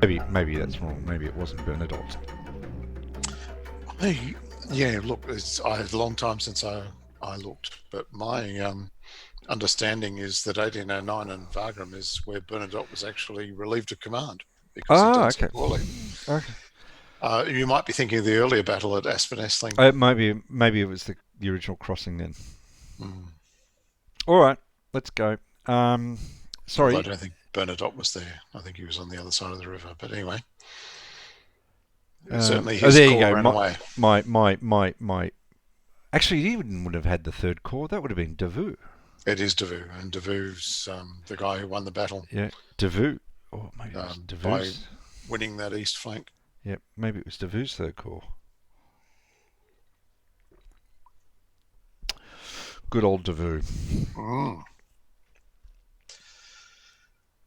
Maybe that's wrong. Maybe it wasn't Bernadotte. Hey, yeah, look, it's a long time since I looked, but my understanding is that 1809 in Wagram is where Bernadotte was actually relieved of command because he'd Ah, done so okay. poorly. Okay. You might be thinking of the earlier battle at Aspenessling. Maybe it was the original crossing then. Mm. All right, let's go. Although I Sorry. don't think Bernadotte was there. I think he was on the other side of the river. But anyway, certainly his There you corps go. ran away. My. Actually, he wouldn't have had the third corps. That would have been Davout. It is Davout, and Davout's the guy who won the battle Yeah, Davout. Or maybe it was by Davout's. winning that east flank. Yep, maybe it was Davout's third corps. Good old Davout. Mm.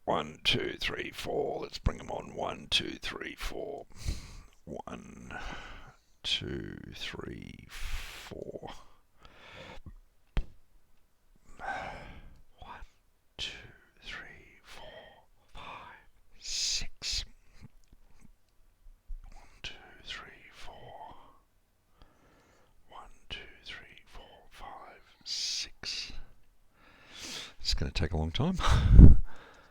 1, 2, 3, 4. Let's bring them on. 1, 2, 3, 4. 1, 2, 3, 4. 1, 2, 3, 4, 5, 6. 1, 2, 3, 4. 1, 2, 3, 4, 5, 6. It's going to take a long time.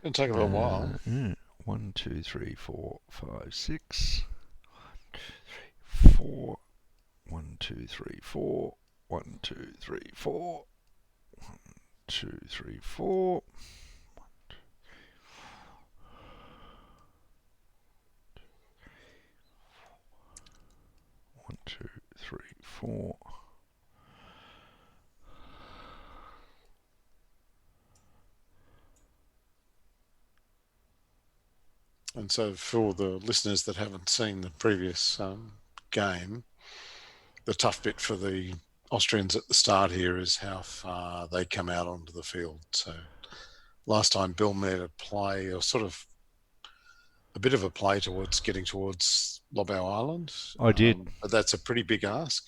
It'll take a little while. Yeah. 1, 2, 3, 4, 5, 6. 1, 2, 3, 4. 1, 2, 3, 4. 1, 2, 3, 4. 1, 2, 3, 4. 1, 2, 3, 4. And so, for the listeners that haven't seen the previous game, the tough bit for the Austrians at the start here is how far they come out onto the field. So, last time Bill made a play, or sort of a bit of a play towards getting towards Lobau Island. I did. But that's a pretty big ask.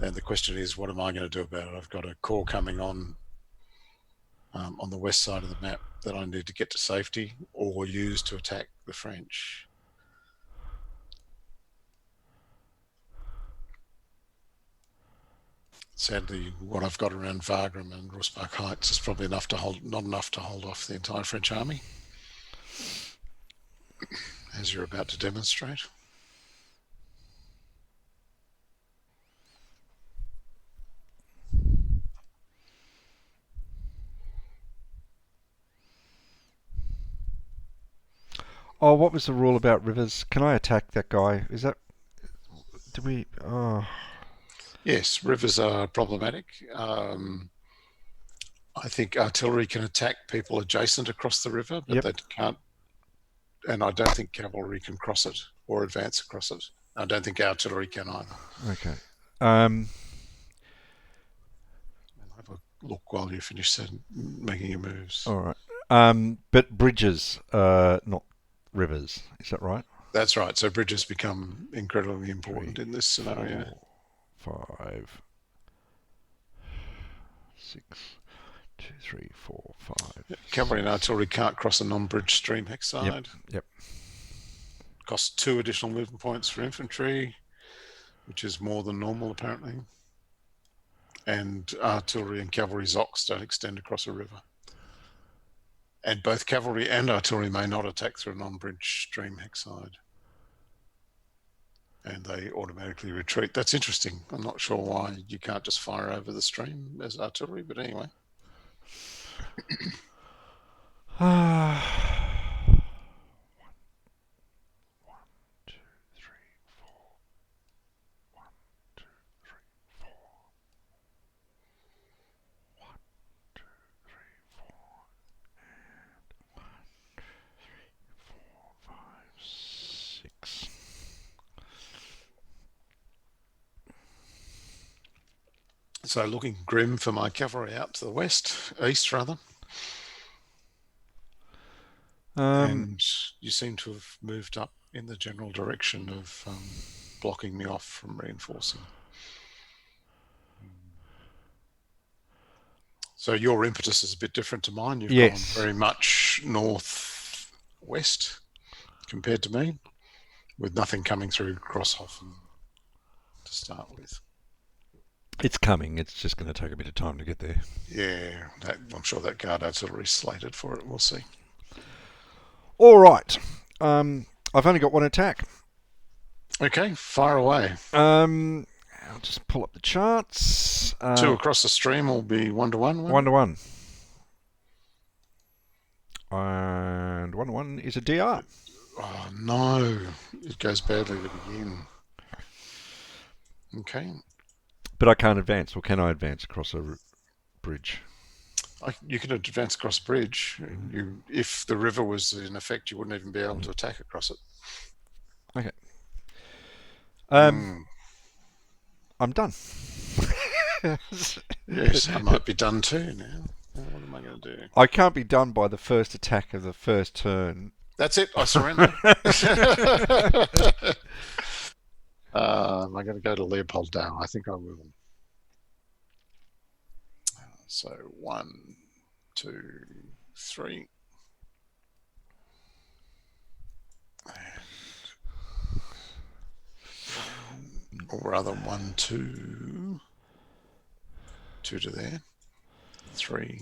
And the question is, what am I going to do about it? I've got a corps coming on the west side of the map that I need to get to safety or use to attack the French. Sadly, what I've got around Wagram and Russbach Heights is probably not enough to hold off the entire French army, as you're about to demonstrate. Oh, what was the rule about rivers? Can I attack that guy? Is that... Do we... Oh... Yes, rivers are problematic. I think artillery can attack people adjacent across the river, but Yep. they can't. And I don't think cavalry can cross it or advance across it. I don't think artillery can either. Okay. I'll have a look while you finish making your moves. All right. But bridges, not rivers. Is that right? That's right. So bridges become incredibly important 3, in this scenario. 4, 5, 6, 2, 3, 4, 5. Cavalry and artillery can't cross a non-bridge stream hexside. Yep. Costs 2 additional movement points for infantry, which is more than normal apparently. And artillery and cavalry Zocs don't extend across a river. And both cavalry and artillery may not attack through a non-bridge stream hexside. And they automatically retreat. That's interesting. I'm not sure why you can't just fire over the stream as artillery, but anyway. 1, 2, 3, 4. 1, 2, 3, 4. 1, 2, 3, 4. And 1, 2, 3, 4, 5, 6. So looking grim for my cavalry out to the east rather. And you seem to have moved up in the general direction of blocking me off from reinforcing. So your impetus is a bit different to mine. You've gone very much northwest. compared to me, with nothing coming through Grosshofen to start with. It's coming. It's just going to take a bit of time to get there. Yeah, I'm sure that guard artillery is slated for it. We'll see. All right. I've only got one attack. Okay, fire away. I'll just pull up the charts. 2 across the stream will be 1-1. 1-1. And 1-1 is a DR. Oh, no. It goes badly to begin. Okay. But I can't advance, or can I advance across a bridge? You could advance across a bridge. If the river was in effect, you wouldn't even be able to attack across it. Okay. I'm done. Yes, I might be done too now. What am I going to do? I can't be done by the first attack of the first turn. That's it. I surrender. Am I going to go to Leopoldau? I think I will. So 1, 2, 3. Or rather 1, 2. 2 to there. 3,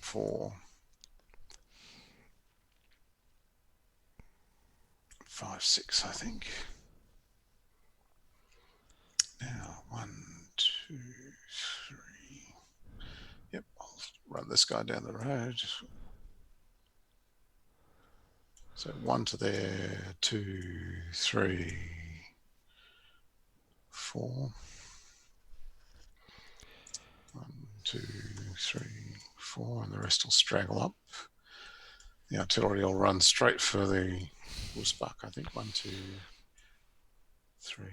4, 5, 6, I think. Now 1, 2, 3. Yep, I'll run this guy down the road. So 1 to there, 2, 3, 4. 1, 2, 3, 4, and the rest will straggle up. The artillery will run straight for the Wussbach, I think. 1, 2, 3,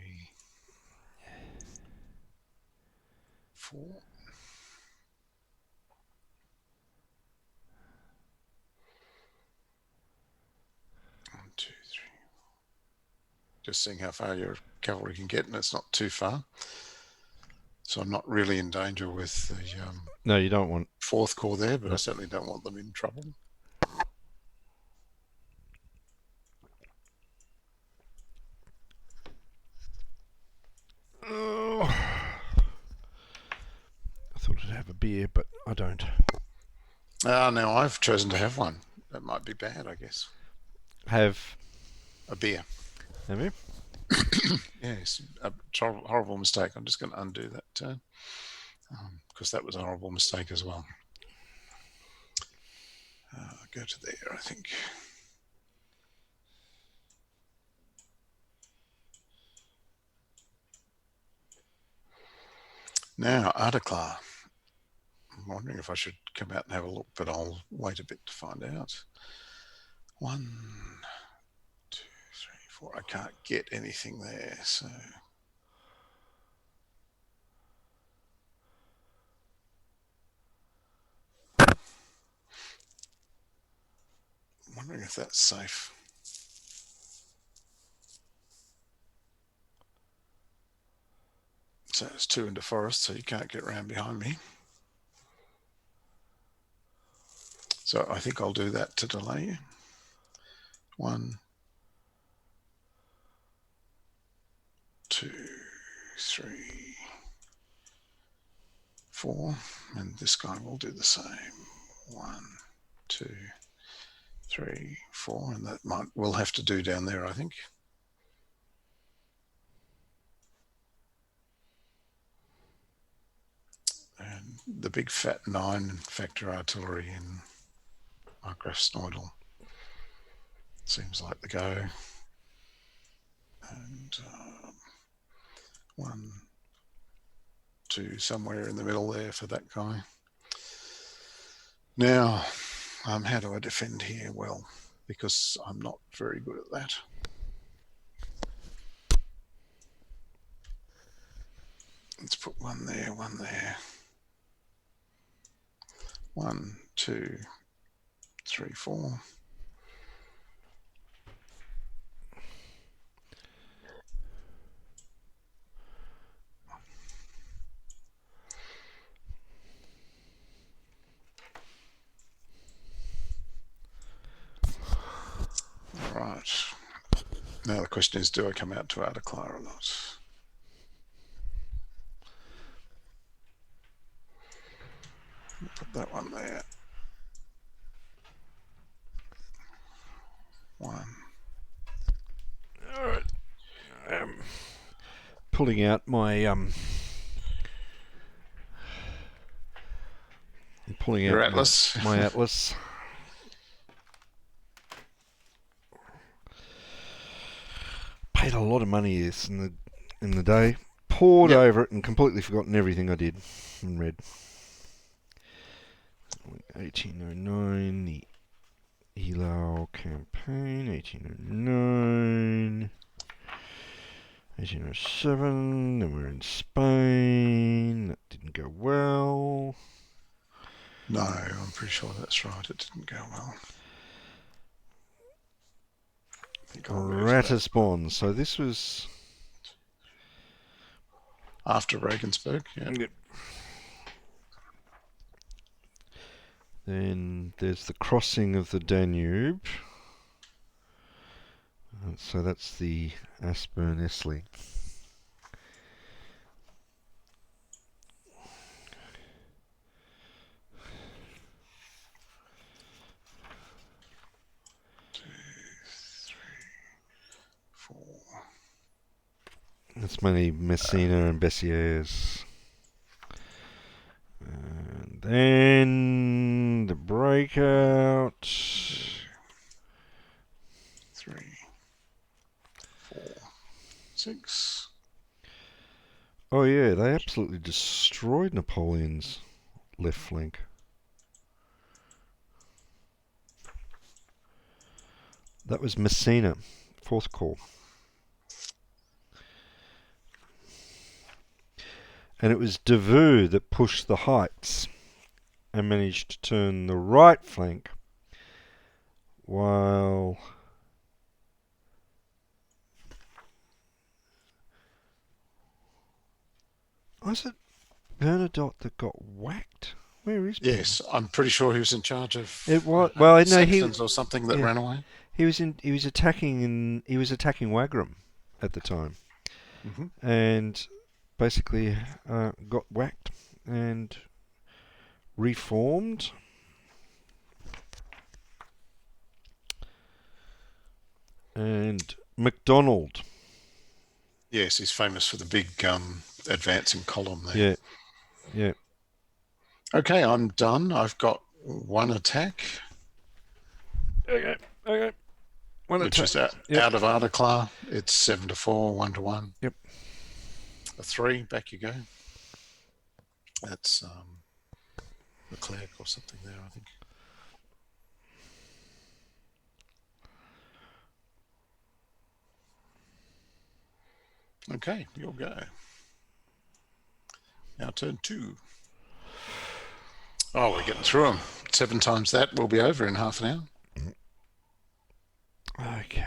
4. 1, 2, 3. Just seeing how far your cavalry can get, and it's not too far. So I'm not really in danger with the No, you don't want 4th Corps there, but I certainly don't want them in trouble. Oh. I thought I'd have a beer, but I don't. Now I've chosen to have one. That might be bad, I guess. Have a beer. Have you? Yes, a horrible mistake. I'm just going to undo that turn because that was a horrible mistake as well. Go to there, I think. Now, Ardeklar. I'm wondering if I should come out and have a look, but I'll wait a bit to find out. 1, 2, 3, 4. I can't get anything there, so... I'm wondering if that's safe. So it's 2 into forest, so you can't get around behind me. So I think I'll do that to delay you. 1, 2, 3, 4, and this guy will do the same. 1, 2, 3, 4, and that we'll have to do down there, I think. And the big fat 9 factor artillery in Markgraf Sneudel seems like the go. And 1, 2, somewhere in the middle there for that guy. Now, how do I defend here? Well, because I'm not very good at that. Let's put 1 there, 1 there. 1, 2, 3, 4. Now the question is, do I come out to Articlar or not? Put that one there. 1. All right. Pulling out my Your atlas. my atlas. Paid a lot of money this in the day. Poured over it and completely forgotten everything I did and read. 1809, the Elau campaign, 1809, 1807, then we're in Spain. That didn't go well. No, I'm pretty sure that's right. It didn't go well. Ratisbon. So this was after Regensburg. Yeah. Yep. Then there's the crossing of the Danube. So that's the Aspern-Essling. That's mainly Messina and Bessieres. And then the breakout. 3, 4, 6. Oh yeah, they absolutely destroyed Napoleon's left flank. That was Messina, 4th Corps. And it was Davout that pushed the heights and managed to turn the right flank, while was it Bernadotte that got whacked? Where is Bernadotte? Yes, I'm pretty sure he was in charge of it was well, no, Saxons or something that ran away. He was attacking Wagram at the time, and basically got whacked and reformed. And MacDonald. Yes, he's famous for the big advancing column there. Yeah, yeah. Okay, I'm done. I've got one attack. Okay. Which is out of Articlar. It's 7-4, 1-1. Yep. A 3, back you go. That's the clerk or something there, I think. Okay, you'll go. Now turn 2. Oh, we're getting through them. 7 times that. We'll be over in half an hour. Okay.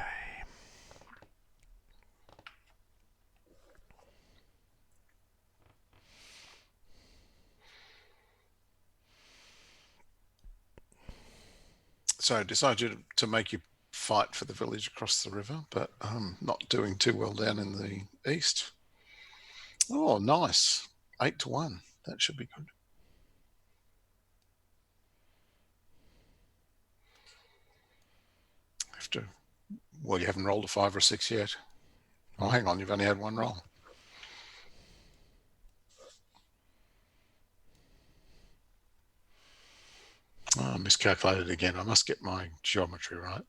So I decided to make you fight for the village across the river, but I'm not doing too well down in the east. Oh, nice. 8-1. That should be good. Well, you haven't rolled a 5 or 6 yet. Oh, hang on, you've only had one roll. Oh, I miscalculated again. I must get my geometry right.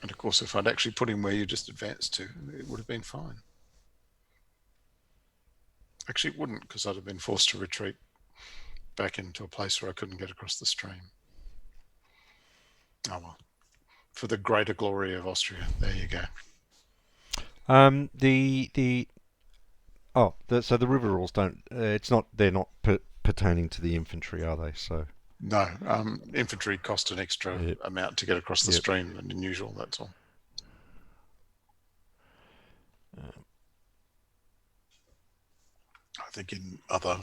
And of course, if I'd actually put him where you just advanced to, it would have been fine. Actually, it wouldn't, because I'd have been forced to retreat back into a place where I couldn't get across the stream. Oh well. For the greater glory of Austria. There you go. So the river rules don't. They're not pertaining to the infantry, are they? So no, infantry cost an extra amount to get across the stream than usual. That's all. I think in other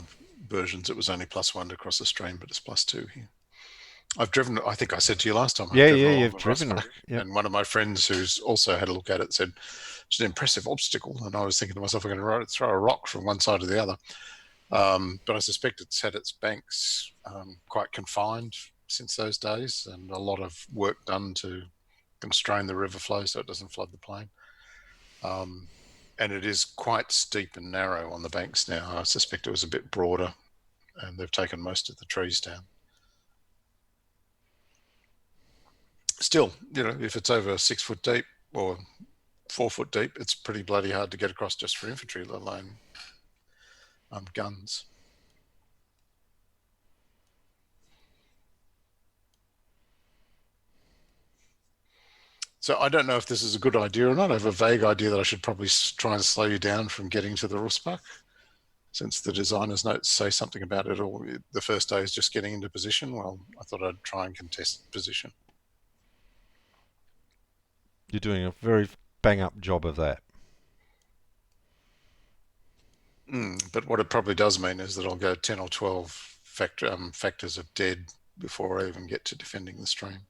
versions it was only +1 to cross the stream, but it's +2 here. I've driven, I think I said to you last time, I've driven along you've the driven it. Rossbach, Yep. and one of my friends who's also had a look at it said, it's an impressive obstacle. And I was thinking to myself, I'm going to throw a rock from one side to the other. But I suspect it's had its banks quite confined since those days, and a lot of work done to constrain the river flow so it doesn't flood the plain. And it is quite steep and narrow on the banks now. I suspect it was a bit broader, and they've taken most of the trees down. Still, if it's over 6 foot deep or 4 foot deep, it's pretty bloody hard to get across just for infantry, let alone guns. So I don't know if this is a good idea or not. I have a vague idea that I should probably try and slow you down from getting to the Rossbach, since the designer's notes say something about it, or the first day is just getting into position. Well, I thought I'd try and contest position. You're doing a very bang-up job of that. But what it probably does mean is that I'll go 10 or 12 factors of dead before I even get to defending the stream.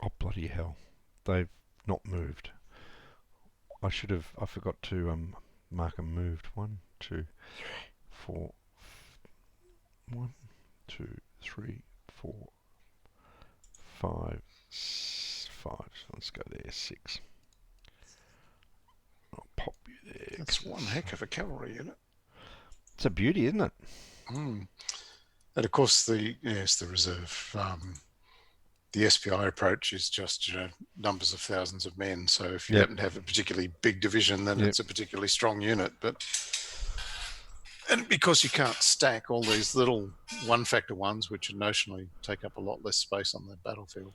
Oh, bloody hell. They've not moved. I forgot to mark them moved. 1, 2, 3, 4. 1, 2, 3, 4, 5, 5. So let's go there. 6. I'll pop you there. That's one heck of a cavalry unit. It's a beauty, isn't it? And of course, the reserve. The SPI approach is just numbers of thousands of men. So if you happen to have a particularly big division, then it's a particularly strong unit. And because you can't stack all these little one-factor ones, which notionally take up a lot less space on the battlefield,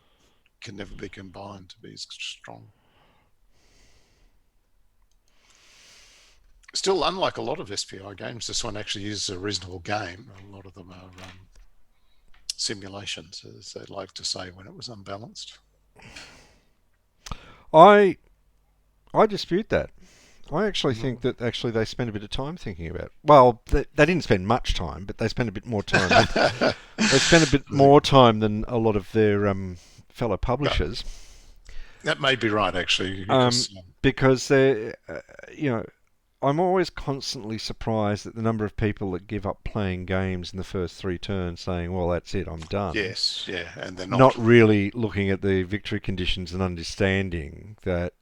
can never be combined to be as strong. Still, unlike a lot of SPI games, this one actually is a reasonable game. A lot of them are simulations, as they like to say, when it was unbalanced. I dispute that. I actually think that they spent a bit of time thinking about it. Well, they didn't spend much time, but they spent a bit more time. They spent a bit more time than a lot of their fellow publishers. That may be right, actually. Because they're, I'm always constantly surprised at the number of people that give up playing games in the first 3 turns, saying, "Well, that's it, I'm done." Yes, yeah, and they're not really looking at the victory conditions and understanding that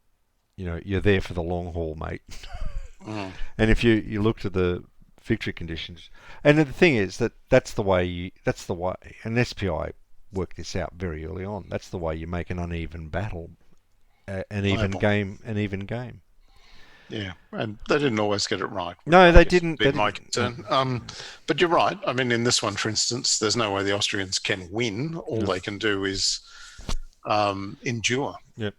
you're there for the long haul, mate. And if you look to the victory conditions, and the thing is that's the way, and SPI worked this out very early on. That's the way you make an uneven battle, an even game. Yeah, and they didn't always get it right. No, they didn't. My concern. But you're right. I mean, in this one, for instance, there's no way the Austrians can win. All they can do is endure. Yep.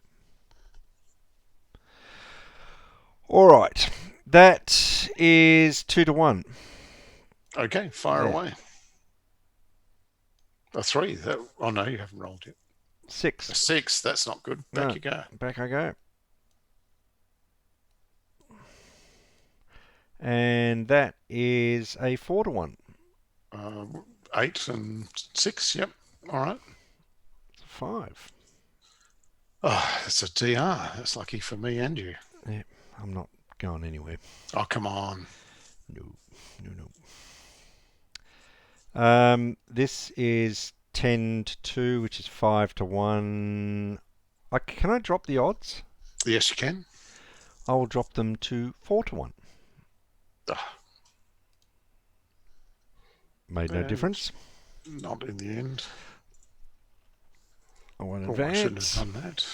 All right. That is 2-1. Okay, fire away. A 3. Oh, no, you haven't rolled yet. 6. A 6. That's not good. Back you go. Back I go. And that is a 4-1. 8 and 6. Yep. All right. 5. Oh, it's a DR. That's lucky for me and you. Yeah, I'm not going anywhere. Oh, come on. No. This is 10-2, which is 5-1. Can I drop the odds? Yes, you can. I will drop them to 4-1. Made no difference. Not in the end. I won't advance. I shouldn't have done that.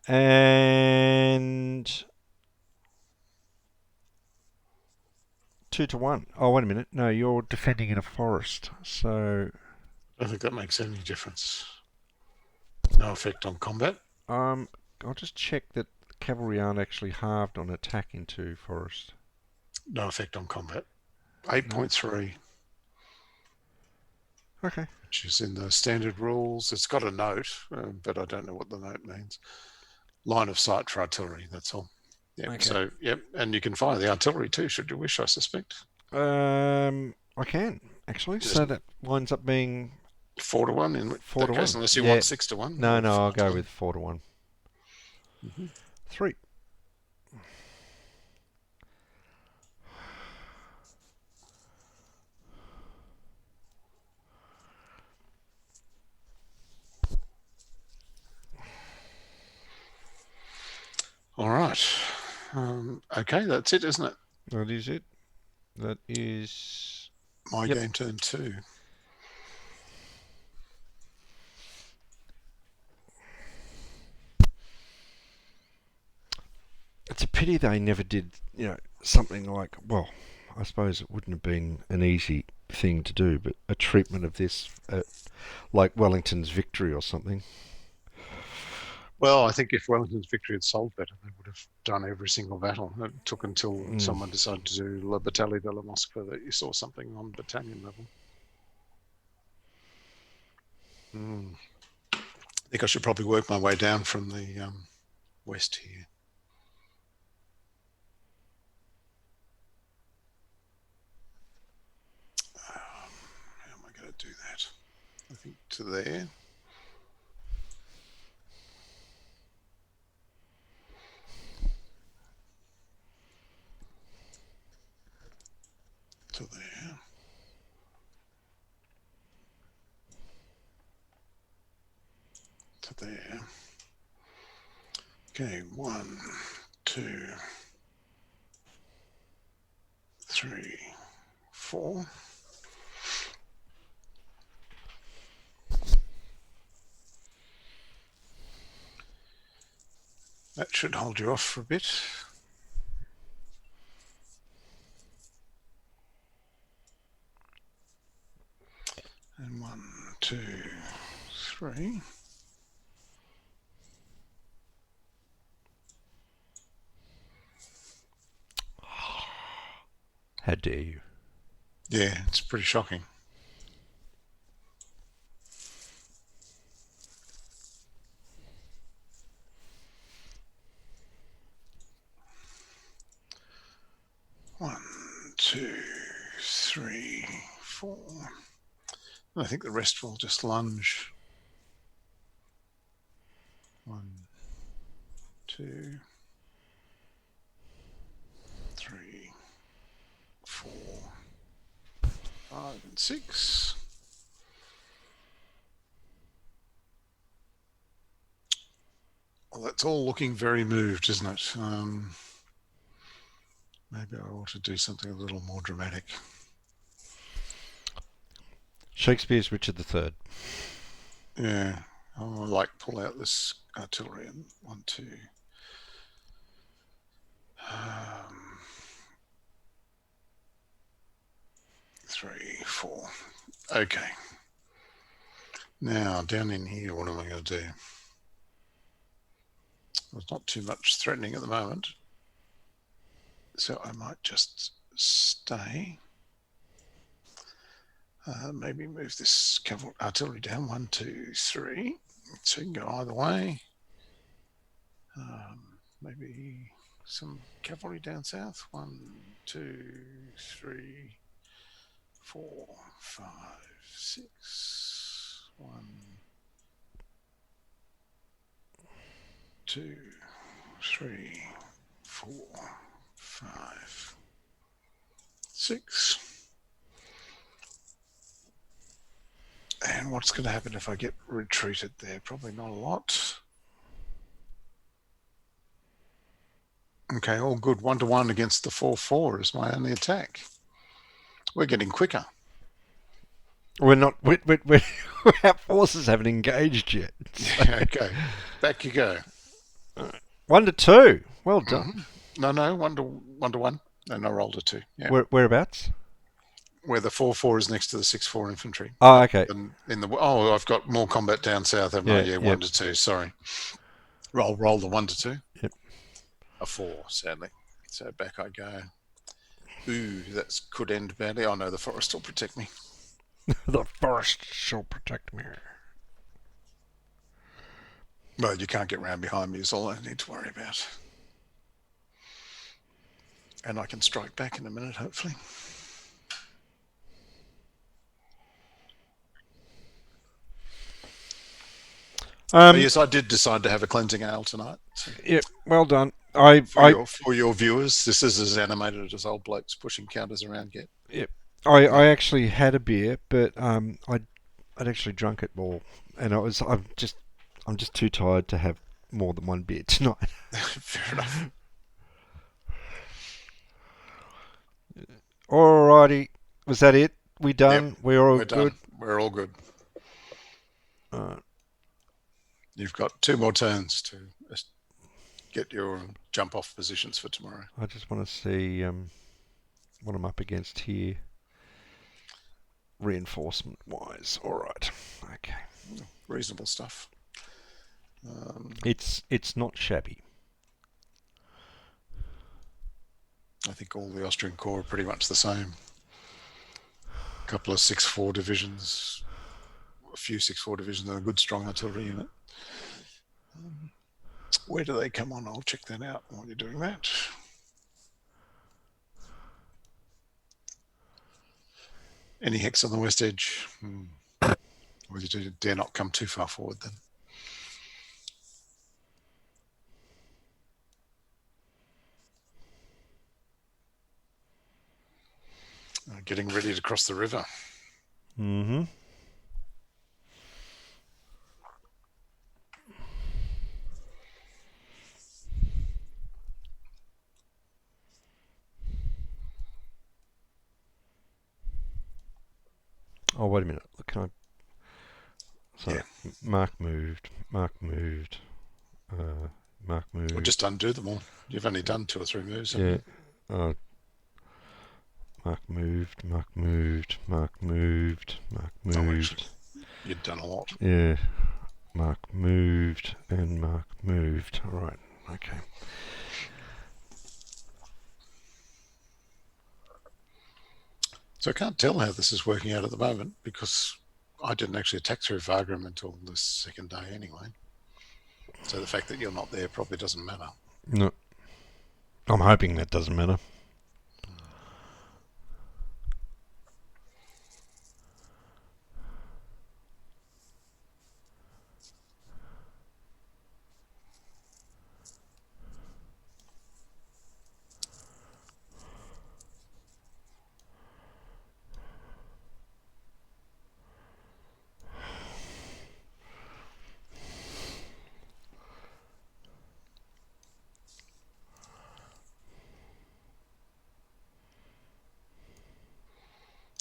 And 2-1. Oh, wait a minute. No, you're defending in a forest. So I think that makes any difference. No effect on combat. I'll just check that cavalry aren't actually halved on attack into forest. No effect on combat. No. 8.3, Okay. which is in the standard rules. It's got a note, but I don't know what the note means. Line of sight for artillery, that's all. Yep. Okay. So, yep. And you can fire the artillery too, should you wish, I suspect. I can actually. Just So that winds up being 4-1 in 4 that to case, 1. unless you Yeah. want 6-1. No, Or no, I'll 5 to go 1. with 4 to 1. Mm-hmm. 3. All right. Okay, that's it, isn't it? That is it. That is. My Yep. game turn 2. It's a pity they never did, something like, well, I suppose it wouldn't have been an easy thing to do, but a treatment of this, like Wellington's victory or something. Well, I think if Wellington's victory had sold better, they would have done every single battle. It took until someone decided to do La Battaglia de la Mosca that you saw something on battalion level. I think I should probably work my way down from the west here. How am I going to do that? I think to there. To there. To there. Okay, 1, 2, 3, 4. That should hold you off for a bit. And 1, 2, 3. How dare you? Yeah, it's pretty shocking. One, 2, 3, 4. I think the rest will just lunge. 1, 2, 3, 4, 5, and 6. Well, that's all looking very moved, isn't it? Maybe I ought to do something a little more dramatic. Shakespeare's Richard III. Yeah, I'll like pull out this artillery and 1, 2. 3, 4. Okay. Now, down in here, what am I going to do? There's not too much threatening at the moment. So I might just stay. Maybe move this artillery down. 1, 2, 3. So you can go either way. Maybe some cavalry down south. 1, 2, 3, 4, 5, 6. 1, 2, 3, 4, 5, 6. And what's going to happen if I get retreated there? Probably not a lot. Okay, all good. 1-1 against the 4-4 is my only attack. We're getting quicker. We're not. Our forces haven't engaged yet. So. Okay, back you go. 1 to 2. Well done. No, 1 to 1. And I rolled a 2. Yeah. Whereabouts? where the 4-4 is next to the 6-4 infantry. Oh, okay. I've got more combat down south, haven't I? Yeah, 1 to 2. Sorry. Roll the 1 to 2. Yep. A 4, sadly. So back I go. Ooh, that could end badly. Oh no, the forest will protect me. The forest shall protect me. Well, you can't get round behind me is all I need to worry about. And I can strike back in a minute, hopefully. Yes, I did decide to have a cleansing ale tonight. So Yep, well done. for your viewers, this is as animated as old blokes pushing counters around get. Yep. I actually had a beer, but I'd actually drunk it all, and I'm just too tired to have more than one beer tonight. Fair enough. Alrighty, was that it? We done? Yep, We're all we're good. done. We're all good. Uh, You've got 2 more turns to get your jump off positions for tomorrow. I just want to see what I'm up against here, reinforcement wise. All right, okay. Reasonable stuff. It's not shabby. I think all the Austrian Corps are pretty much the same. A couple of 6-4 divisions, a few 6-4 divisions, and a good strong artillery unit. Where do they come on? I'll check that out while you're doing that. Any hex on the west edge? Or you dare not come too far forward then. Getting ready to cross the river. Mm-hmm. Oh, wait a minute. Look, can I... So, Yeah. Mark moved. Mark moved. Mark moved. Or just undo them all. You've only done 2 or 3 moves. Yeah. Mark moved. Mark moved. Mark moved. Mark moved. Oh, actually, you'd done a lot. Yeah. Mark moved and Mark moved. All right. Okay. So I can't tell how this is working out at the moment because I didn't actually attack through Wagram until the second day anyway. So the fact that you're not there probably doesn't matter. No. I'm hoping that doesn't matter.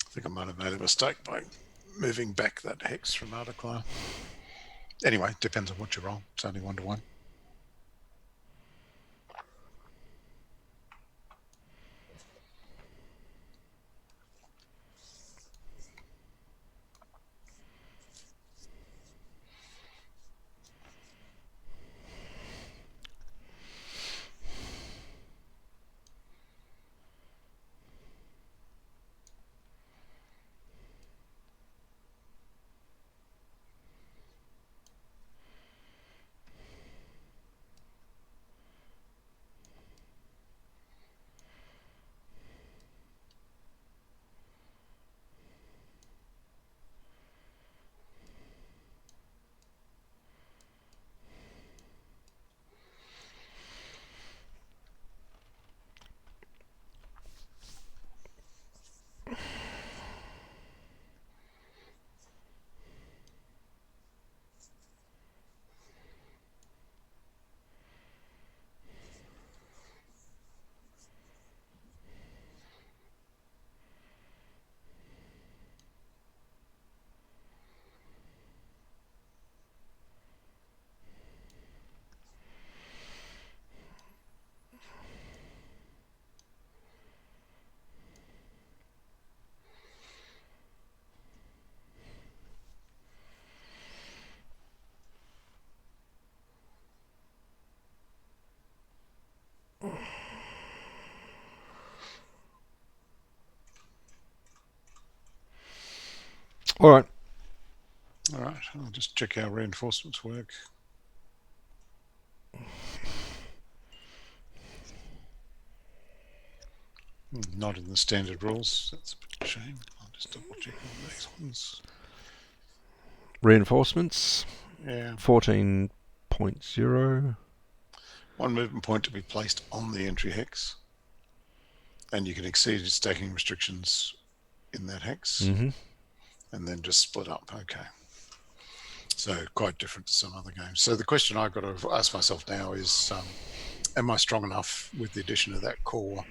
I think I might have made a mistake by moving back that hex from Articlar. Anyway, depends on what you roll. It's only 1 to 1. All right. All right. I'll just check how reinforcements work. Not in the standard rules. That's a bit of a shame. I'll just double check on these ones. Reinforcements. Yeah. 14.0. 1 movement point to be placed on the entry hex. And you can exceed stacking restrictions in that hex. Mm-hmm. And then just split up. Okay. So quite different to some other games. So the question I've got to ask myself now is, am I strong enough with the addition of that core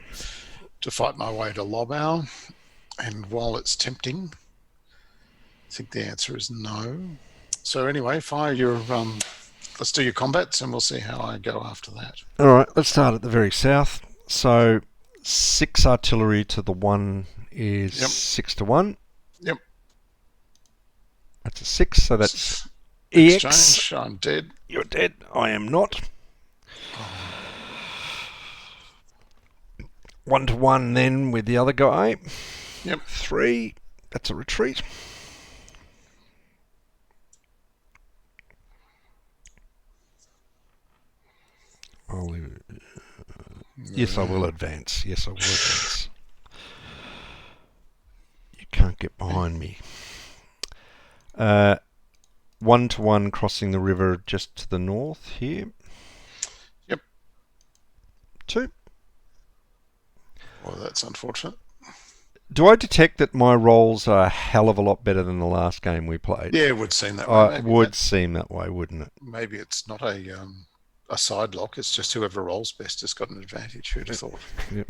to fight my way to Lobau? And while it's tempting, I think the answer is no. So anyway, fire your let's do your combats and we'll see how I go after that. All right, let's start at the very south. So 6 artillery to the 1 is 6 to 1. Yep. That's a 6, so that's EX. Exchange, I'm dead. You're dead. I am not. 1 to 1 then with the other guy. Yep. 3. That's a retreat. I'll leave it. Yes, I will advance. Yes, I will advance. You can't get behind me. 1 to 1 crossing the river just to the north here. Yep. 2. Well, that's unfortunate. Do I detect that my rolls are a hell of a lot better than the last game we played? Yeah, it would seem that way. It would seem that way, wouldn't it? Maybe it's not a side lock. It's just whoever rolls best has got an advantage. Who'd have thought? Yep.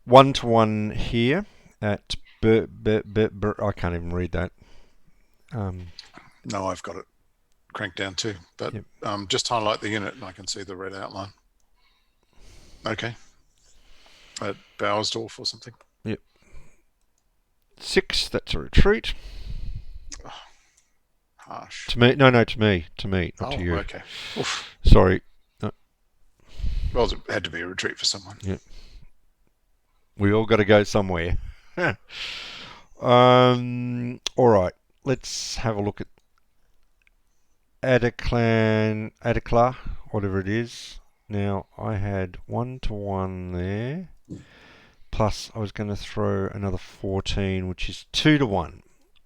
1 to 1 here at I can't even read that. No, I've got it cranked down too. But Yep. Just highlight the unit and I can see the red outline. Okay. At Bowersdorf or something. Yep. 6, that's a retreat. Oh, harsh. To me, no, to me, not to you. Okay. Oof. Sorry. No. Well, it had to be a retreat for someone. Yep. We all got to go somewhere. All right. Let's have a look at Adekla, whatever it is. Now, I had 1 to 1 there. Plus, I was going to throw another 14, which is 2 to 1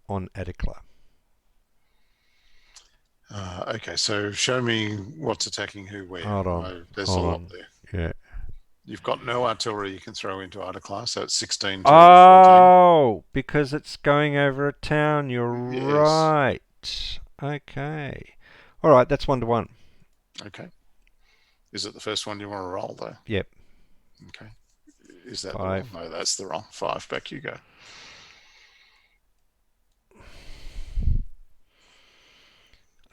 on Adekla. Okay, so show me what's attacking who where. Hold on. There's a lot there. Yeah. You've got no artillery you can throw into either class, so it's 16 to 14. Oh, because it's going over a town. You're Yes. right. Okay. All right, that's 1 to 1. Okay. Is it the first one you want to roll, though? Yep. Okay. Is that 5. the wrong? No, that's the wrong. 5. Back you go.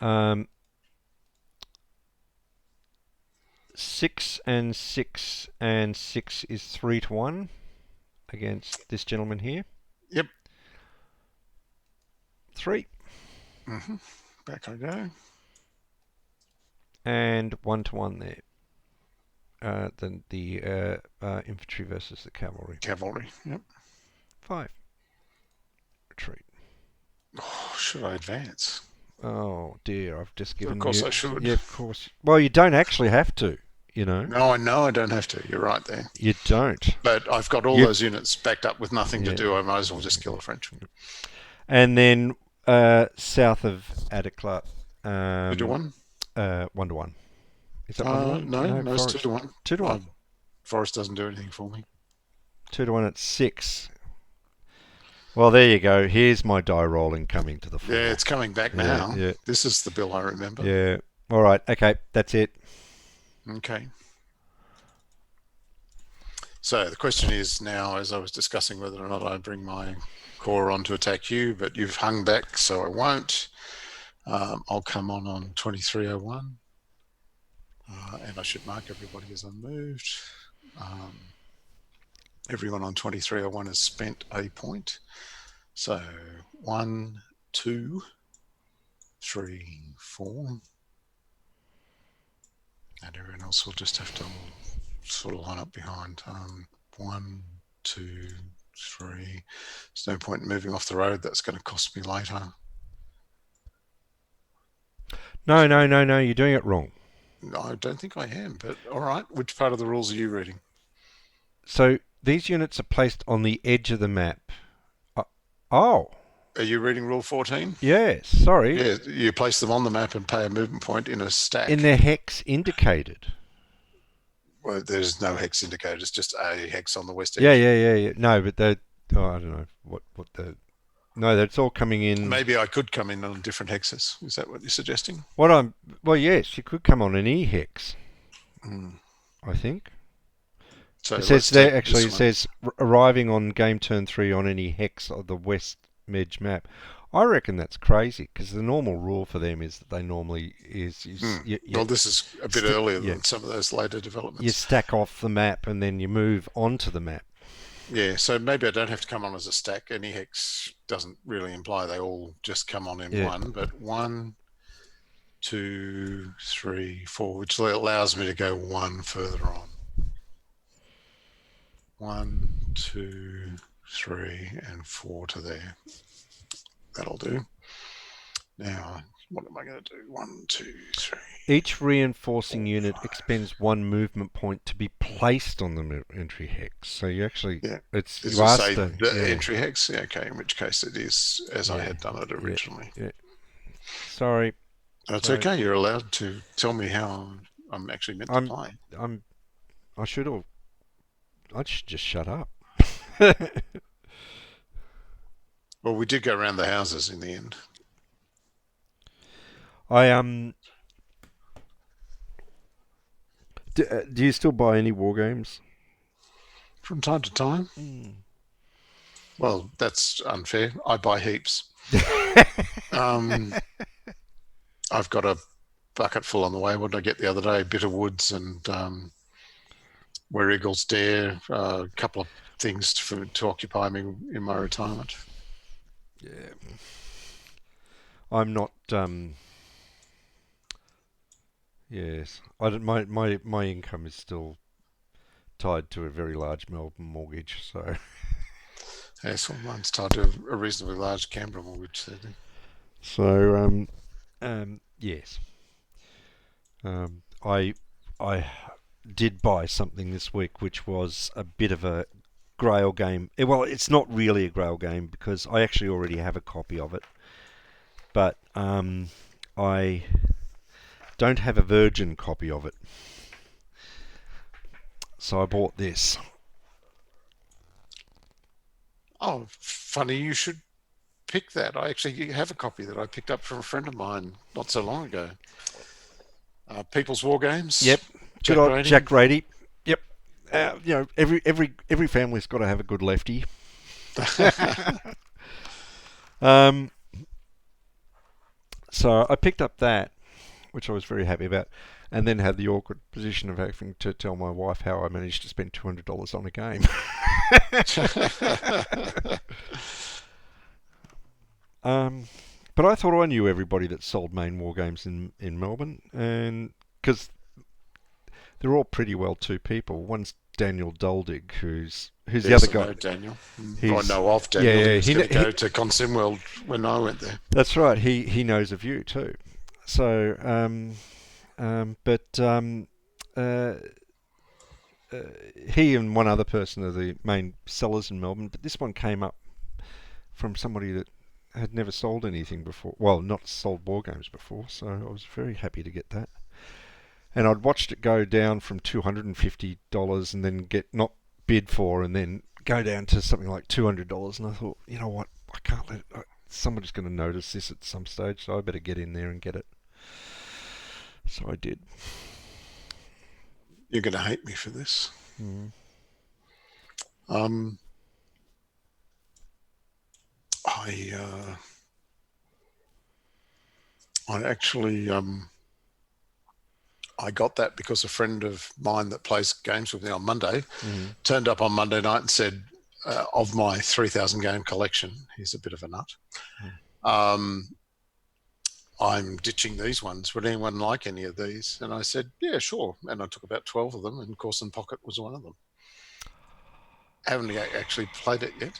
Um, 6 and 6 and 6 is 3 to 1 against this gentleman here. Yep. 3. Mm-hmm. Back I go. And 1 to 1 there. The infantry versus the cavalry. Cavalry. Yep. 5. Retreat. Oh, should I advance? Oh dear, I've just given you... Of course I should. Yeah, of course. Well, you don't actually have to, you know. No, I know I don't have to. You're right there. You don't. But I've got all those units backed up with nothing to do. I might as well just kill a French. And then south of Adekla... 2 to 1? 1 to 1. Is that 1 to 1? No, it's 2 to 1. 2 to 1. Forest doesn't do anything for me. 2 to 1 at 6. Well, there you go. Here's my die rolling coming to the fore. Yeah, it's coming back now. Yeah. This is the bill I remember. Yeah. All right. Okay. That's it. Okay. So the question is now, as I was discussing whether or not I bring my core on to attack you, but you've hung back, so I won't. I'll come on 2301. And I should mark everybody as unmoved. Everyone on 2301 has spent a point. So 1, 2, 3, 4. And everyone else will just have to sort of line up behind. 1, 2, 3. There's no point in moving off the road. That's going to cost me later. No. You're doing it wrong. No, I don't think I am, but all right. Which part of the rules are you reading? So these units are placed on the edge of the map. Oh. Are you reading Rule 14? Yes, sorry. Yeah, you place them on the map and pay a movement point in a stack. In their hex indicated. Well, there's no hex indicated. It's just a hex on the west edge. Yeah. No, but I don't know what the. No, that's all coming in. Maybe I could come in on different hexes. Is that what you're suggesting? Well, yes, you could come on an E hex. I think. So it says there actually. It says arriving on game turn 3 on any hex of the west edge map. I reckon that's crazy because the normal rule for them is that they normally well, this is a bit earlier than some of those later developments. You stack off the map and then you move onto the map. Yeah, so maybe I don't have to come on as a stack. Any hex doesn't really imply they all just come on in one, but 1, 2, 3, 4, which allows me to go one further on. 1, 2, 3, and 4 to there. That'll do. Now, what am I going to do? 1, 2, 3. Each reinforcing unit expends 1 movement point to be placed on the entry hex. So you actually, Does it say the entry hex? Yeah, okay. In which case it is as I had done it originally. Yeah. Sorry. That's okay. You're allowed to tell me how I'm actually meant to play. I should just shut up. Well, we did go around the houses in the end. Do you still buy any war games? From time to time. Well, that's unfair. I buy heaps. I've got a bucket full on the way. What did I get the other day? Bitter Woods and Where Eagles Dare. A couple of things to occupy me in my retirement. Yeah. I'm not. Yes, I don't, my income is still tied to a very large Melbourne mortgage, so. Yes, well, mine's tied to a reasonably large Canberra mortgage. So, yes. I did buy something this week, which was a bit of a Grail game. Well, it's not really a Grail game because I actually already have a copy of it, but I don't have a virgin copy of it. So I bought this. Oh, funny you should pick that. I actually have a copy that I picked up from a friend of mine not so long ago. People's War Games. Yep. Good old Jack Rady. Yep. Every family's got to have a good lefty. So I picked up that, which I was very happy about, and then had the awkward position of having to tell my wife how I managed to spend $200 on a game. But I thought I knew everybody that sold main war games in Melbourne, and because they're all pretty well two people. One's Daniel Duldig, who's the other guy. I know Daniel. I know of Daniel. Yeah, he was going to go to Consimworld when I went there. That's right. He knows of you too. So, he and one other person are the main sellers in Melbourne. But this one came up from somebody that had never sold anything before. Well, not sold war games before. So I was very happy to get that. And I'd watched it go down from $250 and then get not bid for, and then go down to something like $200. And I thought, you know what? I can't let it. Somebody's going to notice this at some stage, so I better get in there and get it. So I did. You're going to hate me for this. I actually I got that because a friend of mine that plays games with me on Monday turned up on Monday night and said, of my 3,000 game collection, he's a bit of a nut. I'm ditching these ones. Would anyone like any of these? And I said, yeah, sure. And I took about 12 of them, and Corson Pocket was one of them. haven't actually played it yet.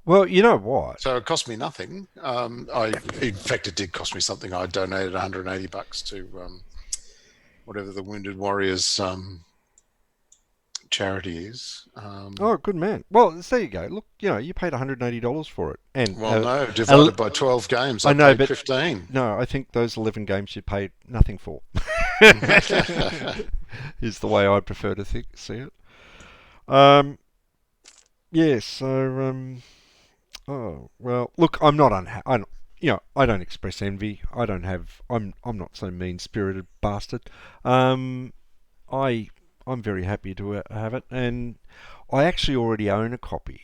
Well, you know what? So it cost me nothing. In fact, it did cost me something. I donated $180 to whatever the Wounded Warriors charity is. Oh, good man. Well, there you go. Look, you paid $180 for it, and Well, no, el- divided by 12 games, I I know, paid but 15. no, I think those 11 games you paid nothing for. Is the way I prefer to see it. Um, yeah. So, oh well. Look, I'm not unhappy. I don't express envy. I don't have. I'm not so mean spirited bastard. Um, I I'm very happy to have it, and I actually already own a copy.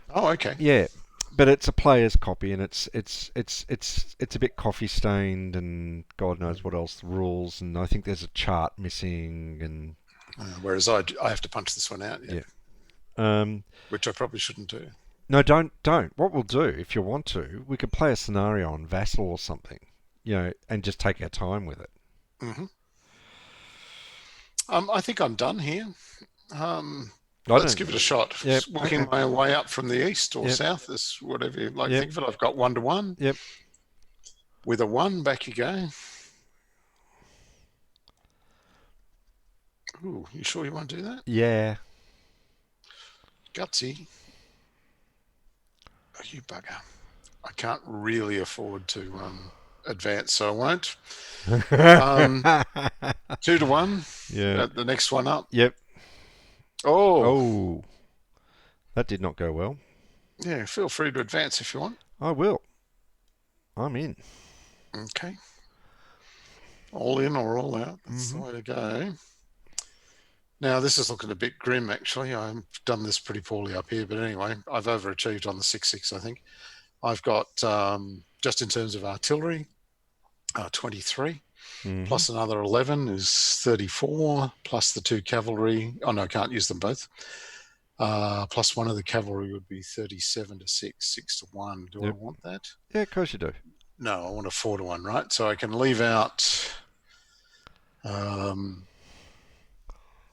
Oh, okay. Yeah, but it's a player's copy, and it's a bit coffee stained, and God knows what else. The rules, and I think there's a chart missing, and Whereas I have to punch this one out yet, yeah. Um, which I probably shouldn't do. no, don't. What we'll do, if you want to, we could play a scenario on Vassal or something, and just take our time with it. Hmm. I think I'm done here. I Let's don't. give it a shot. Yep. Working Okay. my way up from the east or Yep. south is whatever you like to Yep. think of it. I've got 1-1. Yep. With a 1, back you go. Ooh, you sure you want to do that? Yeah. Gutsy. Oh, you bugger. I can't really afford to advance, so I won't. 2-1. Yeah. The next one up. Yep. Oh, Oh, that did not go well. yeah. Feel free to advance if you want. I will. I'm in. Okay. All in or all out. That's the Hmm. way to go. Now, this is looking a bit grim, actually. I've done this pretty poorly up here, but anyway, I've overachieved on the 6-6, I think. I've got, just in terms of artillery, 23, Hmm. plus another 11 is 34, plus the 2 cavalry. Oh, no, I can't use them both. Plus one of the cavalry would be 37 to 6, 6 to 1. Do I Yep. want that? Yeah, of course you do. No, I want a 4 to 1, right? So I can leave out. Um,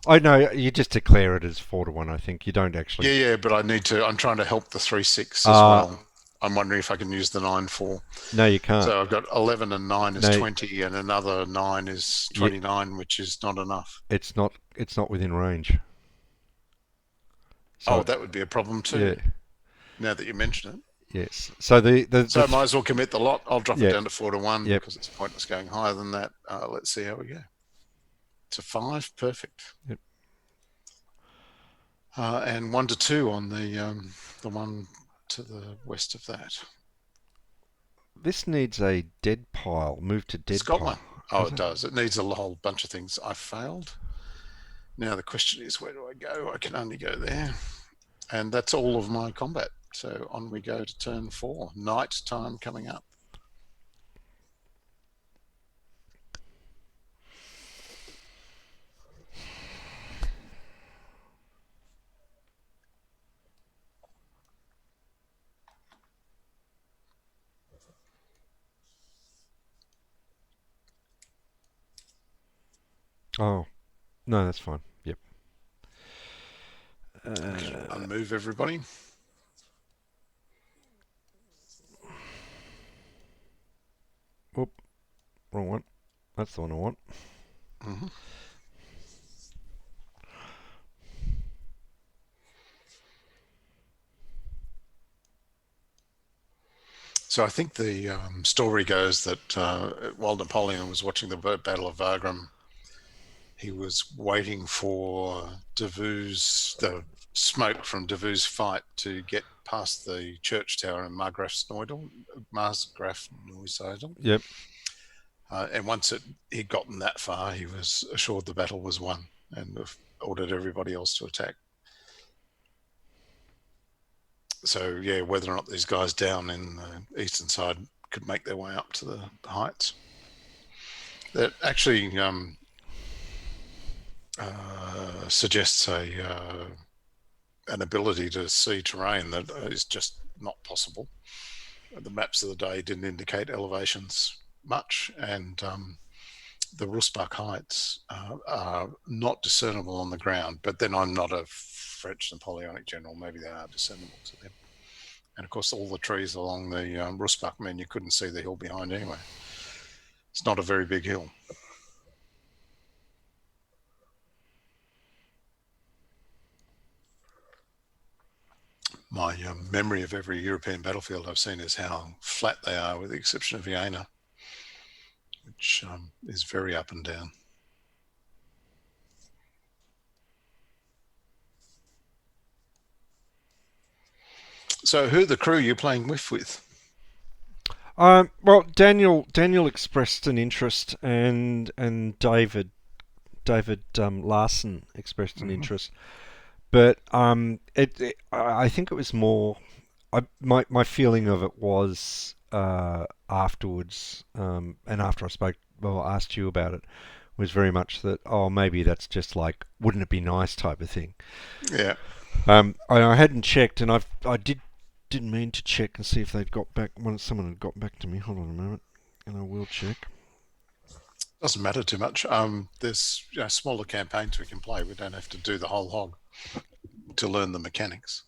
I know you just declare it as 4-1. I think you don't actually. yeah, but I need to. I'm trying to help the 3-6 as Uh well. I'm wondering if I can use the 9-4. no, you can't. So I've got 11 and 9 is No, 20, and another 9 is yeah, 29, which is not enough. it's not. It's not within range. Oh, So that would be a problem yeah, too, now that you mention it. yes. So So I might as well commit the lot. I'll drop it yeah, down to 4 to 1 yep, because it's pointless going higher than that. Let's see how we go. It's a 5, perfect. yep. And 1 to 2 on the one to the west of that. This needs a dead pile. Move to It's dead got one. pile. Oh, Does it it? does. It needs a whole bunch of things. I failed. Now the question is, where do I go? I can only go there. And that's all of my combat. So on we go to turn 4. Night time coming up. Oh no, that's fine. Yep. I can unmove everybody. Whoop, wrong one. That's the one I want. Mm-hmm. So I think the story goes that while Napoleon was watching the Battle of Wagram, he was waiting for the smoke from Davout's fight to get past the church tower in Margrafsneudel. Yep. And once he'd gotten that far, he was assured the battle was won and ordered everybody else to attack. So, yeah, whether or not these guys down in the eastern side could make their way up to the heights. That actually suggests an ability to see terrain that is just not possible. The maps of the day didn't indicate elevations much, and the Russbach Heights are not discernible on the ground. But then I'm not a French Napoleonic general. Maybe they are discernible to them. And of course, all the trees along the Rusbach mean you couldn't see the hill behind anyway. It's not a very big hill. My memory of every European battlefield I've seen is how flat they are, with the exception of Vienna, which is very up and down. So who are the crew you're playing with? Well, Daniel expressed an interest, and David Larson expressed an interest, but I think it was more. My feeling of it was afterwards, and after I asked you about it, was very much that, oh, maybe that's just like, wouldn't it be nice type of thing. Yeah. I hadn't checked, and didn't mean to check and see if they'd got back. Someone had got back to me. Hold on a moment, and I will check. Doesn't matter too much. There's smaller campaigns we can play. We don't have to do the whole hog to learn the mechanics.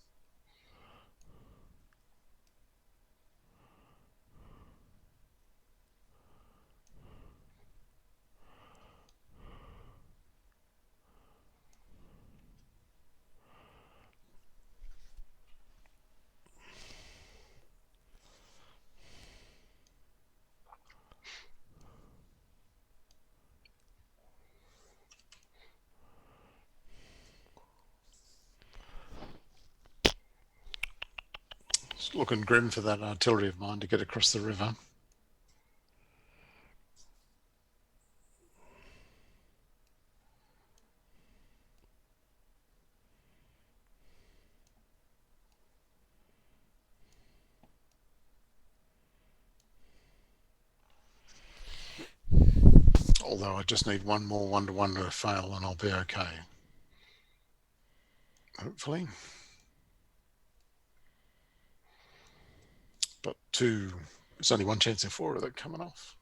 It's looking grim for that artillery of mine to get across the river. Although I just need one more 1-to-1 to fail and I'll be okay. Hopefully. But there's only one chance in 4 of that coming off.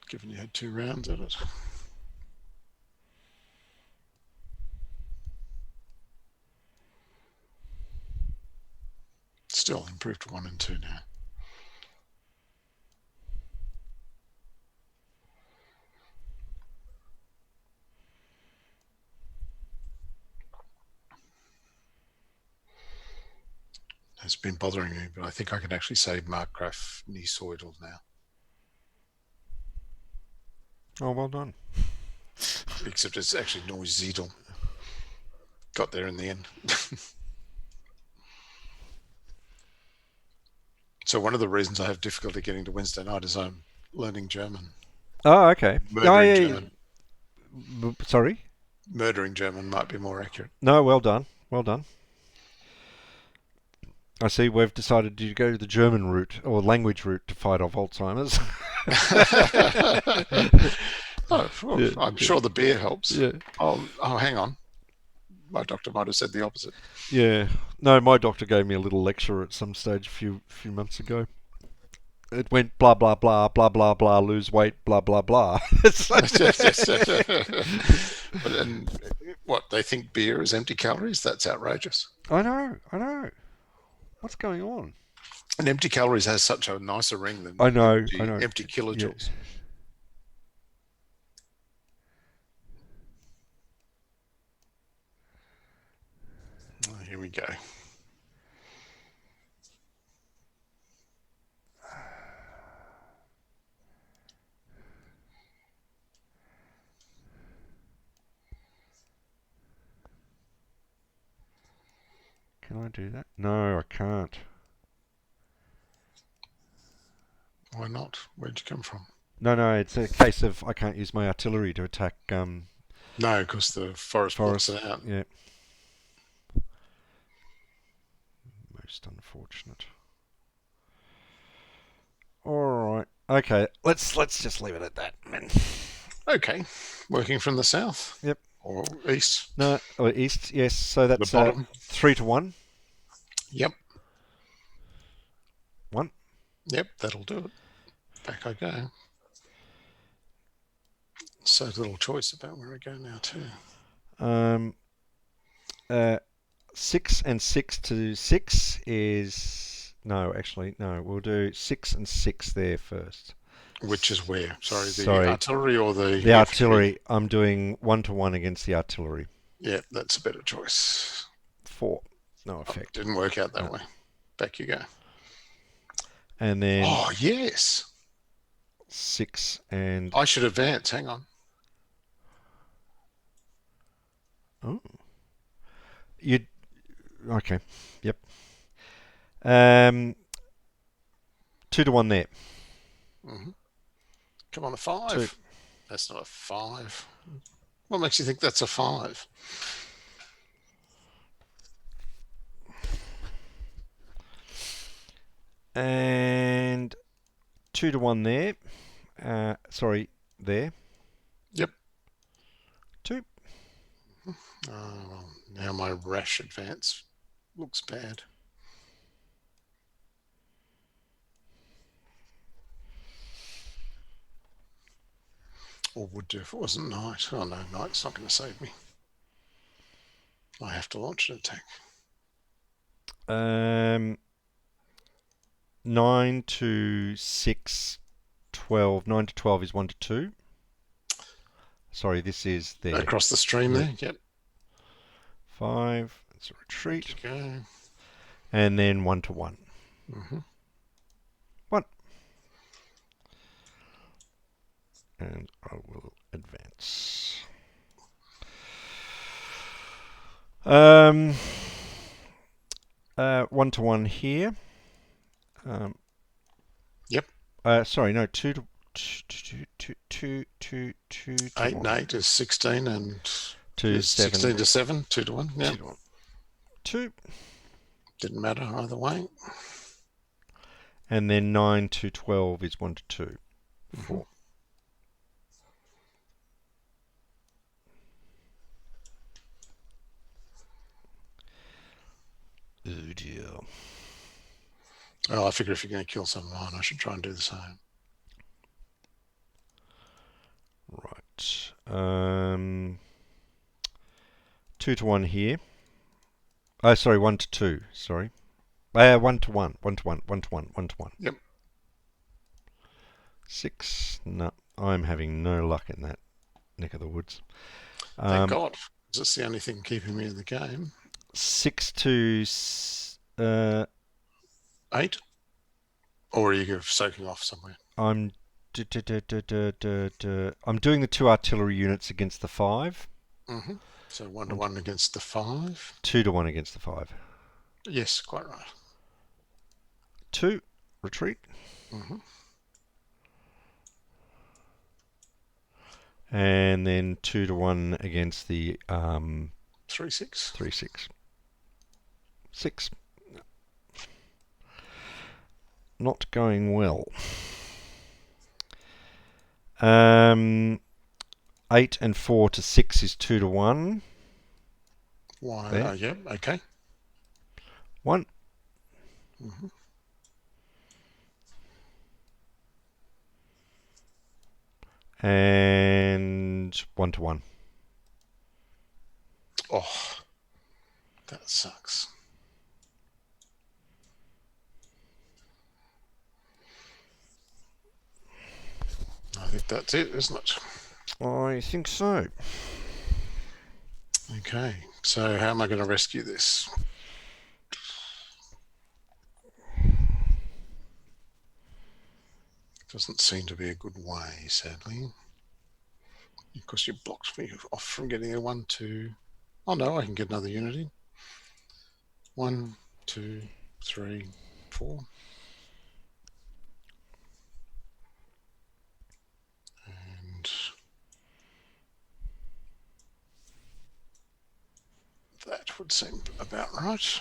Given you had 2 rounds at it. Still improved to 1 and 2 now. It's been bothering me, but I think I can actually say Markgraf Niesoidel now. Oh, well done. Except it's actually Neusiedel. Got there in the end. So one of the reasons I have difficulty getting to Wednesday night is I'm learning German. Oh, okay. Murdering German. Sorry? Murdering German might be more accurate. No, well done. Well done. I see we've decided to go the German route, or language route, to fight off Alzheimer's. I'm sure the beer helps. Yeah. Oh, hang on. My doctor might have said the opposite. Yeah. No, my doctor gave me a little lecture at some stage a few months ago. It went blah blah blah blah blah blah, lose weight, blah blah blah. But then, what, they think beer is empty calories? That's outrageous. I know. What's going on? And empty calories has such a nicer ring than I know. empty kilojoules. Yeah. Oh, here we go. Can I do that? No, I can't. Why not? Where'd you come from? No, it's a case of I can't use my artillery to attack. No, because the forest blocks it out. Yeah. Most unfortunate. All right. Okay. Let's just leave it at that, man. Okay. Working from the south. Yep. Or east. No, or east. Yes. So that's the bottom. 3-1. Yep. 1. Yep, that'll do it. Back I go. So little choice about where I go now too. 6 and 6 to 6 is... No, actually, no. We'll do 6 and 6 there first. Which is where? Sorry, the Sorry, artillery or the the infantry? artillery. I'm doing 1-to-1 against the artillery. Yeah, that's a better choice. 4. No Oh, effect. didn't work out that No. way. Back you go. And then Oh, yes. 6 and... I should advance. Hang on. Oh. You... Okay. Yep. 2-to-1 there. Mm-hmm. Come on, a 5. 2. That's not a 5. What makes you think that's a 5? And 2-to-1 there. Sorry, there. Yep. 2. Oh, well, now my rash advance looks bad. Or would do if it wasn't night. Oh no, night's not going to save me. I have to launch an attack. 9 to 6, 12. 9 to 12 is 1 to 2. Sorry, this is there. Across the stream there? Yep. 5. That's a retreat. Go. And then 1-to-1. Mm-hmm. 1. And I will advance. 1-to-1 here. Yep. Sorry, no, 2 to 2 8 and 8 is 16 and 2 7. 16 to 7, 2-1. Yeah. 2-to-1. 2. Didn't matter either way. And then 9 to 12 is 1 to 2. 4. Oh dear. Oh, I figure if you're going to kill some of mine, I should try and do the same. Right. 2-to-1 here. Oh, sorry, 1 to 2. Sorry. 1-to-1. 1-to-1. 1-to-1. 1-to-1. Yep. 6. No, I'm having no luck in that neck of the woods. Thank God. That's the only thing keeping me in the game. 6 to 8? Or are you soaking off somewhere? I'm I'm doing the 2 artillery units against the 5. Mm-hmm. So 1-to-1 against the 5. 2-to-1 against the 5. Yes, quite right. 2. Retreat. Mm-hmm. And then 2-to-1 against the 3-6. 3-6. 6. Not going well. 8 and 4 to 6 is 2-to-1. Why? Yep. Okay. 1. Mm-hmm. And 1-to-1. Oh, that sucks. I think that's it, isn't it? I think so. Okay, so how am I going to rescue this? Doesn't seem to be a good way, sadly. Of course, you blocked me off from getting a 1, 2. Oh no, I can get another unit in. 1, 2, 3, 4. And that would seem about right.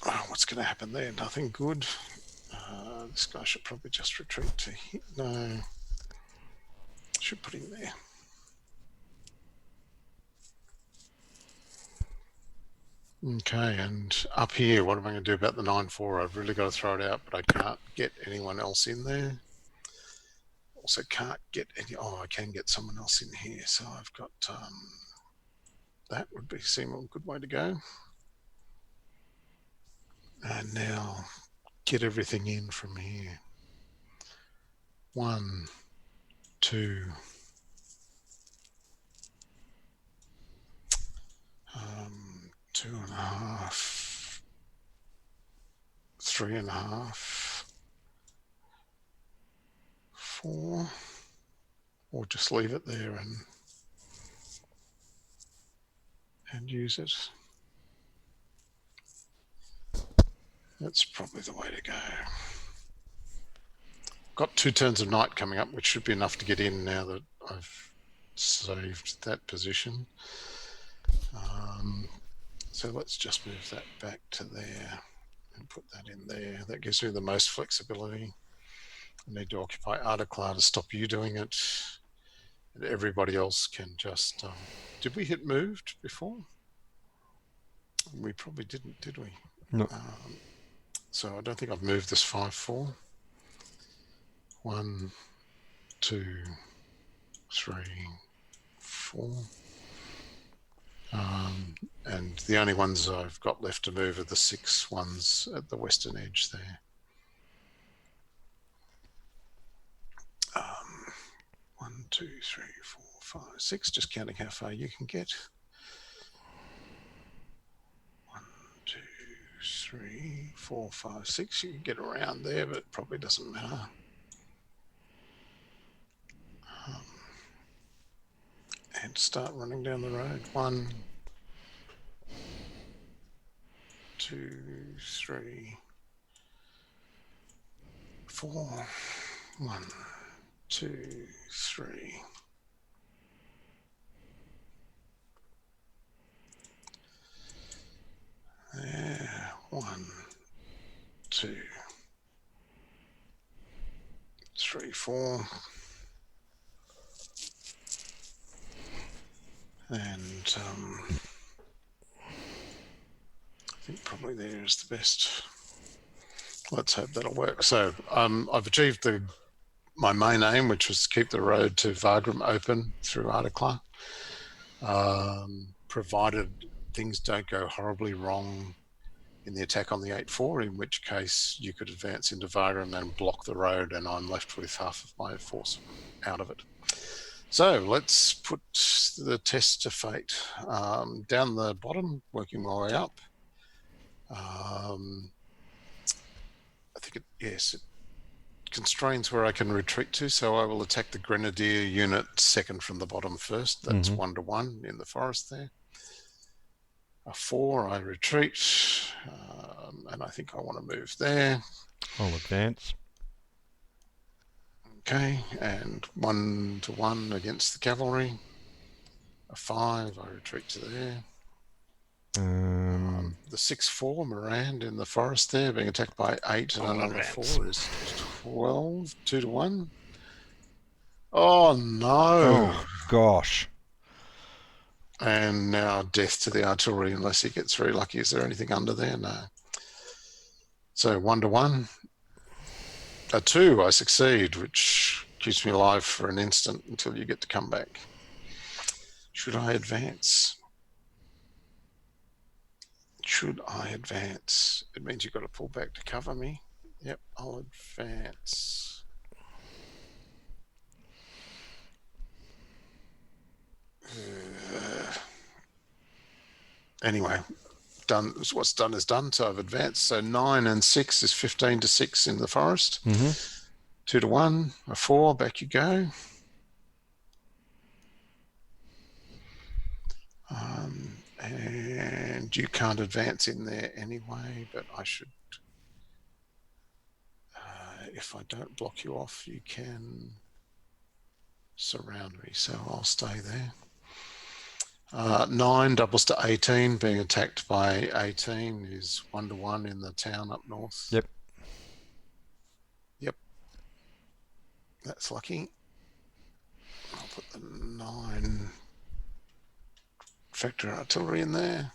Oh, what's going to happen there? Nothing good. This guy should probably just retreat to here. No. Should put him there. Okay, and up here, what am I going to do about the 9-4? I've really got to throw it out, but I can't get anyone else in there. Also can't get any... Oh, I can get someone else in here. So I've got that would seem a good way to go. And now get everything in from here. 1, 2, 2.5, 3.5, 4, or just leave it there and use it. That's probably the way to go. Got 2 turns of night coming up, which should be enough to get in now that I've saved that position. So let's just move that back to there and put that in there. That gives me the most flexibility. I need to occupy Articlar to stop you doing it. And everybody else can just... did we hit moved before? We probably didn't, did we? No. So I don't think I've moved this 5-4. 1, 2, 3, 4. And the only ones I've got left to move are the 6 ones at the western edge there. 1, 2, 3, 4, 5, 6. Just counting how far you can get. 1, 2, 3, 4, 5, 6. You can get around there, but it probably doesn't matter. And start running down the road. 1, 2, 3, 4. 1, 2, 3. There. 1, 2, 3, 4. And I think probably there is the best. Let's hope that'll work. So I've achieved my main aim, which was to keep the road to Wagram open through Articlar, provided things don't go horribly wrong in the attack on the 8-4, in which case you could advance into Wagram and block the road, and I'm left with half of my force out of it. So let's put the test to fate. Down the bottom, working my way up. I think it constrains where I can retreat to, so I will attack the Grenadier unit second from the bottom first. That's 1-1 in the forest there. A 4, I retreat, and I think I want to move there. I'll advance. Okay, and 1-1 against the cavalry. A 5, I retreat to there. The 6-4 Morand in the forest there, being attacked by 8 and another 4 is 12. 2-1. Oh no! Oh gosh! And now death to the artillery unless he gets very lucky. Is there anything under there? No. So 1-1. A 2, I succeed, which keeps me alive for an instant until you get to come back. Should I advance? Should I advance? It means you've got to pull back to cover me. Yep, I'll advance. Anyway, done. What's done is done. So I've advanced. So 9 and 6 is 15-6 in the forest. 2-1. A 4. Back you go. And you can't advance in there anyway, but I should. If I don't block you off, you can surround me, so I'll stay there. 9 doubles to 18. Being attacked by 18 is 1-1 in the town up north. Yep. That's lucky. I'll put the 9 factor artillery in there.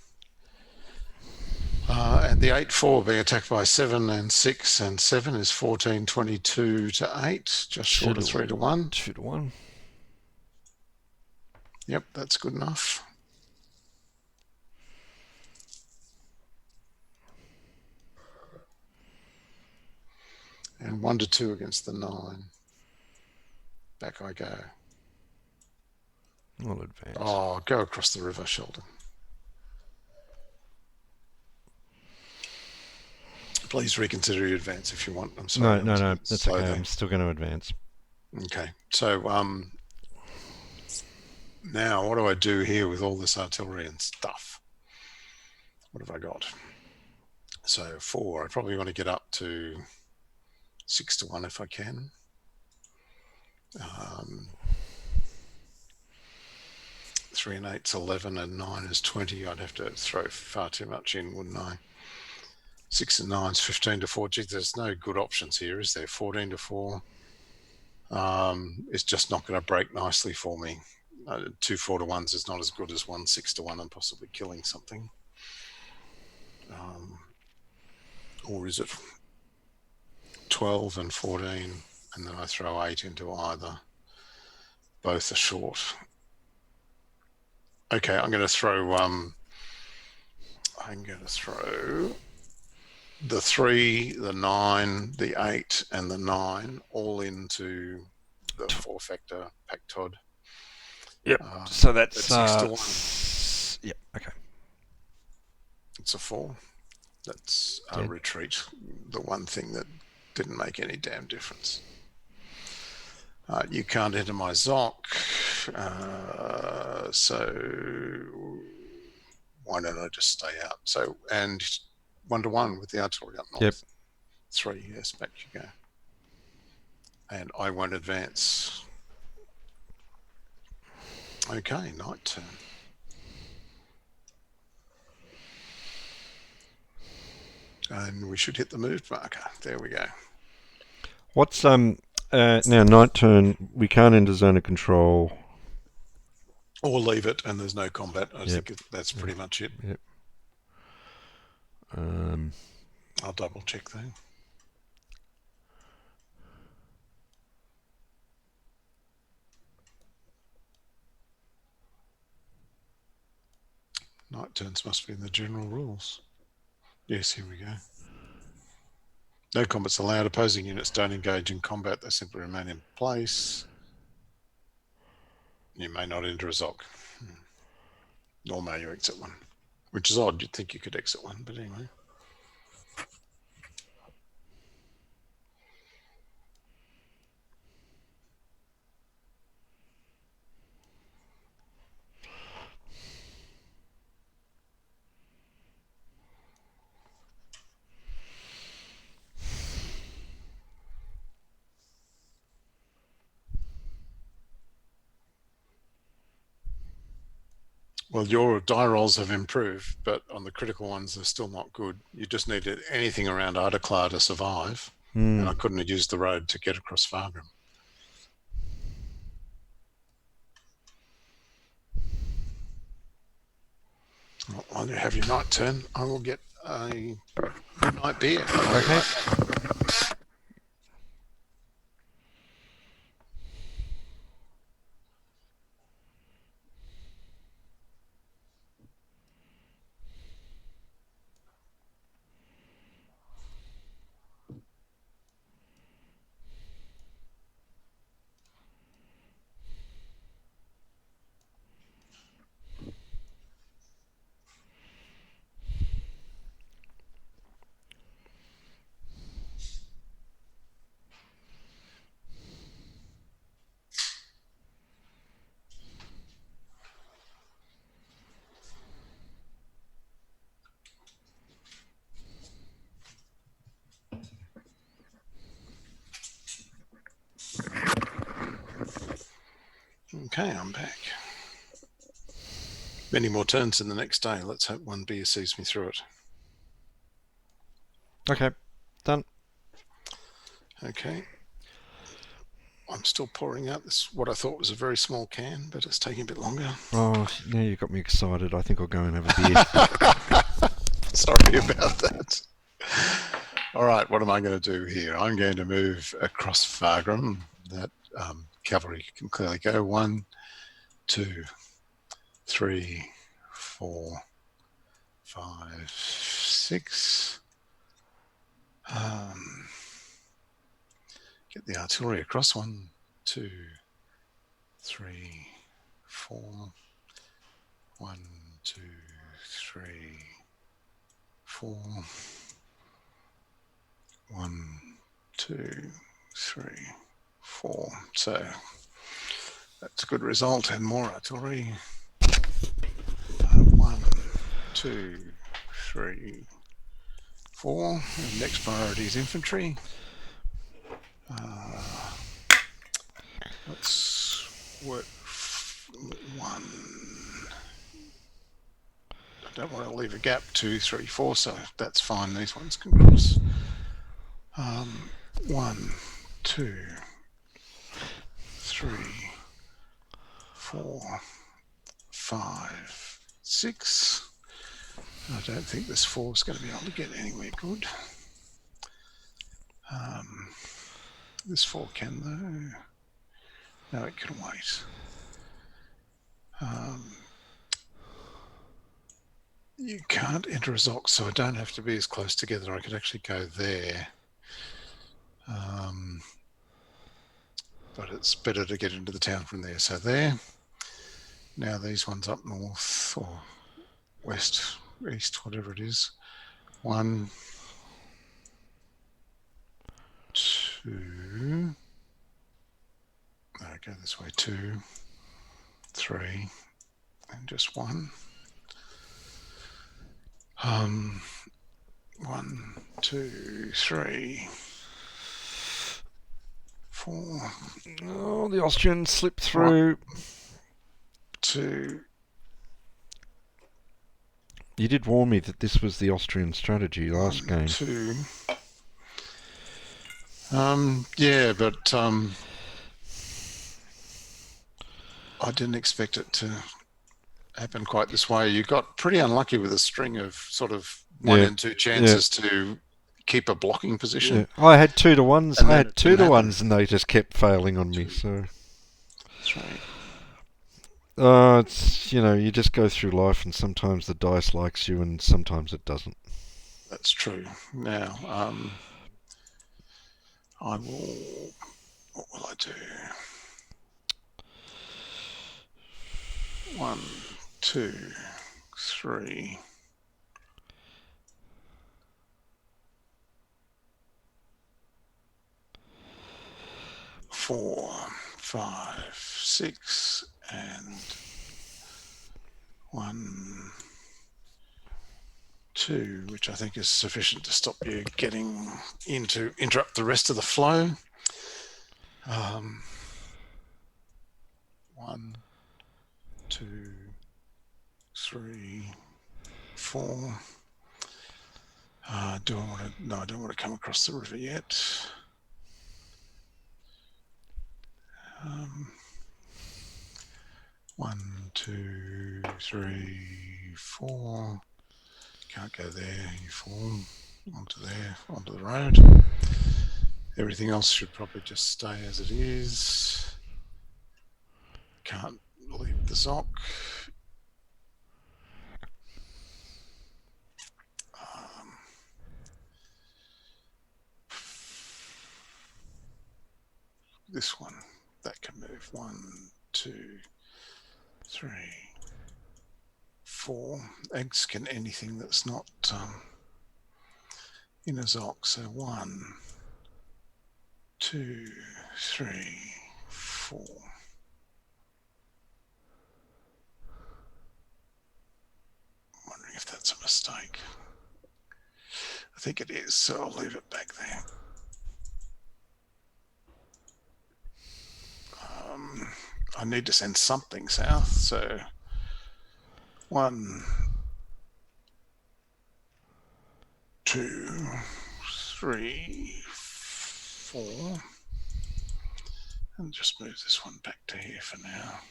And the 8-4 being attacked by 7 and 6, and 7 is 14-22 to 8, just short of 3-1. 2-1. Yep, that's good enough. And 1 to 2 against the 9. Back I go. I'll advance. Oh, go across the river, Sheldon. Please reconsider your advance if you want. I'm sorry. No, that's okay. There. I'm still going to advance. Okay. So now what do I do here with all this artillery and stuff? What have I got? So 4. I probably want to get up to 6 to 1 if I can. 3 and 8's 11 and 9 is 20. I'd have to throw far too much in, wouldn't I? 6 and 9's 15 to 4. Gee, there's no good options here, is there? 14 to 4 is just not going to break nicely for me. 2 4 to 1s is not as good as 1 6 to 1 and possibly killing something. Or is it 12 and 14 and then I throw 8 into either? Both are short. Okay, I'm going to throw the 3, the 9, the 8, and the 9 all into the 4-factor Pactod. Yep. So that's 6 to 1. Yep. Okay. It's a 4. That's a retreat. The one thing that didn't make any damn difference. You can't enter my Zoc, so why don't I just stay out? So, and 1 to 1 with the artillery up north. Yep. 3, yes, back you go. And I won't advance. Okay, night turn. And we should hit the move marker. There we go. What's now night turn? We can't enter zone of control. Or leave it, and there's no combat. I think that's pretty much it. Yep. I'll double check though. Night turns must be in the general rules. Yes, here we go. No combat's allowed. Opposing units don't engage in combat. They simply remain in place. You may not enter a Zoc. Nor may you exit one. Which is odd. You'd think you could exit one, but anyway. Well, your die rolls have improved, but on the critical ones, they're still not good. You just needed anything around Ardaclar to survive, and I couldn't have used the road to get across Wagram. Well, while you have your night turn, I will get a night beer. Okay. Okay, I'm back. Many more turns in the next day. Let's hope 1 beer sees me through it. Okay, done. Okay. I'm still pouring out this, what I thought was a very small can, but it's taking a bit longer. Oh, now you got me excited. I think I'll go and have a beer. Sorry about that. All right, what am I going to do here? I'm going to move across Wagram. That cavalry can clearly go. 1, 2, 3, 4, 5, 6. Get the artillery across. 1, 2, 3, 4. 1, 2, 3, 4. 1, 2, 3, 4. So that's a good result, and more artillery. 1, 2, 3, 4. And next priority is infantry. Let's work 1. I don't want to leave a gap. 2, 3, 4. So that's fine. These ones can cross. 1, 2, 3, 4, 5, 6. I don't think this 4 is going to be able to get anywhere good. This 4 can though. No, it can wait. You can't enter a Zoc, so I don't have to be as close together. I could actually go there. But it's better to get into the town from there. So there. Now these ones up north or west, east, whatever it is. 1, 2. No, go this way. 2, 3, and just 1. 1, 2, 3, 4. Oh, the Austrians slipped through. 2. You did warn me that this was the Austrian strategy last game. 2. Yeah, but I didn't expect it to happen quite this way. You got pretty unlucky with a string of sort of 1 and 2 chances to keep a blocking position. Yeah. I had 2 to 1s. I had 2 to 1s, and they just kept failing on me. So that's right. It's, you just go through life, and sometimes the dice likes you, and sometimes it doesn't. That's true. Now, I will. What will I do? 1, 2, 3. 4, 5, 6, and 1, 2, which I think is sufficient to stop you getting in to interrupt the rest of the flow. 1, 2, 3, 4. Do I want to? No, I don't want to come across the river yet. 1, 2, 3, 4. Can't go there. You fall onto there, onto the road. Everything else should probably just stay as it is. Can't leave the Zoc. This one, that can move. 1, 2, 3, 4. Eggs can anything that's not in a Zoc. So 1, 2, 3, 4. I'm wondering if that's a mistake. I think it is, so I'll leave it back there. I need to send something south, so 1, 2, 3, 4, and just move this one back to here for now.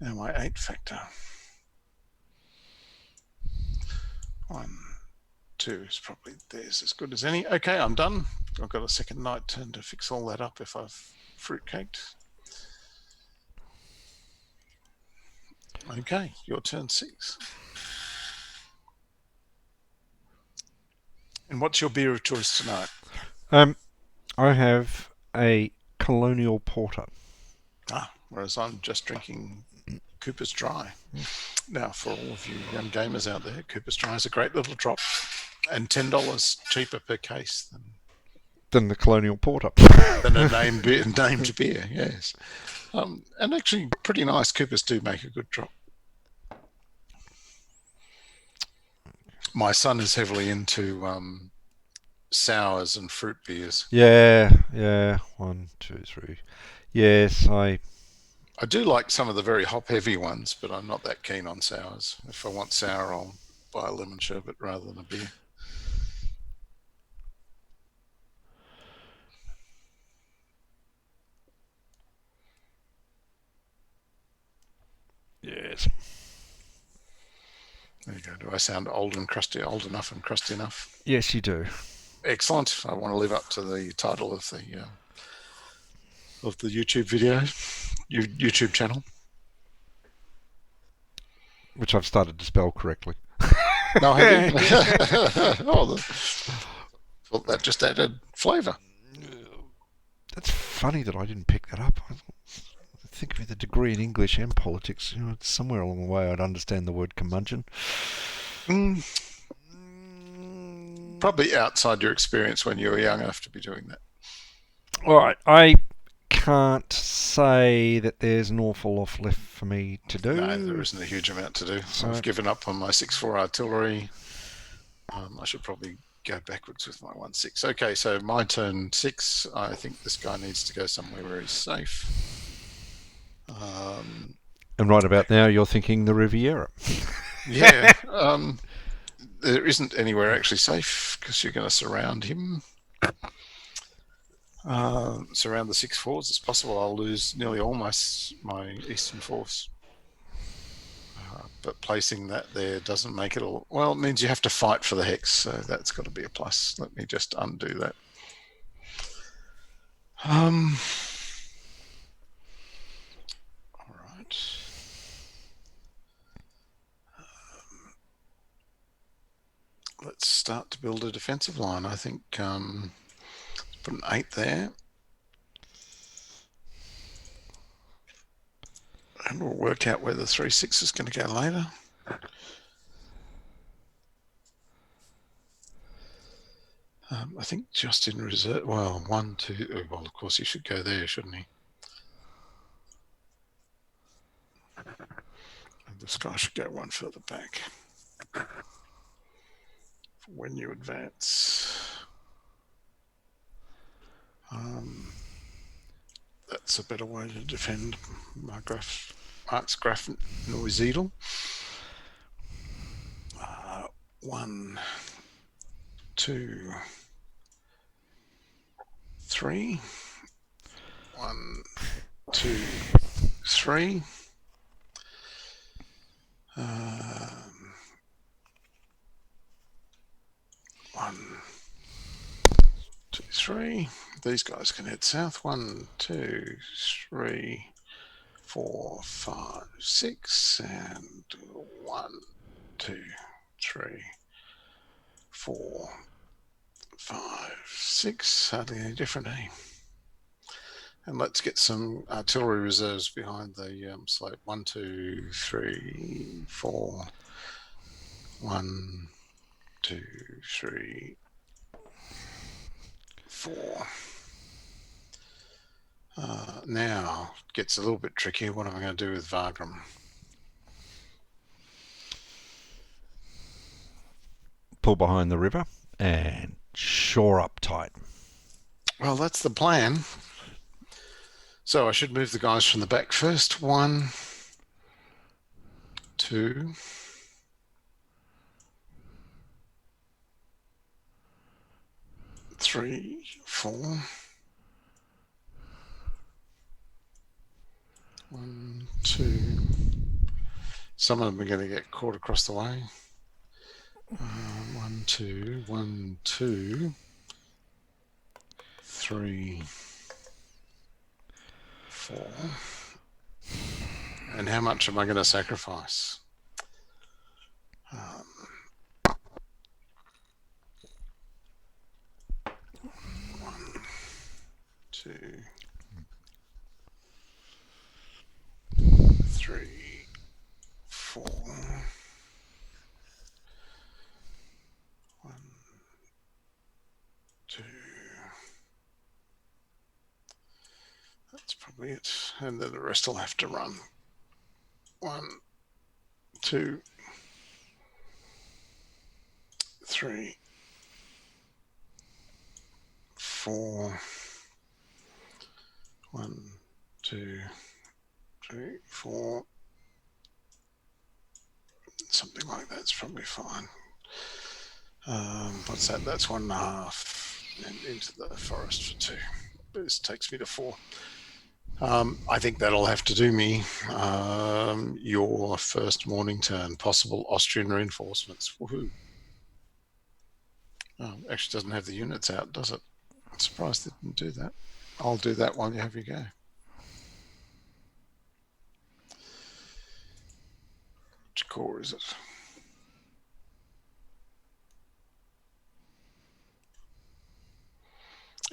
Now my 8 factor. 1, 2 is probably there's as good as any. Okay, I'm done. I've got a second night turn to fix all that up if I've fruitcaked. Okay, your turn 6. And what's your beer of choice tonight? I have a Colonial Porter. Whereas I'm just drinking Cooper's Dry. Now, for all of you young gamers out there, Cooper's Dry is a great little drop and $10 cheaper per case Than the Colonial Porter. than a named beer, yes. And actually, pretty nice. Coopers do make a good drop. My son is heavily into sours and fruit beers. Yeah. 1, 2, 3. Yes, I do like some of the very hop-heavy ones, but I'm not that keen on sours. If I want sour, I'll buy a lemon sherbet rather than a beer. Yes. There you go. Do I sound old enough and crusty enough? Yes, you do. Excellent. I want to live up to the title of the YouTube video, YouTube channel. Which I've started to spell correctly. No, have you? Well, that just added flavour. That's funny that I didn't pick that up. I think with a degree in English and politics, somewhere along the way I'd understand the word curmudgeon. Probably outside your experience when you were young enough to be doing that. All right, I can't say that there's an awful lot left for me to do. No, there isn't a huge amount to do. So I've given up on my 6.4 artillery. I should probably go backwards with my 1.6. Okay, so my turn 6. I think this guy needs to go somewhere where he's safe. And right about now, you're thinking the Riviera. Yeah. There isn't anywhere actually safe because you're going to surround him. Surround the 6.4s. It's possible I'll lose nearly all my eastern force. But placing that there doesn't make it all. Well, it means you have to fight for the hex, so that's got to be a plus. Let me just undo that. All right. Let's start to build a defensive line. I think put an 8 there. And we'll work out where the 3.6 is going to go later. I think just in reserve. Well, 1, 2. Well, of course, he should go there, shouldn't he? And this guy should go one further back. When you advance. That's a better way to defend Mark's Graf Neusiedl. 1, 2, 3. 1, 2, 3. 1, 2, 3. These guys can head south. 1, 2, 3, 4, 5, 6, and 1, 2, 3, 4, 5, 6. Hardly any different, eh? And let's get some artillery reserves behind the slope. 1, 2, 3, 4. 1, 2, 3, 4. Now it gets a little bit tricky. What am I going to do with Wagram? Pull behind the river and shore up tight. Well, that's the plan. So I should move the guys from the back first. 1, 2. 3, 4. 1, 2. Some of them are going to get caught across the way. 1, 2, 1, 2, 3, 4. And how much am I going to sacrifice? 1, 2, 3, 4. 1, 2. That's probably it. And then the rest will have to run. 1, 2, 3, 4. 1, 2, 3, 4. Something like that's probably fine. What's that? That's 1.5, and into the forest for 2. This takes me to 4. I think that'll have to do me. Your first morning turn, possible Austrian reinforcements. Woohoo! Oh, actually doesn't have the units out, does it? I'm surprised it didn't do that. I'll do that while you have your go. Which corps is it?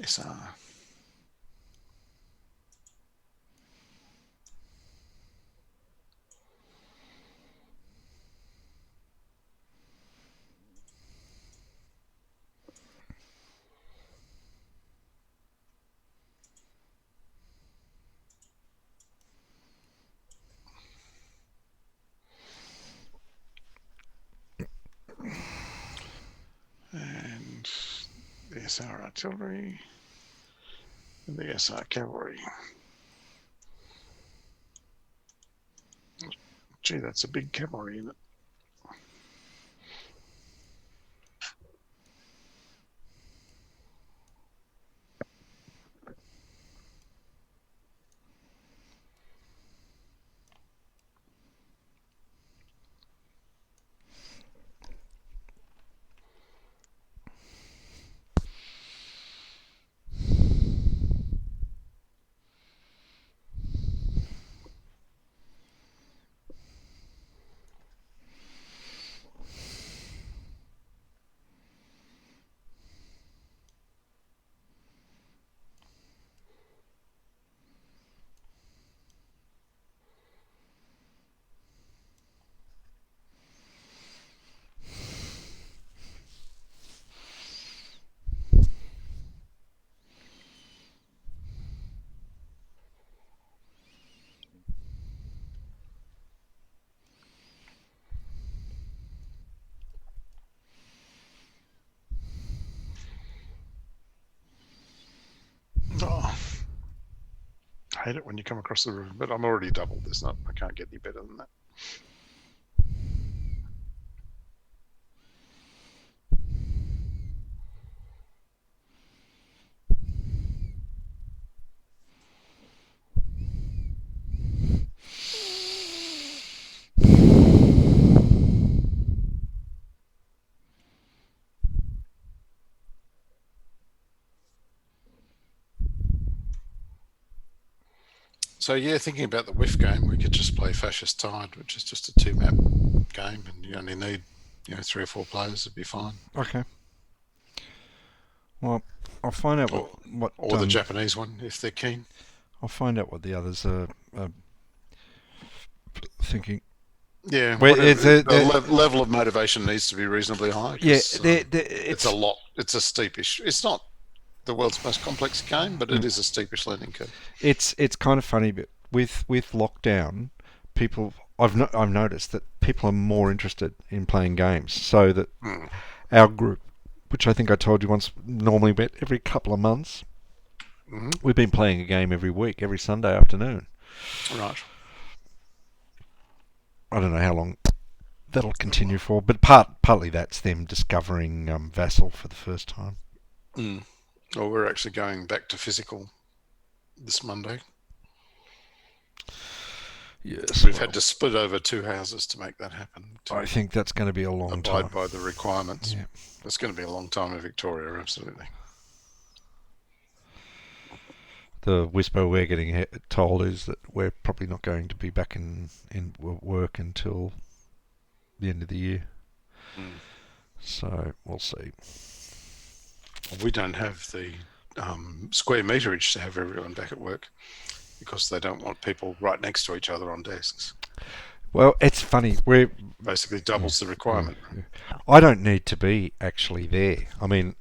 SR. And the SR artillery and the SR cavalry. Gee, that's a big cavalry unit. Oh, I hate it when you come across the river, but I'm already doubled. I can't get any better than that. So yeah, thinking about the whiff game, we could just play Fascist Tide, which is just a 2-map game, and you only need 3 or 4 players. It'd be fine. Okay. Well, I'll find out or the Japanese one if they're keen. I'll find out what the others are thinking. Yeah, the level of motivation needs to be reasonably high. Yeah, it's a lot. It's a steepish. It's not the world's most complex game, but it is a steepish learning curve. It's kind of funny, but with lockdown, people I've noticed that people are more interested in playing games. So that our group, which I think I told you once, normally met every couple of months. Mm-hmm. We've been playing a game every week, every Sunday afternoon. Right. I don't know how long that'll continue for, but partly that's them discovering Vassal for the first time. Well, we're actually going back to physical this Monday. Yes, we've had to split over 2 houses to make that happen. I think that's going to be a long time. Abide by the requirements. Yeah. It's going to be a long time in Victoria, absolutely. The whisper we're getting told is that we're probably not going to be back in work until the end of the year. So we'll see. We don't have the square meterage to have everyone back at work, because they don't want people right next to each other on desks. Well, it's funny. We're Basically doubles the requirement. Yeah. I don't need to be actually there. I mean,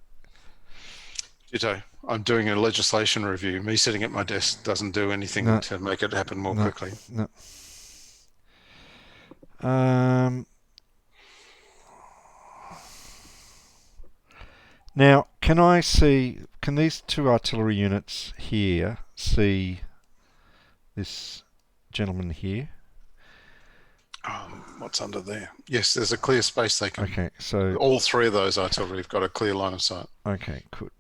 Ditto. I'm doing a legislation review. Me sitting at my desk doesn't do anything No. to make it happen more No. quickly. no. Now, can these two artillery units here see this gentleman here? What's under there? Yes, there's a clear space they can. Okay, so all three of those artillery have got a clear line of sight. Okay, good.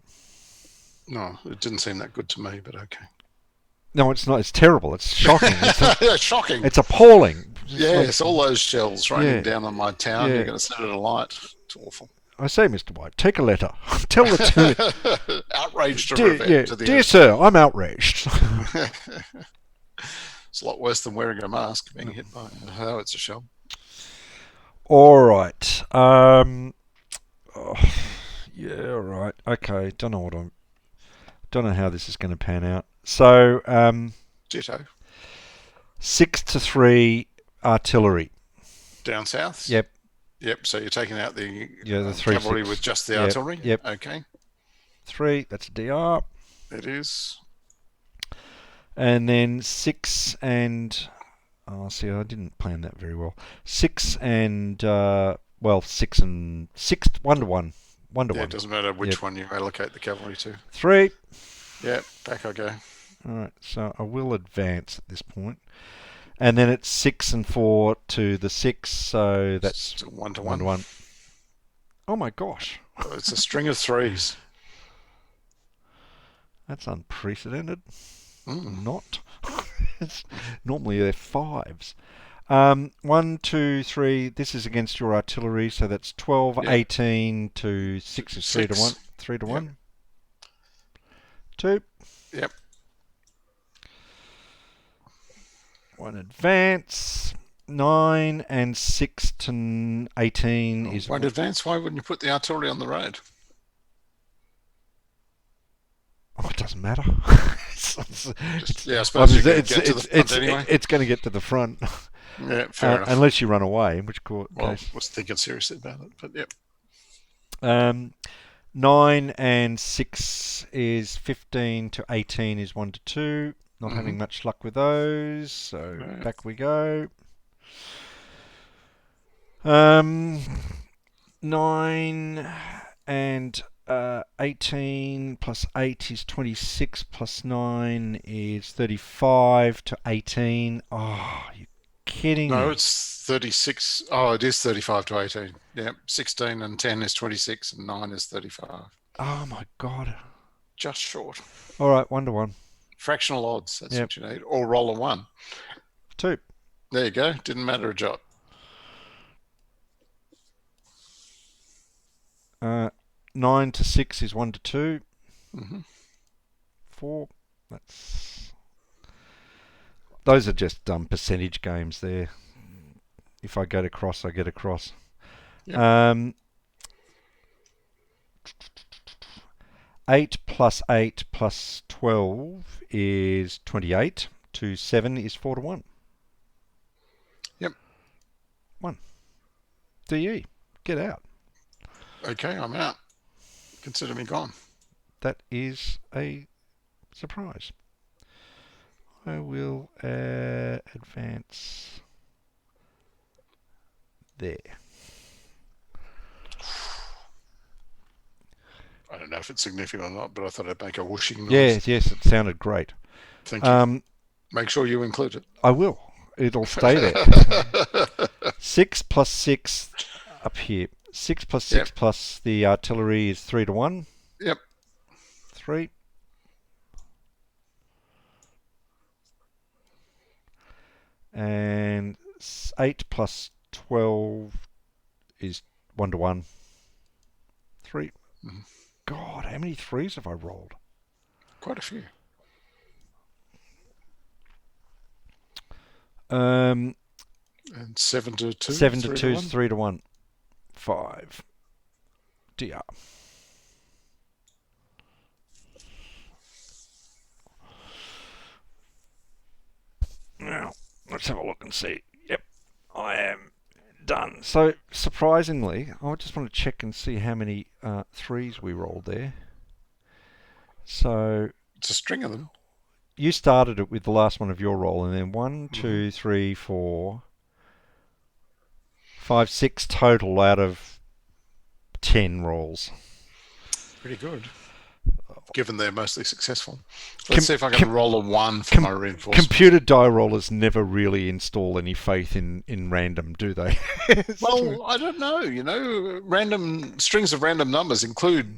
No, it didn't seem that good to me, but okay. No, it's not. It's terrible. It's shocking. It's shocking. It's appalling. Yes, all those shells raining down on my town. You're going to set it alight. It's awful. I say, Mr. White, take a letter. Tell the two. Outraged to the Dear sir, I'm outraged. It's a lot worse than wearing a mask, being hit by a howitzer shell. All right. Yeah, all right. Okay. Don't know how this is going to pan out. So, Ditto. 6-3 artillery. Down south? Yep. So you're taking out the three cavalry six. with just the artillery? Yep. Okay. 3, that's a DR. It is. And then 6 and... Oh, see, I didn't plan that very well. 6 and... 6 and... 6, 1 to 1. 1 to 1. It doesn't matter which one you allocate the cavalry to. 3. Yep, back I go. Alright, so I will advance at this point. And then it's 6 and 4 to the 6, so that's 1 to 1 to 1. Oh my gosh. It's a string of 3s. That's unprecedented. Not. Normally they're 5s. 1, 2, 3. This is against your artillery, so that's 12, 18 to 6 is 3 to 1. 3 to 1. 2. Yep. 1 advance. 9 and 6 to 18 is... Won't advance? Why wouldn't you put the artillery on the road? Oh, it doesn't matter. I suppose you're going to get to the front anyway. It's going to get to the front. Yeah, fair enough. Unless you run away, in which case... I was thinking seriously about it, but yep. 9 and 6 is 15 to 18 is 1 to 2. Not having much luck with those, so back we go. 9 and 18 plus 8 is 26 plus 9 is 35 to 18. Oh, you're kidding me. No, it's 36. Oh, it is 35 to 18. Yeah, 16 and 10 is 26 and 9 is 35. Oh my God. Just short. All right, 1 to 1. Fractional odds, that's what you need. Or roll a 1. 2. There you go. Didn't matter a jot. 9 to 6 is 1 to 2. 4. Those are just percentage games there. If I get across, I get across. Yep. 8 plus 12 is 28. To 7 is 4 to 1. Yep. 1. DE. Get out. Okay, I'm out. Consider me gone. That is a surprise. I will advance there. I don't know if it's significant or not, but I thought I'd make a whooshing noise. Yes, it sounded great. Thank you. Make sure you include it. I will. It'll stay there. 6 plus 6 up here. 6 plus 6 plus the artillery is 3 to 1. Yep. 3. And 8 plus 12 is 1 to 1. 3. God, how many 3s have I rolled? Quite a few. And 7 to 2? 7 to 2 is 3 to 1. 5. DR. Let's have a look and see. Yep, I am done. So surprisingly, I just want to check and see how many threes we rolled there. So It's a string of them. you started it with the last one of your roll, and then 1, 2, 3, 4, 5, 6 total out of 10 rolls. Pretty good, given they're mostly successful. Let's see if I can roll a 1 for my reinforcement. Computer die rollers never really install any faith in random, do they? Well, I don't know. You know, random strings of random numbers include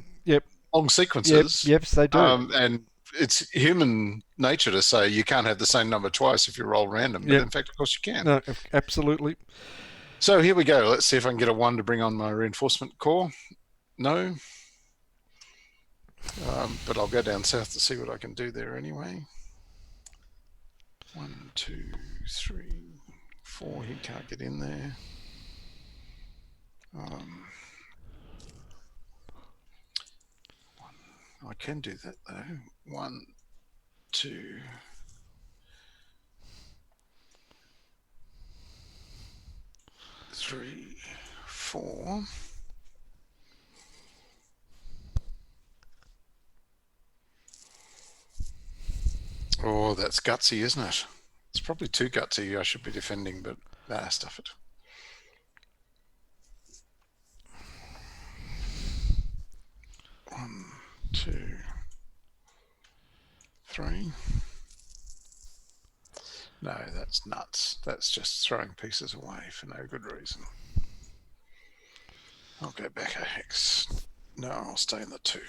long sequences. Yep, they do. And it's human nature to say you can't have the same number twice if you roll random. But in fact, of course, you can. No, absolutely. So here we go. Let's see if I can get a 1 to bring on my reinforcement corps. No. But I'll go down south to see what I can do there anyway. 1, 2, 3, 4. He can't get in there. I can do that though. 1, 2. 3, 4. Oh, that's gutsy, isn't it? It's probably too gutsy. I should be defending, but stuff it. One, 2, 3. No, that's nuts. That's just throwing pieces away for no good reason. I'll go back a hex. No, I'll stay in the 2.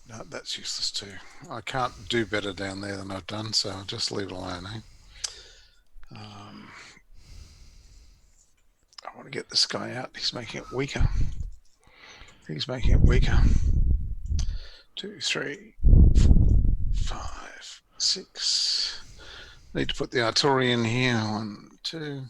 No, that's useless too. I can't do better down there than I've done, so I'll just leave it alone. I want to get this guy out. He's making it weaker. 2, 3, 4, 5, 6. Need to put the artillery in here. 1, 2.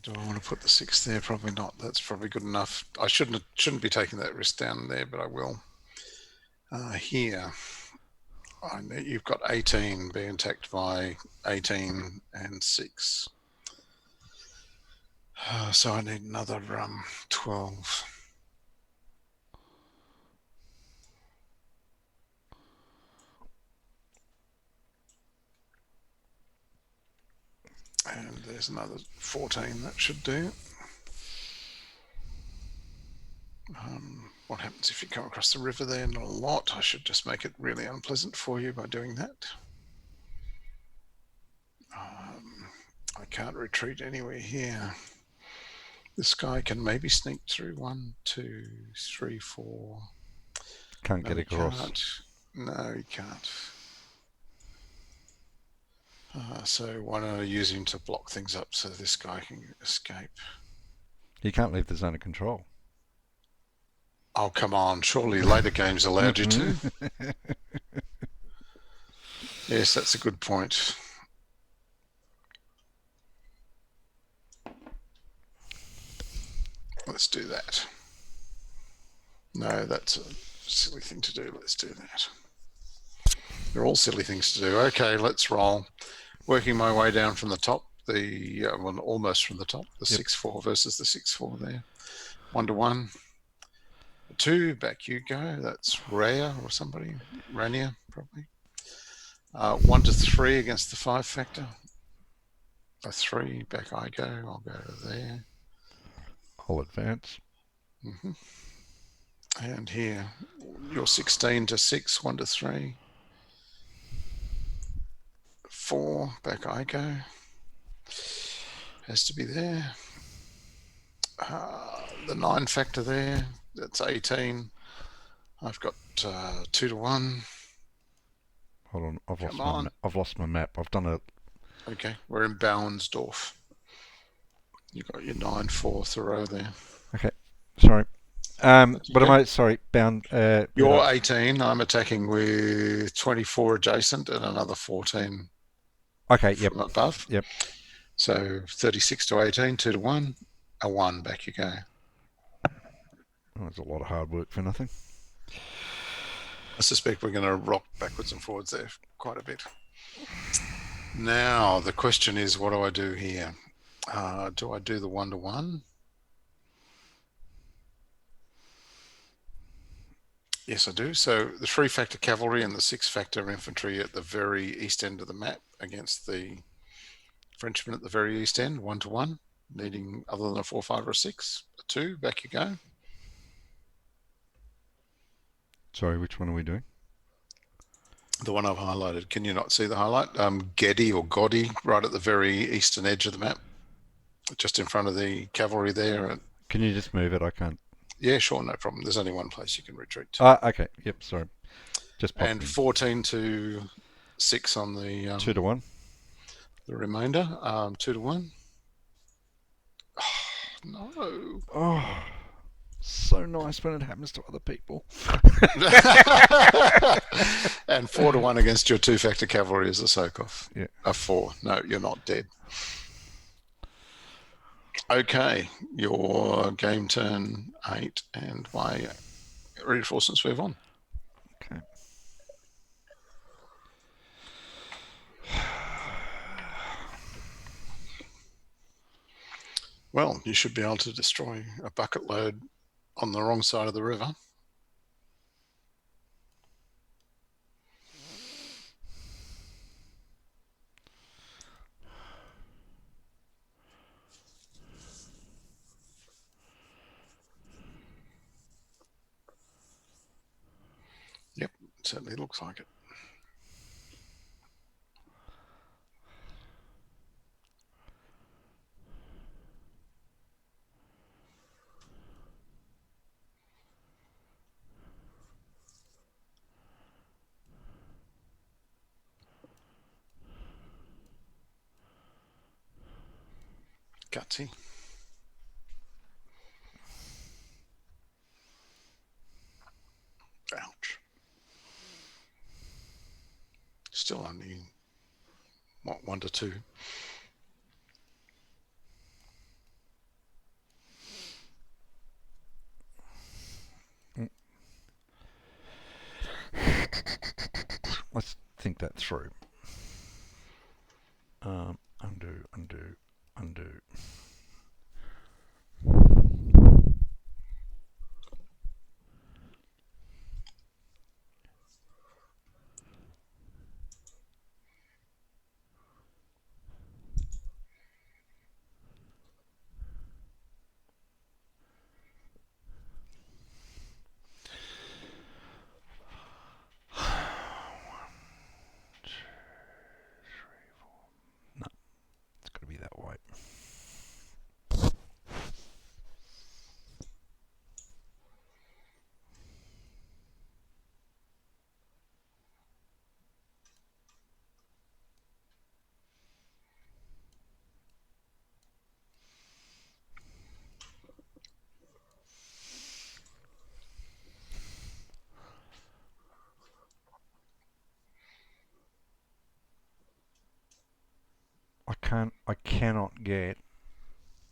Do I want to put the 6 there? Probably not. That's probably good enough. I shouldn't be taking that risk down there, but I will. Here, you've got 18 being attacked by 18 and 6. So I need another 12. And there's another 14 that should do. What happens if you come across the river there? Not a lot. I should just make it really unpleasant for you by doing that. I can't retreat anywhere here. This guy can maybe sneak through. 1, 2, 3, 4. Can't get across. Can't. No, he can't. So why don't I use him to block things up so this guy can escape? He can't leave the zone of control. Oh, come on. Surely later games allowed you to. Yes, that's a good point. Let's do that. No, that's a silly thing to do. Let's do that. They're all silly things to do. Okay, let's roll. Working my way down from the top, almost from the top, the 6-4 versus the 6-4 there. 1 to 1. 2, back you go. That's Raya or somebody. Rania, probably. 1 to 3 against the 5 factor. A 3, back I go. I'll go there. I'll advance. And here, you're 16 to 6, 1 to 3. 4, back I go. Has to be there. The 9 factor there, that's 18. I've got 2 to 1. Hold on, I've lost my map. I've done a... Okay, we're in Bauensdorf. You've got your 9 4th row there. Okay, Sorry. That's What am okay. I? Sorry, bound. You're 18. I'm attacking with 24 adjacent and another 14 Okay. Yep. from above. Yep. So 36 to 18, 2 to 1, a 1. Back you go. Oh, there's a lot of hard work for nothing. I suspect we're going to rock backwards and forwards there quite a bit. Now, the question is, what do I do here? Do I do the 1 to 1? Yes, I do. So the 3-factor cavalry and the 6-factor infantry at the very east end of the map against the Frenchmen at the very east end, 1 to 1, needing other than a 4, 5, or a 6, a 2. Back you go. Sorry, which one are we doing? The one I've highlighted. Can you not see the highlight? Geddy or Goddy, right at the very eastern edge of the map, just in front of the cavalry there. Can you just move it? I can't. Yeah, sure, no problem. There's only one place you can retreat to. Okay. Yep. Sorry. Just popped And in. 14 to 6 on 2 to 1. the remainder. 2 to 1. Oh, no. Oh, so nice when it happens to other people. And 4 to 1 against your 2-factor cavalry is a soak-off. Yeah. A 4. No, you're not dead. Okay, your game turn 8 and my reinforcements move on. Okay. Well, you should be able to destroy a bucket load on the wrong side of the river. Yep, it certainly looks like it. Gutsy. Ouch. Still only, what, 1 to 2. Let's think that through. Undo, undo, undo. No, it's got to be that way. I cannot get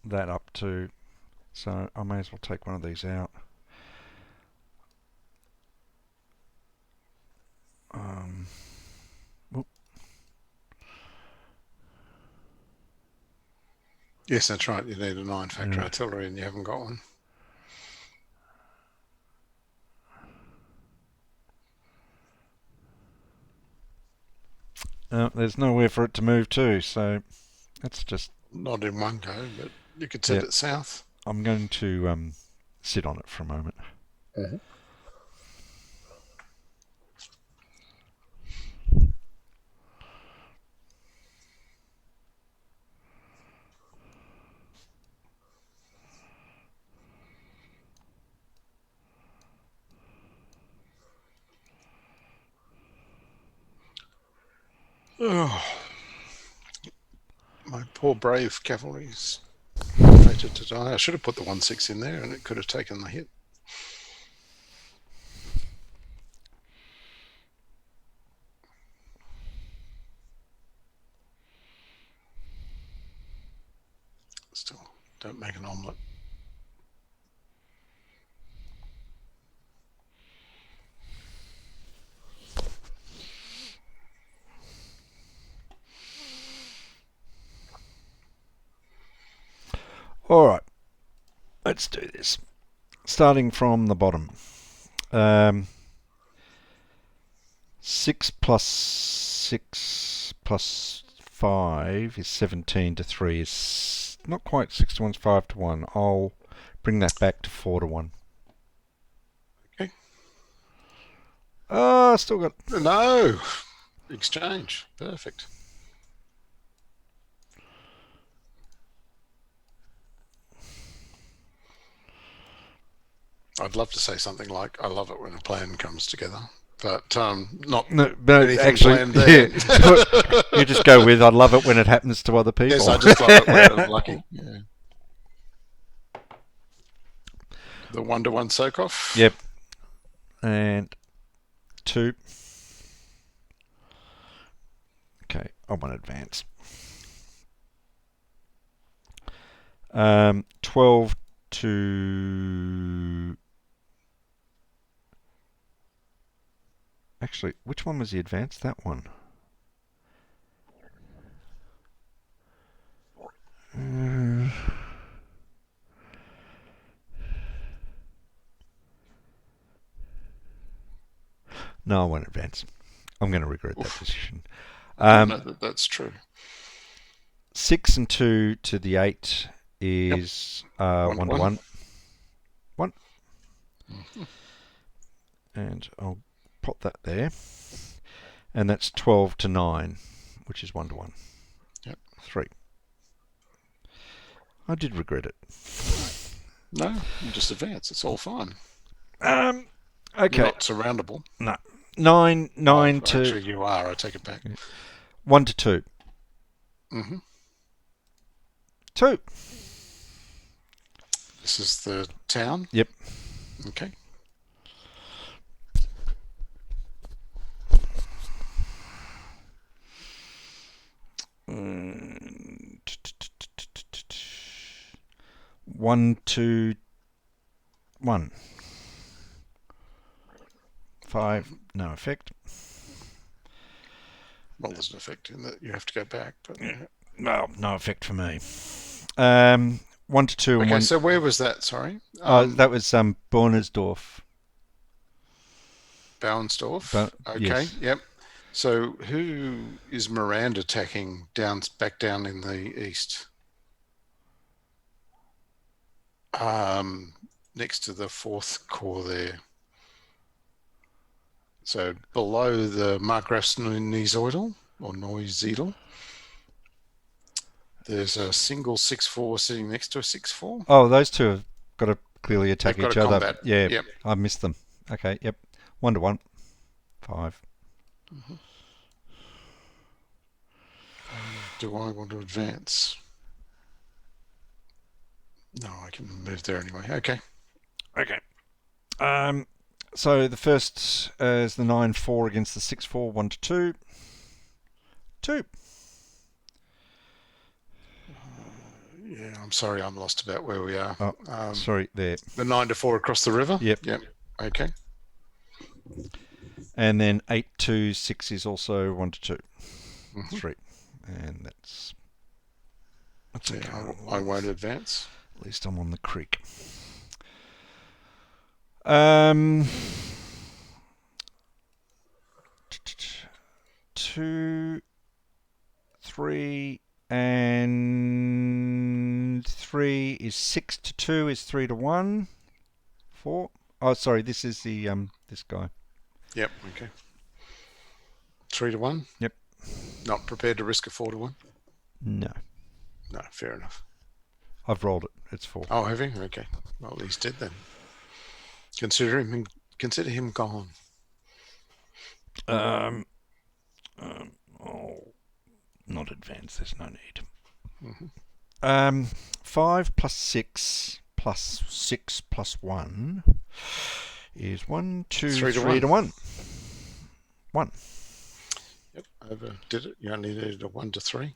that up to, so I may as well take one of these out. Yes, that's right. You need a 9-factor artillery and you haven't got one. There's nowhere for it to move to, so that's just... Not in one go, but you could send it south. I'm going to sit on it for a moment. Mm-hmm. Oh, my poor brave cavalry's Fated to die. I should have put the 1-6 in there and it could have taken the hit. Still, don't make an omelette. All right, let's do this. Starting from the bottom. 6 plus 6 plus 5 is 17 to 3. Is not quite 6 to 1, it's 5 to 1. I'll bring that back to 4 to 1. Okay. Oh, still got... No! Exchange. Perfect. I'd love to say something like, I love it when a plan comes together. But not anything actually, planned there. Yeah. You just go with, I love it when it happens to other people. Yes, I just love it when I'm lucky. Yeah. The 1-to-1 soak-off. Yep. And 2. Okay, I want advance. 12 to... Actually, which one was the advance? That one. No, I won't advance. I'm going to regret that decision. I don't know that's true. 6 and 2 to the 8 is 1 to 1. 1. Mm-hmm. And I'll pop that there. And that's 12 to 9, which is 1 to 1. Yep. 3. I did regret it. No, you just advance. It's all fine. Okay. You're not surroundable. No. 9 to... Actually, you are. I take it back. 1 to 2. Mm-hmm. 2. This is the town? Yep. Okay. One, 2, 1. 5, no effect. Well, there's an effect in that you have to go back. But yeah. Well, no effect for me. 1 to 2 and okay, 1. So where was that? Sorry. That was Bornersdorf. Bauensdorf. Okay. Yes. Yep. So who is Miranda attacking back down in the east? Next to the 4th corps there. So below the Markgraf's Neusiedl or Neusiedl, there's a single 6-4 sitting next to a 6-4. Oh, those two have got to clearly attack They've got each a other. combat. Yeah, Yep. I missed them. Okay, yep. 1 to 1. 5. Mm-hmm. Do I want to advance? No, I can move there anyway. Okay. So the first is the 9-4 against the 6-4, 1 to 2. 2. Yeah, I'm sorry, I'm lost about where we are. Oh, sorry, there. The 9-4 across the river? Yep. Okay. And then 8 to 6 is also 1 to 2. Mm-hmm. 3. And that's okay. Yeah, I won't advance. At least I'm on the creek. 2, 3, and 3 is 6 to 2 is 3 to 1. 4. Oh, sorry, this is the this guy. Yep. Okay. 3 to 1. Yep. Not prepared to risk a 4 to 1. No. No, fair enough. I've rolled it. It's 4. Oh, have you? Okay. Well, he's dead then. Consider him gone. Oh, not advanced. There's no need. Mm-hmm. 5 plus 6 plus 6 plus 1 is 1, 2, 3 to 1. 1. Yep, over did it. You only needed a 1 to 3.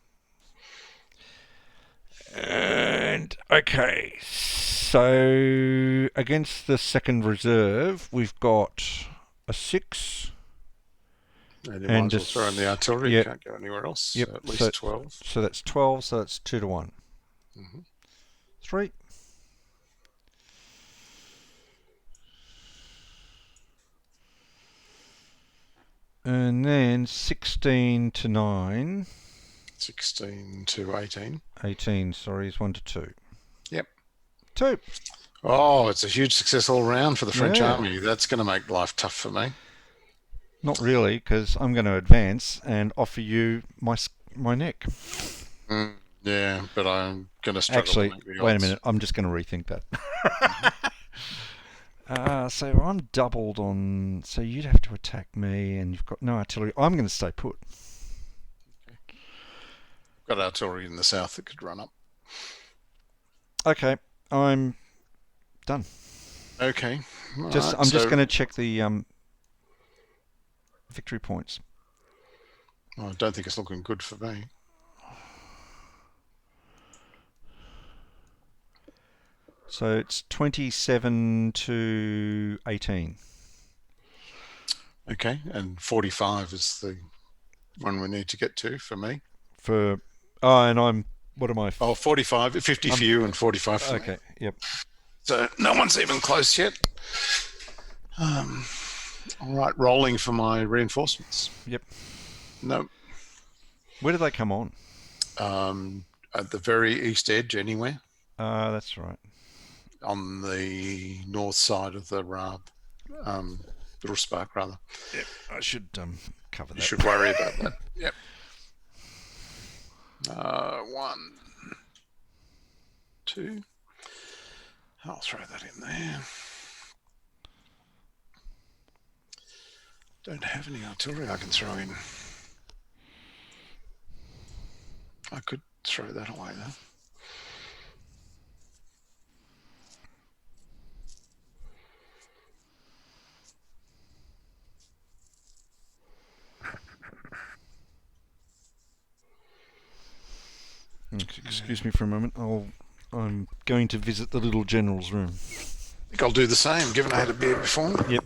And okay, so against the second reserve, we've got a 6. And you might as well throw in the artillery. Yep. You can't go anywhere else. Yep. So at least 12. So that's 12. So that's 2 to 1. 3. And then 16 to 9. 16 to 18. 18, sorry, is 1 to 2. Yep. 2. Oh, it's a huge success all round for the French army. That's going to make life tough for me. Not really, because I'm going to advance and offer you my neck. Yeah, but I'm going to struggle. Actually, to make the odds. wait a minute. I'm just going to rethink that. So I'm doubled on. So you'd have to attack me, and you've got no artillery. I'm going to stay put. Okay. Got artillery in the south that could run up. Okay, I'm done. Okay. I'm just going to check the victory points. I don't think it's looking good for me. So it's 27 to 18. Okay, and 45 is the one we need to get to for me. And I'm, what am I? 45, 50 for you and 45 for me. Okay, yep. So no one's even close yet. All right, rolling for my reinforcements. Yep. No. Where do they come on? At the very east edge, anywhere. That's right. On the north side of the Rab, the Rusbach, rather. Yep, I should cover that. You should worry about that. Yep. 1, 2. I'll throw that in there. Don't have any artillery I can throw in. I could throw that away though. Excuse me for a moment. I'm going to visit the little general's room. I think I'll do the same, given I had a beer before. Yep.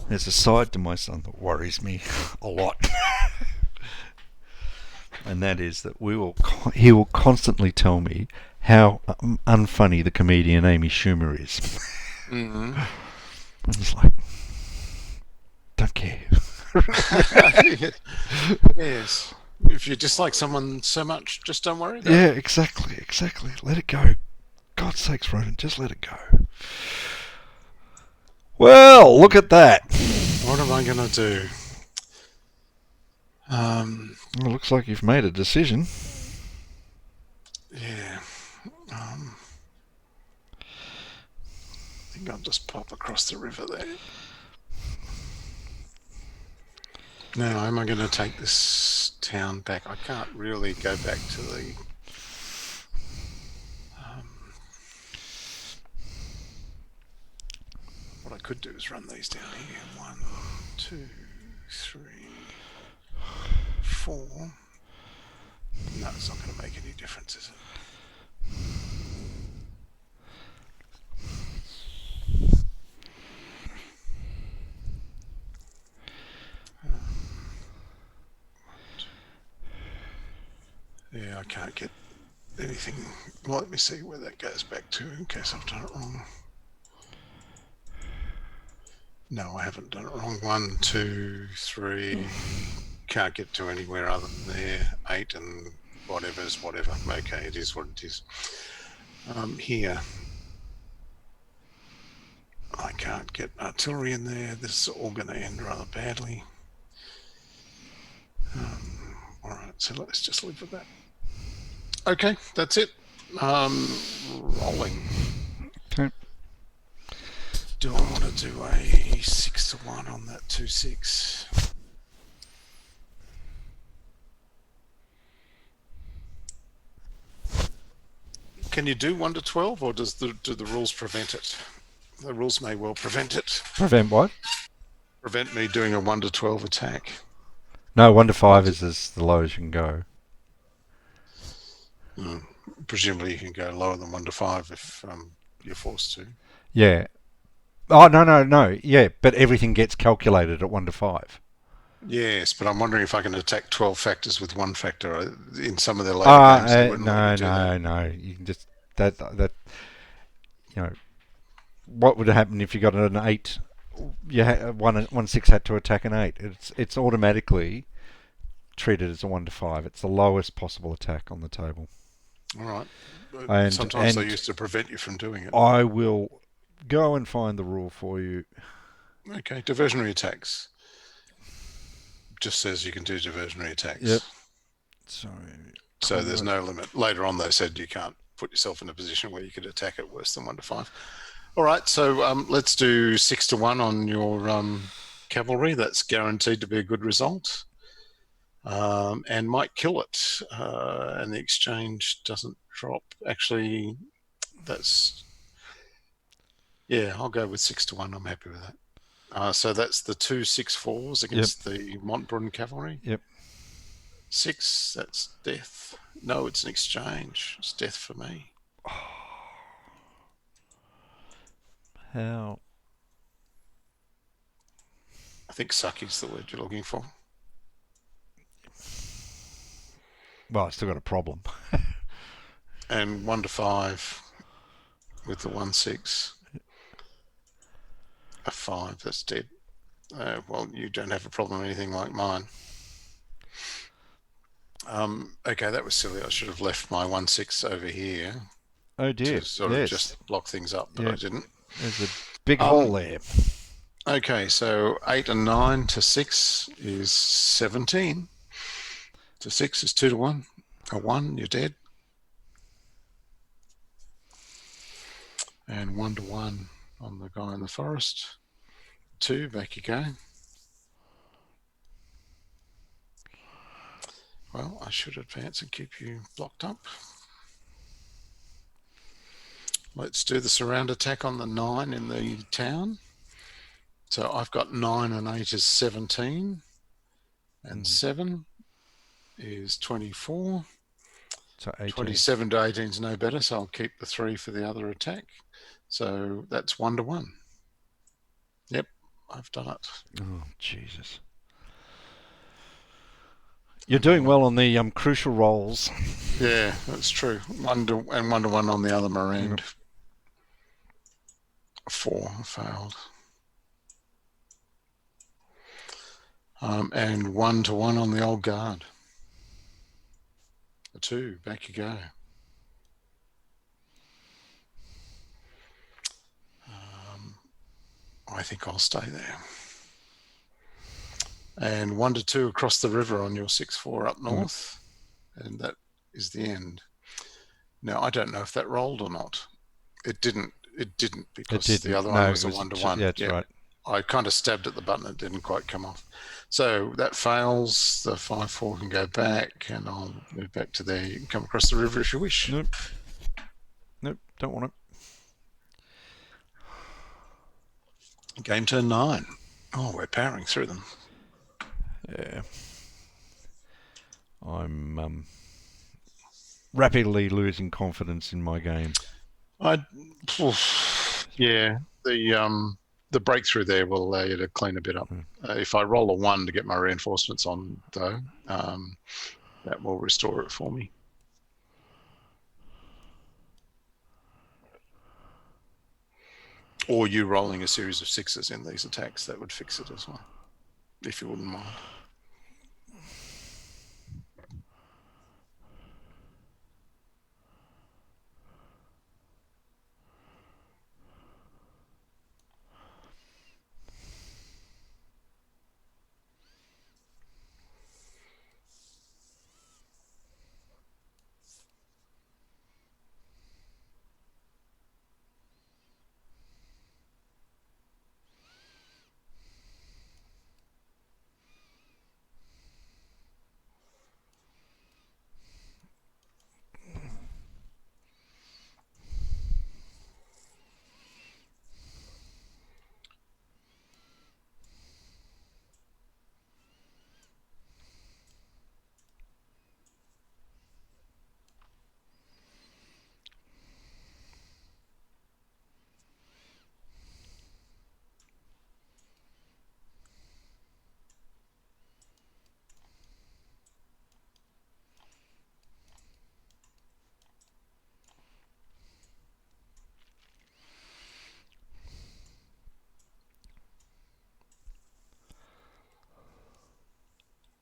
There's a side to my son that worries me a lot. And that is that he will constantly tell me how unfunny the comedian Amy Schumer is. Mm-hmm. I'm just like, don't care. Yes. If you dislike someone so much, just don't worry about Yeah, it. exactly. Let it go. God's sakes, Ronan, just let it go. Well, look at that. What am I going to do? Well, it looks like you've made a decision. Yeah. I think I'll just pop across the river there. Now, am I going to take this town back? I can't really go back to the... what I could do is run these down here. 1, 2, 3, 4. No, it's not going to make any difference, is it? Yeah, I can't get anything. Well, let me see where that goes back to in case I've done it wrong. No, I haven't done it wrong. 1, 2, 3. Can't get to anywhere other than there. 8 and whatever's whatever. Okay, it is what it is. Here, I can't get artillery in there. This is all going to end rather badly. All right, so let's just live with that. Okay, that's it. Rolling. Okay. Do I want to do a 6-1 on that 2-6? Can you do 1 to 12, or do the rules prevent it? The rules may well prevent it. Prevent what? Prevent me doing a 1 to 12 attack. No, 1 to 5 is the lowest you can go. Presumably, you can go lower than 1 to 5 if you're forced to. Yeah. Oh, no. Yeah, but everything gets calculated at 1 to 5. Yes, but I'm wondering if I can attack 12 factors with 1 factor. In some of their later games, they wouldn't let you do that. No. You can just that you know what would happen if you got an 8? You had 1/6 had to attack an 8. It's automatically treated as a 1 to 5. It's the lowest possible attack on the table. All right. And Sometimes they used to prevent you from doing it. I will go and find the rule for you. Okay, diversionary attacks. Just says you can do diversionary attacks. Yep. So there's no limit. Later on, they said you can't put yourself in a position where you could attack it worse than 1 to 5. All right, so let's do 6-1 on your cavalry. That's guaranteed to be a good result. And might kill it. And the exchange doesn't drop. Actually, that's... yeah, I'll go with 6-1. I'm happy with that. So that's the 2 6-4s against the Montbrun cavalry. Yep. 6, that's death. No, it's an exchange. It's death for me. How? I think sucky's the word you're looking for. Well, I still got a problem. And 1 to 5 with the 1-6. A 5, that's dead. Well, you don't have a problem anything like mine. Okay, that was silly. I should have left my 1-6 over here. Oh dear. To sort of just block things up, but I didn't. There's a big hole there. Okay, so 8 and 9 to 6 is 17. To 6 is 2 to 1. A 1, you're dead. And 1 to 1 on the guy in the forest. 2, back you go. Well, I should advance and keep you blocked up. Let's do the surround attack on the 9 in the town. So I've got 9 and 8 is 17. And 7 is 24. So 18. 27 to 18 is no better, so I'll keep the 3 for the other attack. So that's 1 to 1. Yep, I've done it. Oh, Jesus. You're doing well on the crucial rolls. Yeah, that's true. 1 to 1 on the other Mirand. 4 failed. And 1 to 1 on the old guard. A 2, back you go. I think I'll stay there. And 1 to 2 across the river on your 6-4 up north. And that is the end. Now, I don't know if that rolled or not. It didn't because the other one was a 1 to 1. Yeah, that's right. I kind of stabbed at the button. It didn't quite come off. So that fails. The 5-4 can go back, and I'll move back to there. You can come across the river if you wish. Nope, don't want it. Game turn 9. Oh, we're powering through them. Yeah. I'm rapidly losing confidence in my game. Yeah, the breakthrough there will allow you to clean a bit up. If I roll a 1 to get my reinforcements on, though, that will restore it for me. Or you rolling a series of 6s in these attacks, that would fix it as well, if you wouldn't mind.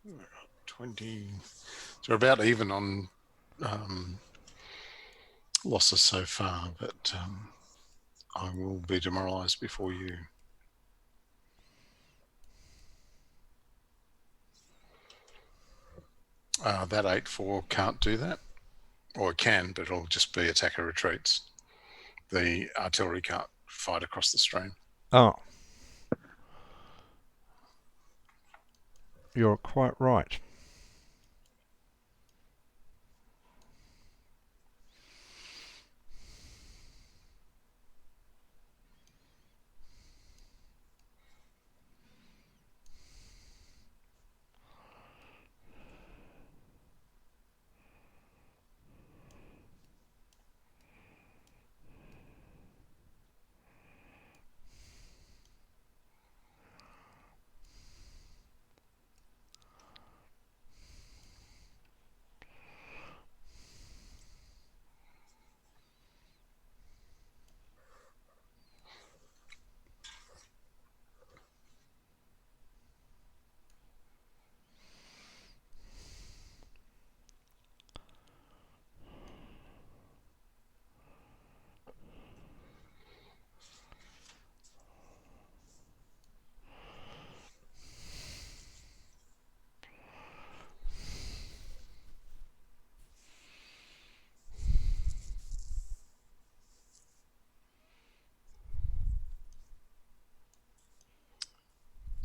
We're at 20. So we're about even on losses so far, but I will be demoralised before you. That 8-4 can't do that. Or it can, but it'll just be attacker retreats. The artillery can't fight across the stream. Oh. You're quite right.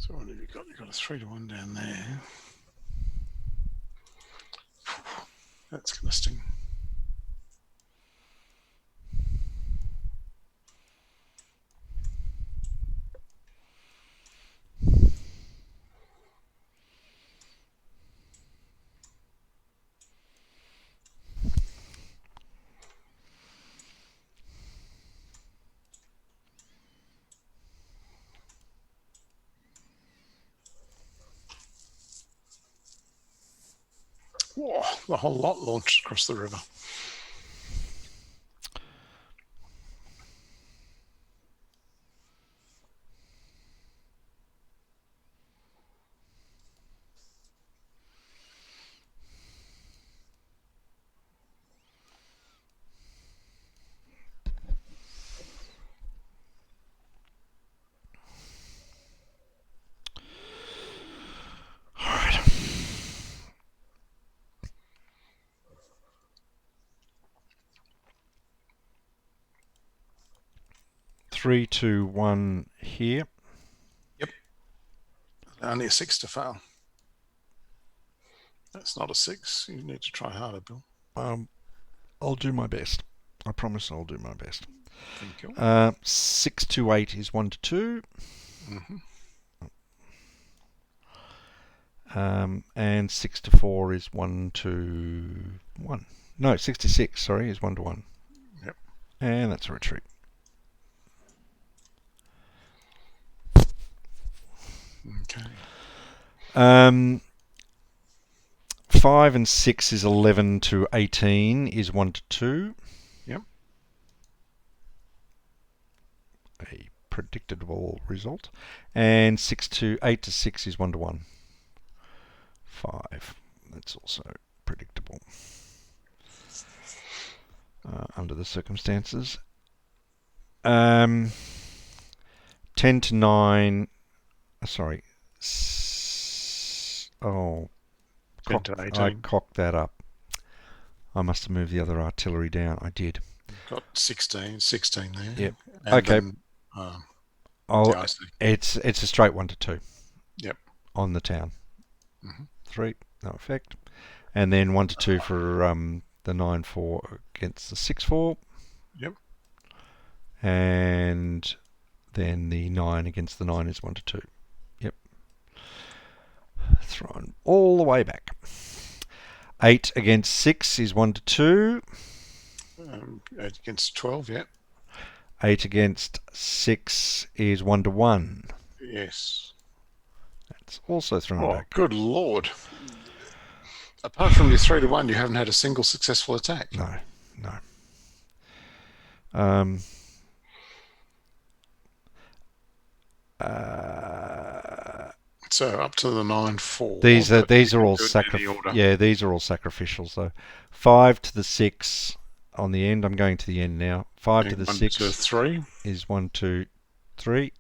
So what have you got? You've got a 3 to 1 down there. That's going to sting. Whoa, the whole lot launched across the river. 3, 2, 1 here. Yep. Only a 6 to fail. That's not a 6. You need to try harder, Bill. I'll do my best. I promise I'll do my best. Thank you. 6 to 8 is 1 to 2. Mm-hmm. And 6 to 4 is 1 to 1. No, 6 to 6, sorry, is 1 to 1. Yep. And that's a retreat. Okay. 5 and 6 is 11 to 18 is 1 to 2. Yep. A predictable result. And 8 to 6 is 1 to 1. 5. That's also predictable under the circumstances. 10 to 9. Sorry. 10 to 18. I cocked that up. I must have moved the other artillery down. I did. Got 16 there. Yep. And okay. Then, it's a straight 1 to 2. Yep. On the town. Mm-hmm. 3, no effect. And then 1 to 2 for the 9-4 against the 6-4. Yep. And then the 9 against the 9 is 1 to 2. Yep. Thrown all the way back. 8 against 6 is 1 to 2. 8 against 12, yeah. 8 against 6 is 1 to 1. Yes. That's also thrown back. Good Lord. Apart from your 3 to 1, you haven't had a single successful attack. No. So up to the 9-4. These are all these are all sacrificials though. 5 to the 6 on the end. I'm going to the end now. 5 to the 6 to 3 is 1, 2, 3,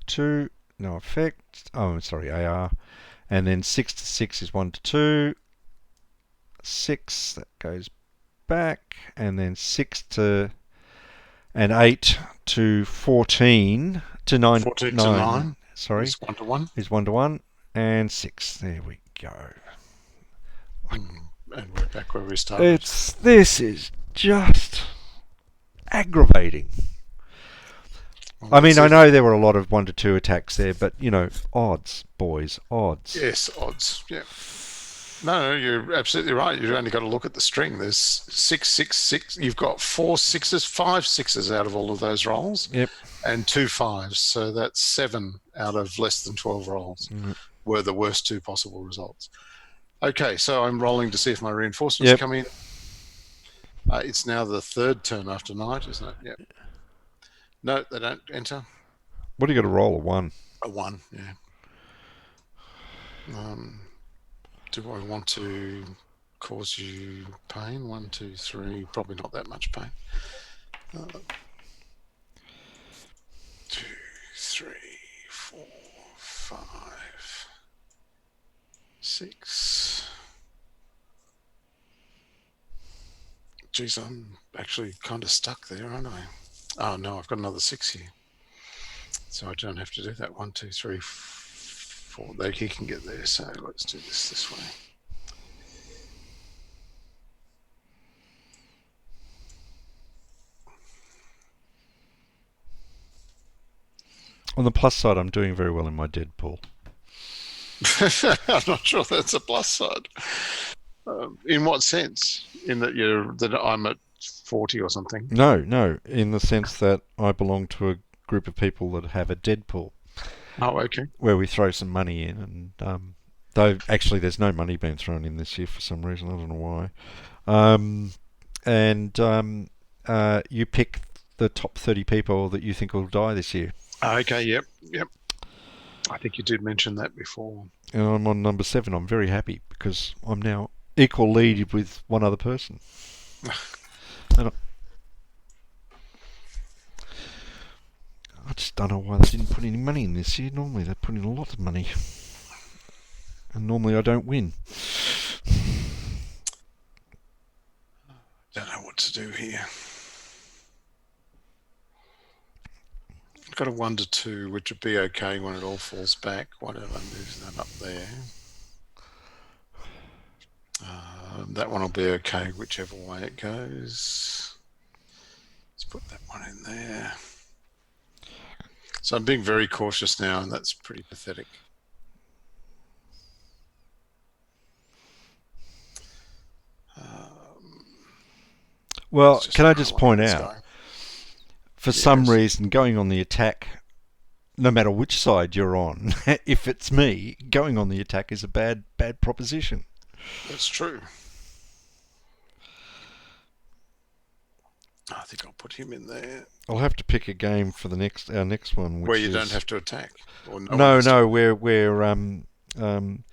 2. No effect. Oh, sorry, AR. And then 6 to 6 is 1 to 2. 6 that goes back, and then 6 to and 8 to 14 to 9. 14 to 9. Sorry, is 1 to 1. Is 1 to 1 and 6. There we go. And we're back where we started. This is just aggravating. Well, I mean, I know there were a lot of 1 to 2 attacks there, but odds, boys, odds. Yes, odds. Yeah. No, you're absolutely right. You've only got to look at the string. There's 6, 6, 6. You've got 4 6s, 5 6s out of all of those rolls. Yep. And 2 5s. So that's 7 out of less than 12 rolls were the worst 2 possible results. Okay, so I'm rolling to see if my reinforcements come in. It's now the 3rd turn after night, isn't it? Yep. No, they don't enter. What do you got to roll? A 1? A 1, yeah. Do I want to cause you pain? 1, 2, 3. Probably not that much pain. 2, 3, 4, 5, 6. Geez, I'm actually kind of stuck there, aren't I? Oh no, I've got another 6 here, so I don't have to do that. 1, 2, 3, 4. He can get there. So let's do this way. On the plus side, I'm doing very well in my Deadpool. I'm not sure that's a plus side. In what sense? In that I'm at 40 or something? No. In the sense that I belong to a group of people that have a Deadpool. Oh, okay. Where we throw some money in, and though actually there's no money being thrown in this year for some reason. I don't know why. You pick the top 30 people that you think will die this year. Okay. Yep. I think you did mention that before. And I'm on number 7. I'm very happy because I'm now equal lead with one other person. I just don't know why they didn't put any money in this year. Normally they put in a lot of money. And normally I don't win. Don't know what to do here. got a 1-2, which would be okay when it all falls back. Why don't I move that up there? That one will be okay whichever way it goes. Let's put that one in there. So I'm being very cautious now, and that's pretty pathetic. Well, can I just point this out, guy. for some Yes. reason, going on the attack, no matter which side you're on, if it's me, going on the attack is a bad proposition. That's true. I think I'll put him in there. I'll have to pick a game for our next one, which Where you is don't have to attack, or no one no, has to. no, where um, um,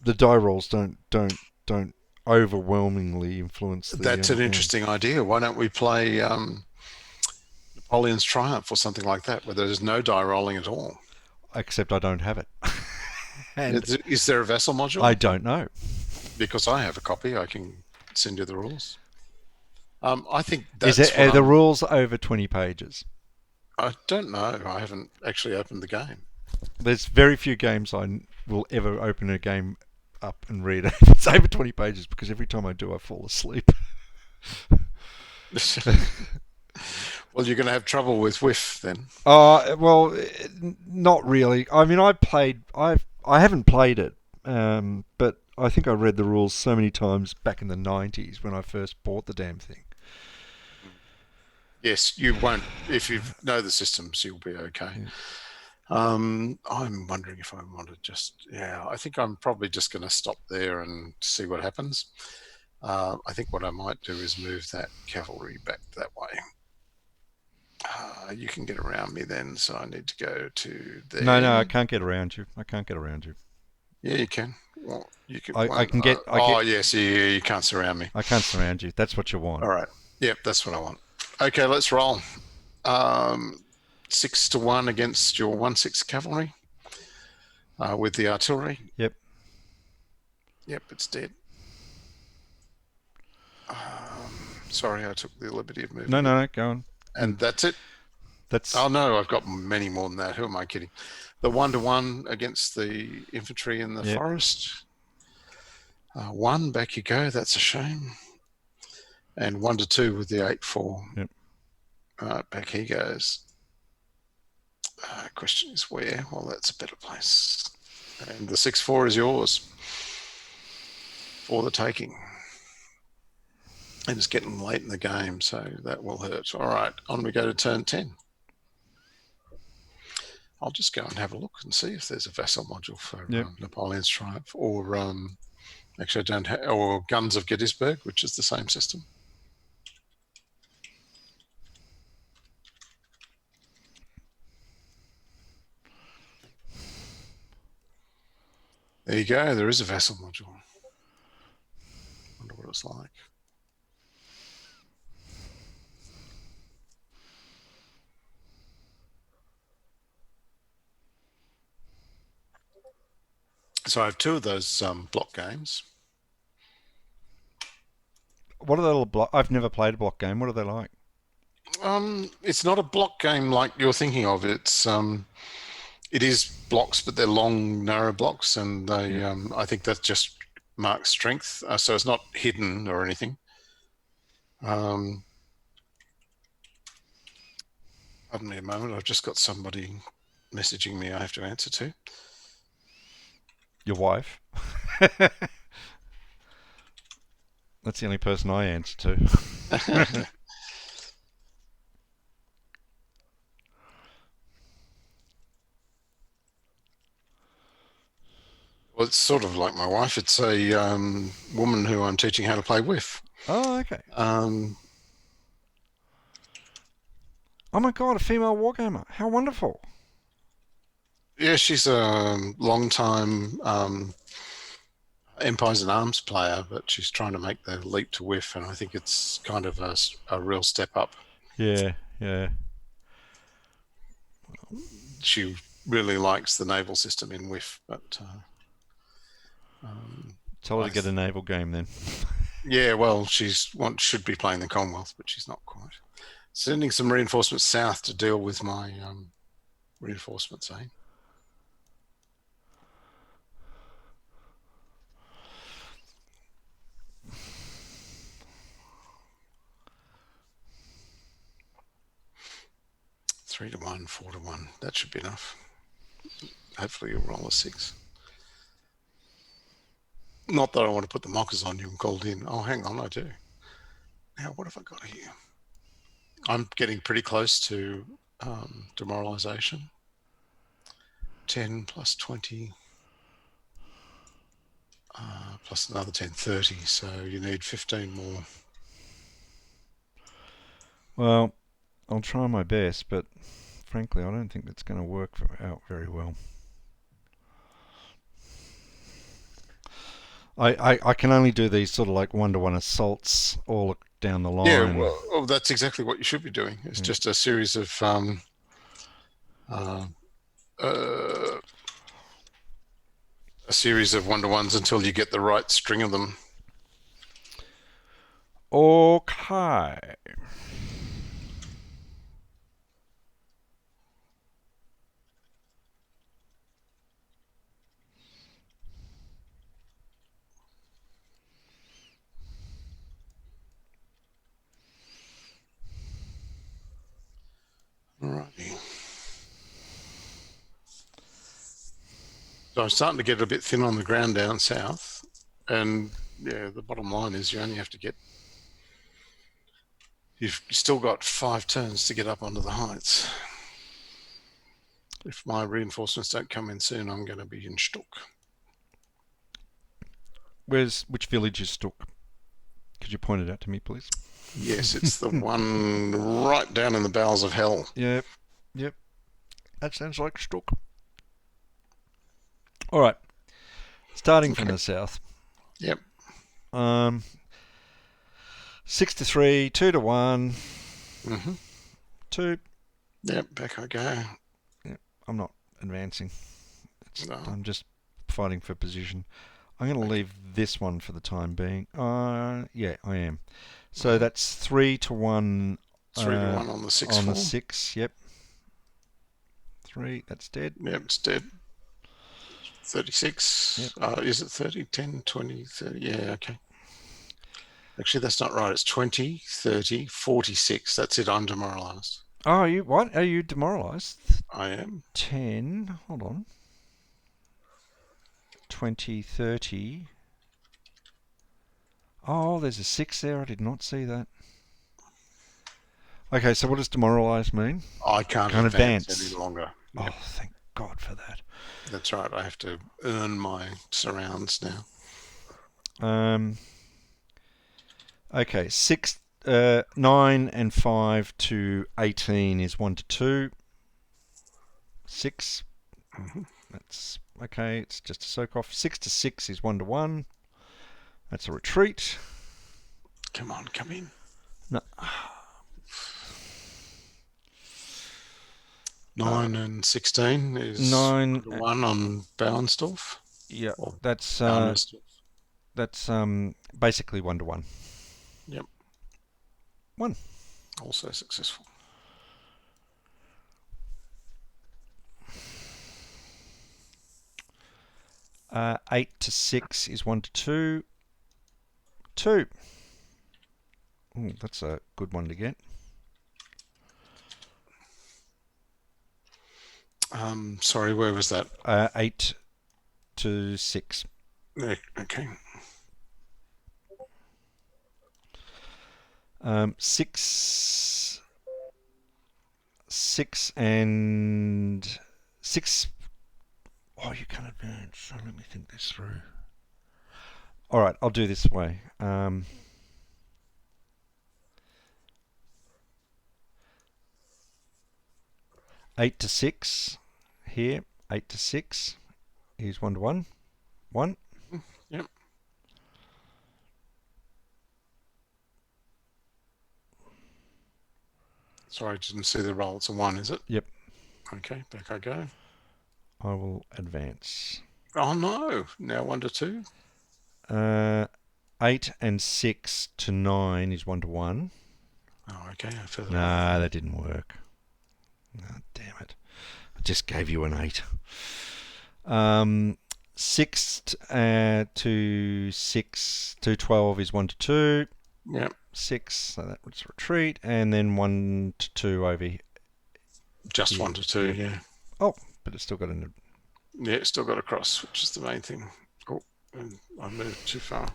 the die rolls don't overwhelmingly influence the That's an game. interesting idea. Why don't we play Napoleon's Triumph or something like that, where there's no die rolling at all? Except I don't have it, and Is there a vessel I module? don't know. Because I have a copy, I can send you the rules. I think Is that's it what are the I'm. rules over 20 pages? I don't know. I haven't actually opened the game. There's very few games I will ever open a game up and read it. It's over 20 pages because every time I do, I fall asleep. Well, you're going to have trouble with whiff then. Well, not really. I mean, I haven't played it, but I think I read the rules so many times back in the 90s when I first bought the damn thing. Yes, you won't. If you know the systems, you'll be okay. Yeah. I'm wondering if I want to just, yeah, I think I'm probably just going to stop there and see what happens. I think what I might do is move that cavalry back that way. You can get around me then, so I need to go to No, there. no, I can't get around you. I can't get around you. Yeah, you can. Well, you can. I One, can get. yes, yeah, you can't surround me. I can't surround you. That's what you want. All right. Yep, that's what I want. Okay, let's roll. 6-1 against your 1-6 cavalry with the artillery. Yep. Yep, it's dead. Sorry, I took the liberty of moving No, it. no, no. Go on. And that's it. That's. Oh no, I've got many more than that. Who am I kidding? The 1-1 against the infantry in the Yep. forest. 1, back you go. That's a shame. And 1-2 with the 8-4. Yep. Back he goes. Question is where? Well, that's a better place. And the 6-4 is yours for the taking. And it's getting late in the game, so that will hurt. All right, on we go to turn 10. I'll just go and have a look and see if there's a vassal module for Yep. Napoleon's Triumph, or actually I don't have, or Guns of Gettysburg, which is the same system. There you go. There is a vassal module. Wonder what it's like. So I have 2 of those block games. What are the little block? I've never played a block game. What are they like? It's not a block game like you're thinking of. It is blocks, but they're long, narrow blocks, and they. Yeah. I think that just marks strength. So it's not hidden or anything. Pardon me a moment. I've just got somebody messaging me I have to answer to. Your wife. That's the only person I answer to. Well, it's sort of like my wife. It's a woman who I'm teaching how to play with. Oh, okay. Um, Oh my god, a female wargamer. How wonderful. yeah, she's a long-time Empires and Arms player, but she's trying to make the leap to whiff, and I think it's kind of a real step up. Yeah, yeah. She really likes the naval system in whiff, but Tell her to get a naval game then. yeah, well, should be playing the Commonwealth, but she's not quite. Sending some reinforcements south to deal with my reinforcements, eh? Three to 1, 4 to 1. That should be enough. Hopefully you'll roll a 6. Not that I want to put the mockers on you and called in. Oh, hang on, I do. Now, what have I got here? I'm getting pretty close to demoralization. 10 plus 20 plus another 10, 30. So you need 15 more. Well, I'll try my best, but frankly, I don't think that's going to work out very well. I can only do these sort of like 1-to-1 assaults all down the line. Yeah, well, that's exactly what you should be doing. It's just a series of a series of 1-to-1s until you get the right string of them. Okay. Alrighty. So I'm starting to get a bit thin on the ground down south, and yeah, the bottom line is you only have to get. You've still got 5 turns to get up onto the heights. If my reinforcements don't come in soon, I'm going to be in Stuck. Which village is Stuck? Could you point it out to me, please? Yes, it's the one right down in the bowels of hell. Yep. That sounds like Stuck. All right. Starting from the south. Yep. 6 to 3, 2 to 1. 2. Yep, back I go. Yep. I'm not advancing. No. I'm just fighting for position. I'm going to leave this one for the time being. Yeah, I am. So that's 3 to 1. 3 to 1 on the 6. On the 6, yep. 3, that's dead. Yep, it's dead. 36. Yep. Is it 30? 10, 20, 30? Yeah, okay. Actually, that's not right. It's 20, 30, 46. That's it. I'm demoralized. Oh, what? Are you demoralized? I am. 10. Hold on. 20, 30. Oh, there's a 6 there. I did not see that. Okay, so what does demoralized mean? I can't advance any longer. Yep. Oh, thank God for that. That's right. I have to earn my surrounds now. Okay, 9 and 5 to 18 is 1 to 2. 6. That's okay. It's just a soak off. 6 to 6 is 1 to 1. That's a retreat. Come on, come in. No. 9 and 16 is 9 to 1 on Bauernsdorf. Yeah, that's basically 1 to 1. Yep. 1. Also successful. Uh, 8 to 6 is 1 to 2. 2. Ooh, that's a good one to get. Sorry, where was that? 8 to 6. Yeah, okay. 6 and 6. Oh, you can't advance. So let me think this through. All right, I'll do this way. 8 to 6 here. 8 to 6 is 1 to 1. 1. Yep. Sorry, I didn't see the roll. It's a 1, is it? Yep. Okay, back I go. I will advance. Oh no! Now 1 to 2. 8 and 6 to 9 is 1 to 1. Oh, okay. Further Nah, up. that didn't work. Oh, damn it. I just gave you an 8. 6 to 6 to 12 is 1 to 2. Yep. 6, so that was retreat, and then 1 to 2 over here. Just 1 to 2, yeah. Oh, but it's still got a... Yeah, it's still got a cross, which is the main thing. Oh, and I moved too far.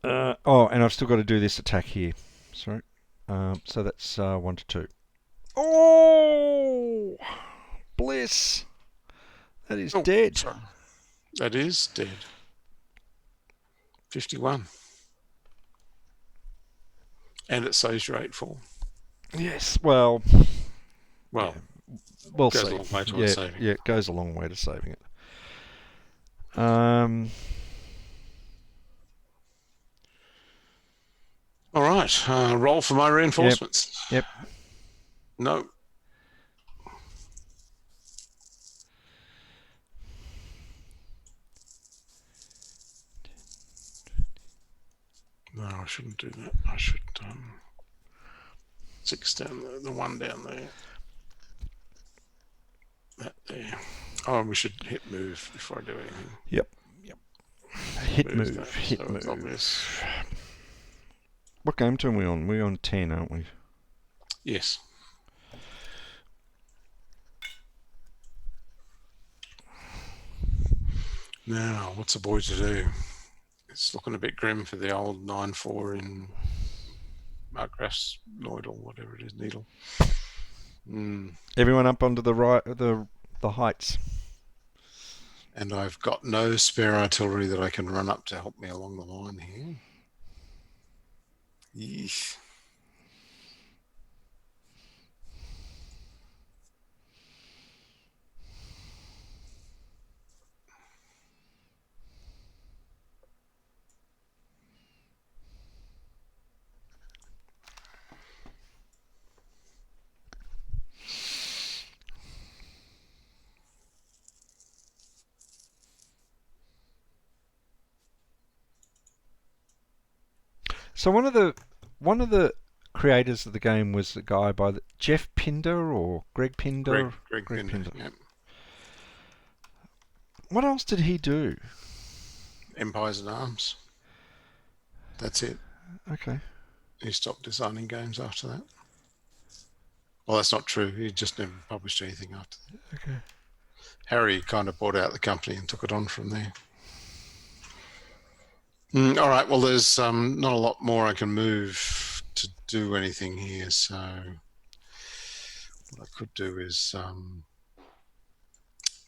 And I've still got to do this attack here. Sorry. So that's 1 to 2. Oh! Bliss! That is dead. Sorry. That is dead. 51. And it saves your 8-4. Yes, well... Well, yeah. We'll goes see. a long way towards saving. Yeah, it goes a long way to saving it. All right. Roll for my reinforcements. Yep. No. No, I shouldn't do that. I should 6 down there, the 1 down there. That there. Oh, we should hit move before I do anything. Yep. Hit move. That, Hit so move. Obvious. What game turn are we on? We're on 10, aren't we? Yes. Now, what's a boy to do? It's looking a bit grim for the old 9-4 in Markgraf's Lloyd or whatever it is, Needle. Everyone up onto the right, the heights. And I've got no spare artillery that I can run up to help me along the line here. Yeesh. So one of the creators of the game was the guy by Jeff Pinder or Greg Pinder. Greg Pinder. Yep. What else did he do? Empires and Arms. That's it. Okay. He stopped designing games after that. Well, that's not true. He just never published anything after that. Okay. Harry kind of bought out the company and took it on from there. All right. Well, there's not a lot more I can move to do anything here. So what I could do is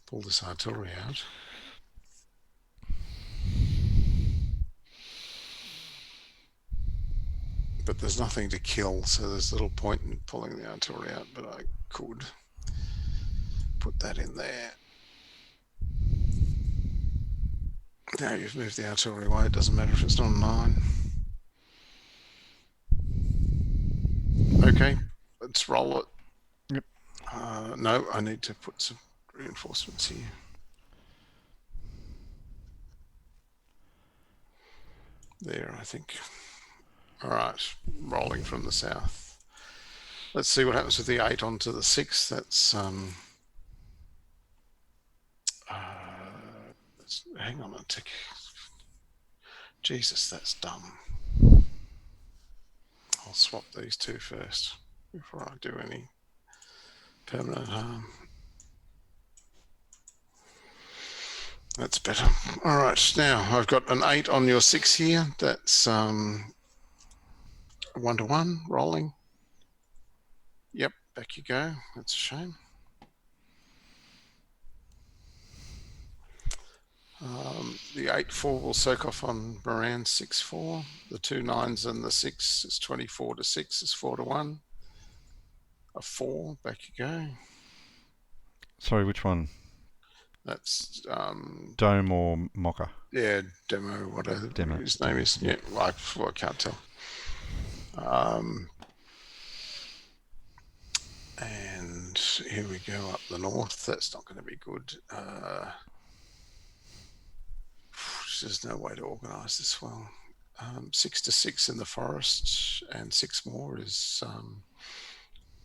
pull this artillery out. But there's nothing to kill, so there's little point in pulling the artillery out, but I could put that in there. Now you've moved the artillery away, it doesn't matter if it's not a 9. Okay, let's roll it. Yep. No, I need to put some reinforcements here. There, I think. All right, rolling from the south. Let's see what happens with the 8 onto the 6. That's hang on a tick. Jesus, that's dumb. I'll swap these two first before I do any permanent harm. That's better. All right, now I've got an 8 on your 6 here. That's 1-to-1 rolling. Yep, back you go. That's a shame. The 8-4 will soak off on Moran 6-4. The 2 9s and the 6 is 24-6. It's 4-1. A 4. Back you go. Sorry, which one? That's Dome or Mocha? Yeah, Demo, whatever Demo. his name is. Yeah, well, I can't tell. And here we go up the north. That's not going to be good. There's no way to organise this well. 6 to 6 in the forest, and 6 more is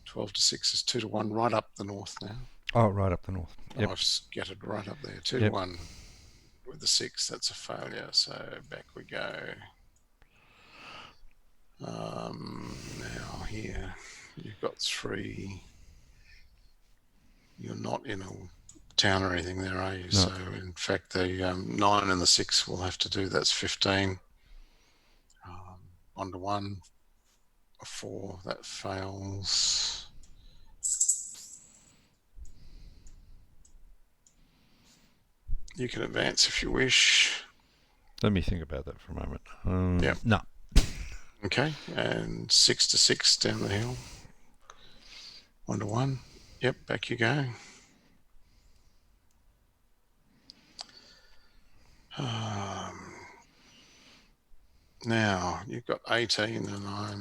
12 to 6 is 2 to 1 right up the north now. Oh, right up the north. Yep. I've scattered right up there. 2 Yep. to 1 with the 6. That's a failure. So back we go. Now here you've got 3. You're not in a town or anything there, are you? No. So in fact, the 9 and the 6 will have to do. That's 15. 1 to 1. A 4 that fails. You can advance if you wish. Let me think about that for a moment. Yep. No. Okay, and 6 to 6 down the hill. 1 to 1. Yep, back you go. Now you've got 18, and I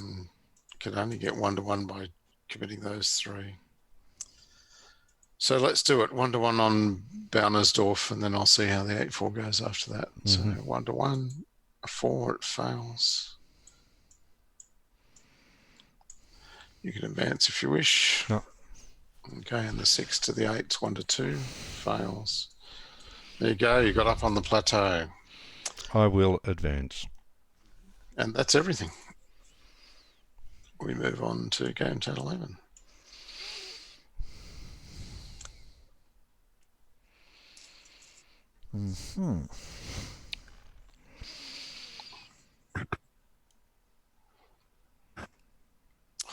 could only get 1 to 1 by committing those 3. So let's do it 1 to 1 on Baunersdorf, and then I'll see how the 8-4 goes after that. So 1 to 1, a 4, it fails. You can advance if you wish. No. Okay, and the 6 to the 8, 1 to 2, fails. There you go, you got up on the plateau. I will advance. And that's everything. We move on to game 10, 11.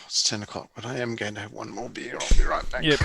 It's 10 o'clock, but I am going to have one more beer. I'll be right back. Yep.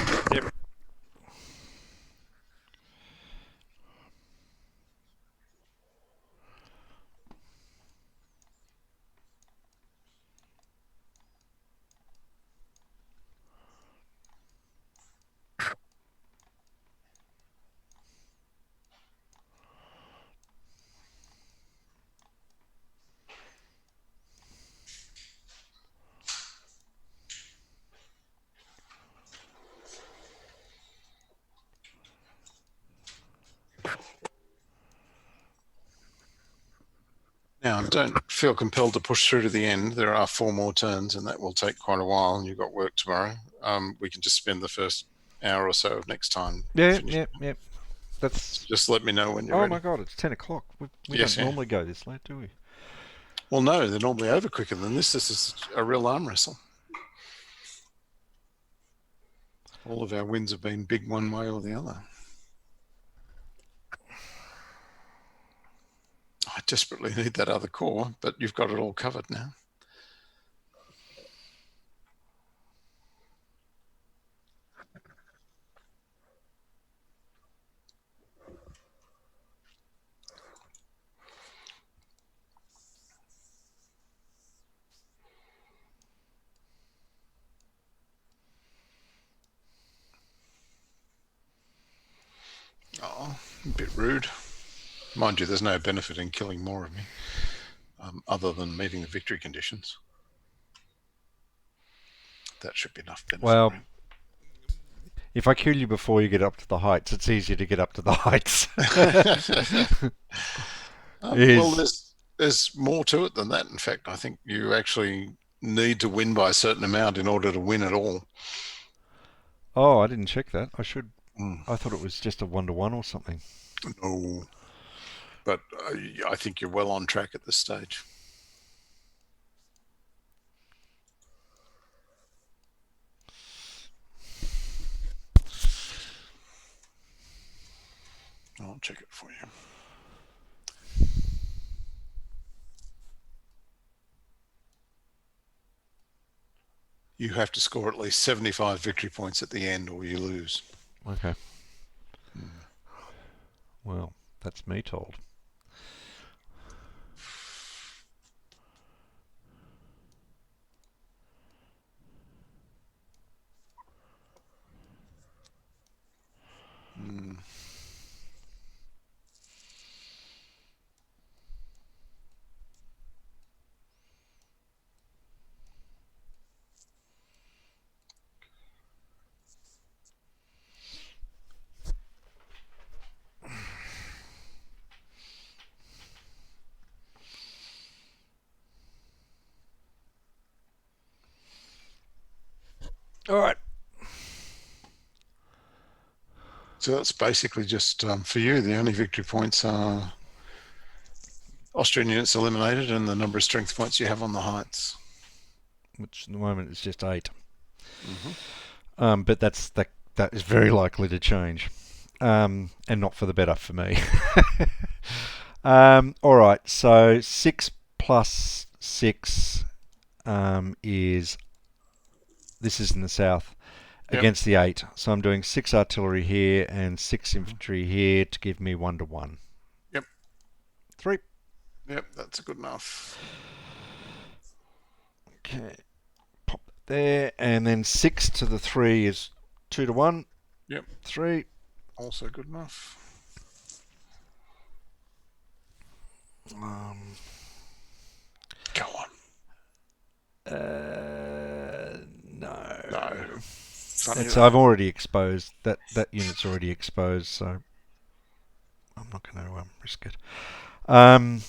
Now, don't feel compelled to push through to the end. There are 4 more turns, and that will take quite a while, and you've got work tomorrow. We can just spend the first hour or so of next time. Yep. That's. Just let me know when you're ready. Oh my God! It's 10 o'clock. We Yes, don't normally go this late, do we? Well, no, they're normally over quicker than this. This is a real arm wrestle. All of our wins have been big one way or the other. I desperately need that other core, but you've got it all covered now. Oh, a bit rude. Mind you, there's no benefit in killing more of me, other than meeting the victory conditions. That should be enough benefit. Well, right? if I kill you before you get up to the heights, it's easier to get up to the heights. Well, there's more to it than that. In fact, I think you actually need to win by a certain amount in order to win at all. Oh, I didn't check that. I should. I thought it was just a 1 to 1 or something. No, but I think you're well on track at this stage. I'll check it for you. You have to score at least 75 victory points at the end or you lose. Okay. Well, that's me told. All right. So that's basically just for you. The only victory points are Austrian units eliminated and the number of strength points you have on the heights. Which at the moment is just 8. Mm-hmm. But that is very likely to change, and not for the better for me. All right. So 6 plus 6 is this is in the south Yep. against the 8. So I'm doing 6 artillery here and 6 infantry here to give me 1 to 1. Yep. 3. Yep, that's good enough. Okay. Pop that there, and then 6 to the 3 is 2 to 1. Yep. 3. Also good enough. Go on. No. No. So I've already exposed that unit's already exposed, so I'm not going to risk it. I've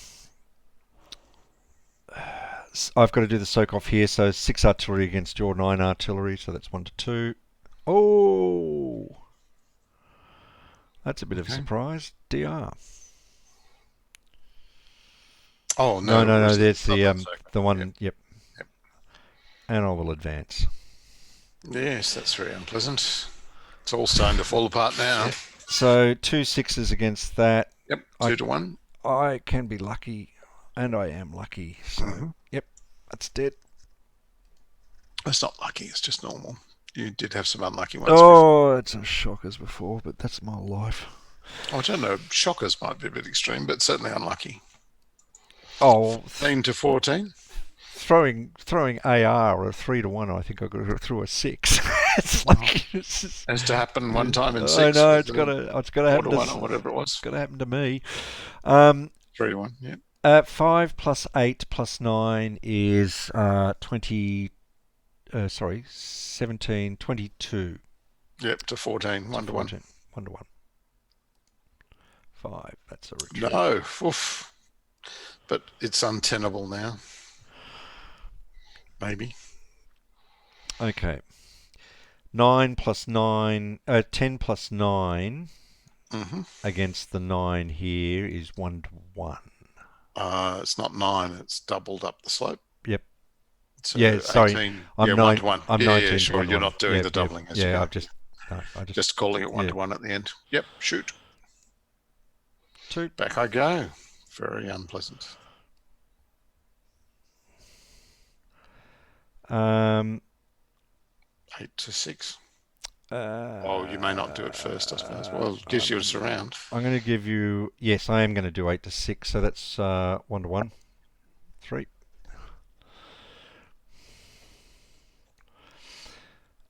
got to do the soak off here, so 6 artillery against your 9 artillery, so that's 1 to 2. Oh, that's a bit of a surprise. DR. Oh No, no, there's the one. Yep. Yep. Yep. And I will advance. Yes, that's very unpleasant. It's all starting to fall apart now. Yep. So 2 6s against that. Yep, 2 to 1. I can be lucky, and I am lucky. So yep, that's dead. It's not lucky, it's just normal. You did have some unlucky ones before. It's a shockers before, but that's my life. I don't know. Shockers might be a bit extreme, but certainly unlucky. Oh, 14 to 14. Throwing AR a 3 to 1. I think I got it through a 6. It's like it's just, has to happen one time in 6. I know it's got to happen to 1 or whatever it was. It's got to happen to me. 3 to 1. Yeah. 5 plus 8 plus 9 is 20. 17, 22. Yep, to 14. 1 to 1. 1 to 1. 5. That's a retreat. No. Oof. But it's untenable now. Maybe. Okay. 9 plus 9, 10 plus 9 against the 9 here is 1 to 1. It's not 9, it's doubled up the slope. Yep. So yeah, sorry. 18, I'm 1 to 1. I'm 19 sure. to 1 You're not doing the doubling as you go. I've just calling it 1 to 1 at the end. Yep, shoot. 2. Back I go. Very unpleasant. 8 to 6. You may not do it first, I suppose. Well, it gives you a surround. I'm going to give you... Yes, I am going to do 8 to 6, so that's 1 to 1. 3.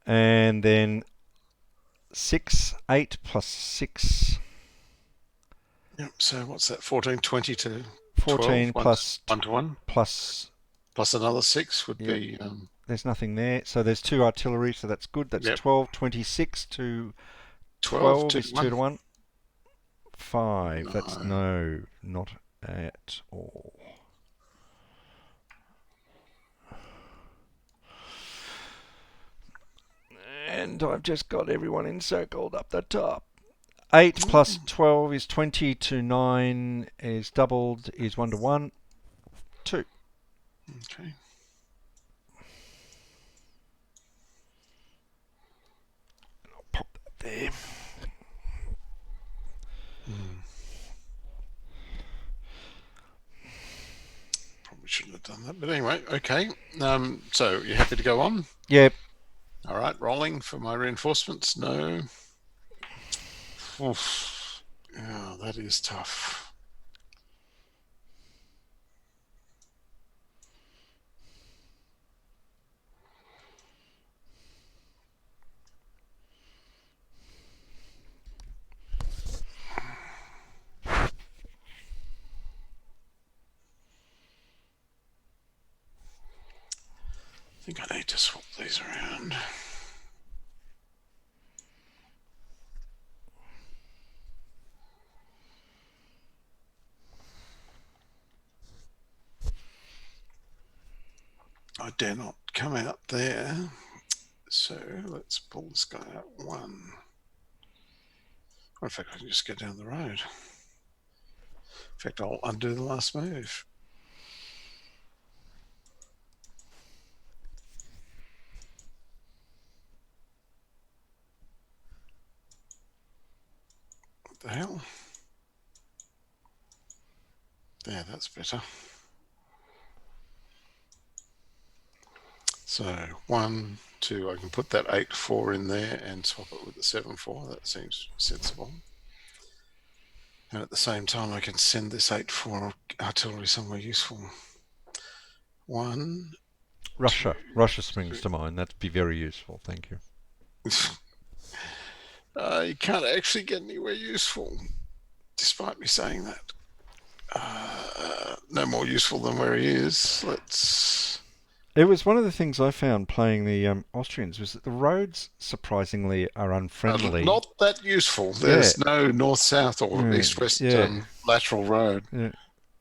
And then 6, 8 plus 6. Yep, so what's that? 14, 20 to 14 12, plus 1 to 1. Plus another 6 would be... there's nothing there. So there's 2 artillery, so that's good. That's 12, 26 to 12 is 2 to 1. 5. No. That's not at all. And I've just got everyone encircled up the top. 8 plus 12 is 20 to 9 is doubled, is 1 to 1. 2. Okay. I'll pop that there. Probably shouldn't have done that, but anyway, okay. So you're happy to go on? Yep. All right, rolling for my reinforcements. No. Oof. Yeah, that is tough. I think I need to swap these around. I dare not come out there. So let's pull this guy out 1. Or in fact, I can just go down the road. In fact, I'll undo the last move. What the hell? There, that's better. So 1, 2, I can put that 8-4 in there and swap it with the 7-4. That seems sensible. And at the same time, I can send this 8-4 artillery somewhere useful. 1. Russia. 2, Russia springs 3. to mind. That'd be very useful. Thank you. You can't actually get anywhere useful, despite me saying that. No more useful than where he is. It was one of the things I found playing the Austrians was that the roads surprisingly are unfriendly. Not that useful. Yeah, There's no north-south or east-west yeah, lateral road. yeah.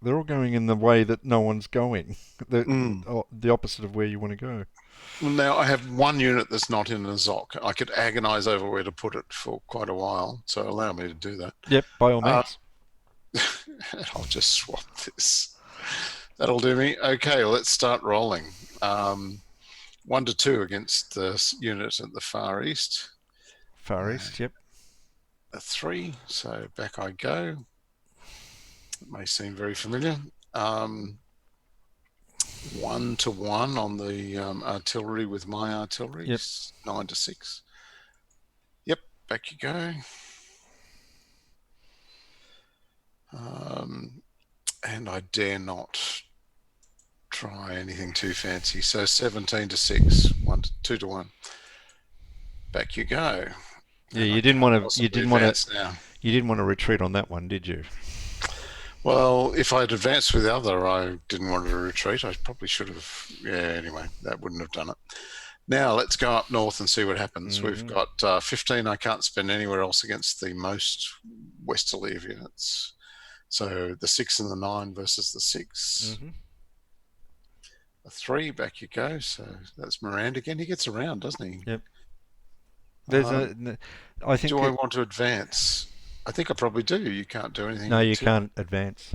They're all going in the way that no one's going. Mm. The opposite of where you want to go. Now, I have one unit that's not in a ZOC. I could agonize over where to put it for quite a while, so allow me to do that. Yep, by all means. I'll just swap this. That'll do me. Okay, let's start rolling. 1 to 2 against the unit at the far east. Far East, yep. A 3, so back I go. It may seem very familiar. 1 to 1 on the artillery with my artillery. Yep. 9 to 6. Yep, back you go. And I dare not try anything too fancy. So 17 to 6, 2 to 1. Back you go. Yeah, And you didn't want to. now. You didn't want to retreat on that one, did you? Well, if I'd advanced with the other, I didn't want to retreat. I probably should have. Yeah, anyway, that wouldn't have done it. Now let's go up north and see what happens. Mm-hmm. We've got 15 I can't spend anywhere else against the most westerly of units. So the 6 and the 9 versus the 6. Mm-hmm. A 3, back you go. So that's Miranda again. He gets around, doesn't he? Yep. I think. Do I want to advance? I think I probably do. You can't do anything. No, you can't advance.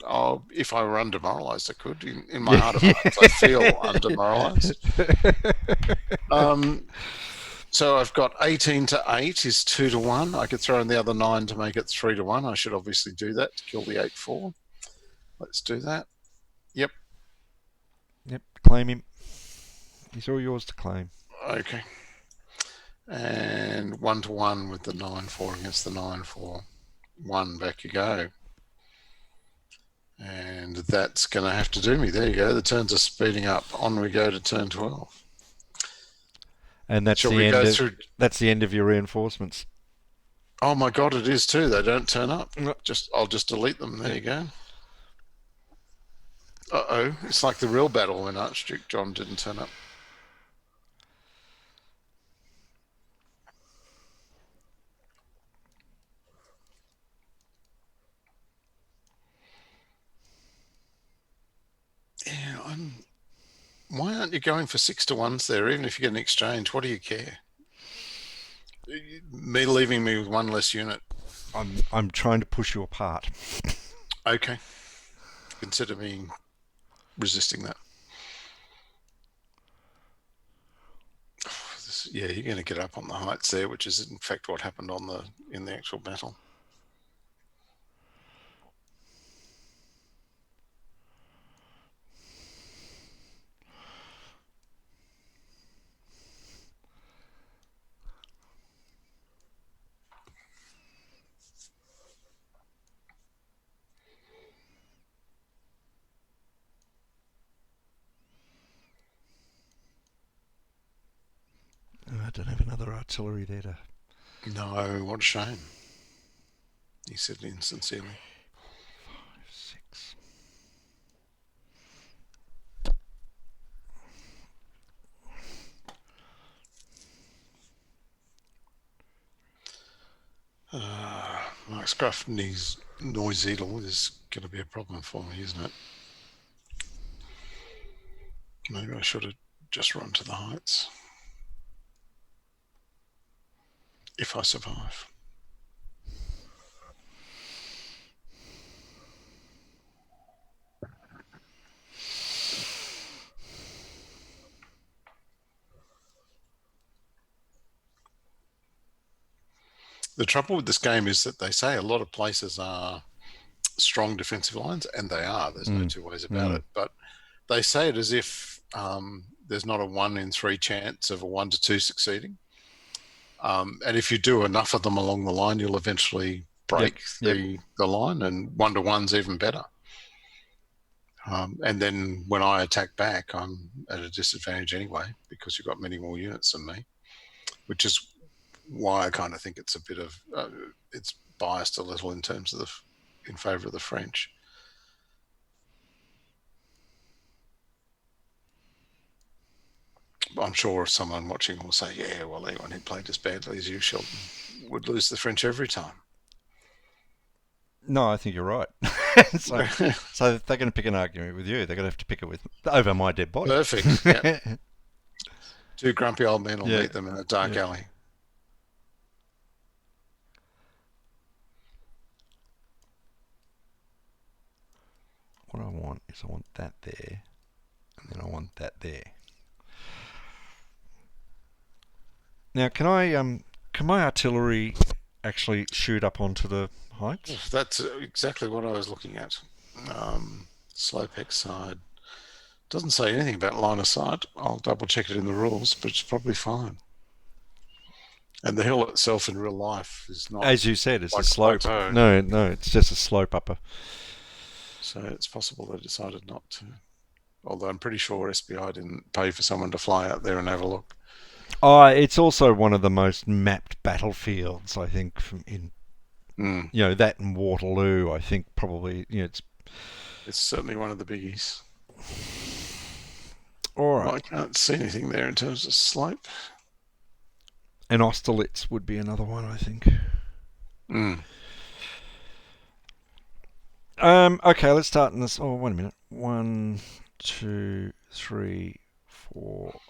Oh, if I were undemoralized, I could. In my heart of hearts, I feel undemoralized. So I've got 18 to 8 is 2 to 1. I could throw in the other 9 to make it 3 to 1. I should obviously do that to kill the 8-4. Let's do that. Yep. Yep. Claim him. He's all yours to claim. Okay. And 1 to 1 with the 9-4 against the 9-4. 1, back you go. And that's going to have to do me. There you go. The turns are speeding up. On we go to turn 12. And that's that's the end of your reinforcements. Oh my God, it is too. They don't turn up. I'll just delete them. There you go. Uh-oh. It's like the real battle when Archduke John didn't turn up. Yeah, why aren't you going for 6 to 1s there? Even if you get an exchange, what do you care? Me leaving me with one less unit. I'm trying to push you apart. Okay. Consider me resisting that. Yeah, you're going to get up on the heights there, which is in fact what happened in the actual battle. I don't have another artillery there to... No, what a shame. He said insincerely. 5, 6. Mark Scruff and his Neusiedl is going to be a problem for me, isn't it? Maybe I should have just run to the heights. if I survive. The trouble with this game is that they say a lot of places are strong defensive lines, and they are. There's no two ways about it. But they say it as if there's not a 1 in 3 chance of a 1 to 2 succeeding. And if you do enough of them along the line, you'll eventually break the line, and 1-to-1's even better. And then when I attack back, I'm at a disadvantage anyway because you've got many more units than me, which is why I kind of think it's a bit of it's biased a little in terms of in favour of the French. I'm sure someone watching will say, yeah, well, anyone who played as badly as you, Sheldon, would lose the French every time. No, I think you're right. so they're going to pick an argument with you. They're going to have to pick it over my dead body. Perfect. Yep. 2 grumpy old men will meet them in a dark alley. What I want is I want that there, and then I want that there. Now, can my artillery actually shoot up onto the heights? That's exactly what I was looking at. Slope X side. Doesn't say anything about line of sight. I'll double check it in the rules, but it's probably fine. And the hill itself in real life is not... As you said, it's a slope. No, it's just a slope upper. So it's possible they decided not to. Although I'm pretty sure SPI didn't pay for someone to fly out there and have a look. It's also one of the most mapped battlefields, I think, that and Waterloo, I think probably, it's certainly one of the biggies. All right. Well, I can't see anything there in terms of slope. And Austerlitz would be another one, I think. Okay, let's start in this. Oh, wait a minute. 1, 2, 3, 4.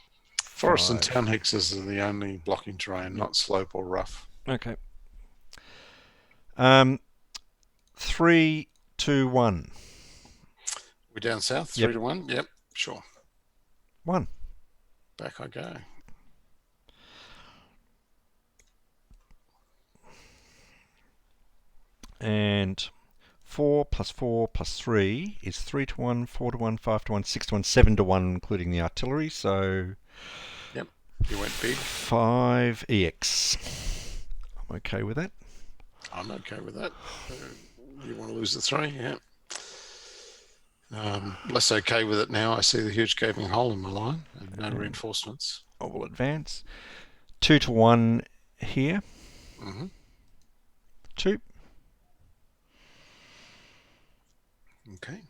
Forest and town hexes are the only blocking terrain, not slope or rough. Okay. 3, 2, 1. We're down south. 3 to 1. Yep, sure. 1. Back I go. And 4 plus 4 plus 3 is 3 to 1, 4 to 1, 5 to 1, 6 to 1, 7 to 1, including the artillery. So, yep, you went big. 5 EX. I'm okay with that. I'm okay with that. You want to lose the 3? Yeah. Less okay with it now. I see the huge gaping hole in my line and no reinforcements. I will advance. 2 to 1 here. 2. Okay.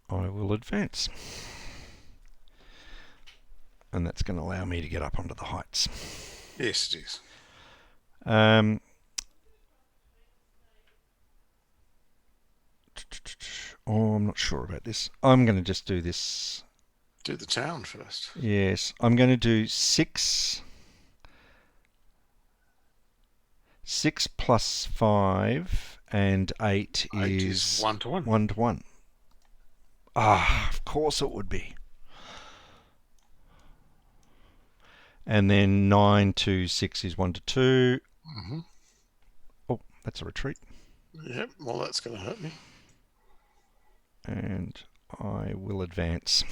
I will advance. And that's going to allow me to get up onto the heights. Yes, it is. I'm not sure about this. I'm going to just do this. Do the town first. Yes, I'm going to do 6. 6 plus 5 and 8 is 1 to 1. 1 to 1. Of course it would be. And then 9 to 6 is 1 to 2. Oh, that's a retreat. Yep, well, that's going to hurt me. And I will advance.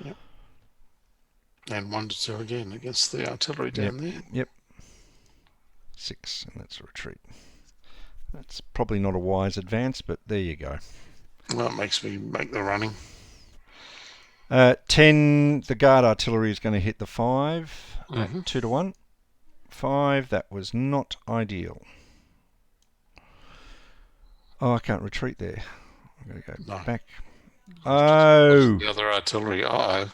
Yep. And 1 to 2 again against the artillery down there. Yep. 6, and that's a retreat. That's probably not a wise advance, but there you go. Well, it makes me make the running. 10, the guard artillery is going to hit the 5 at 2 to 1. 5, that was not ideal. Oh, I can't retreat there. I'm going to go back. Oh! The other artillery. Uh-oh.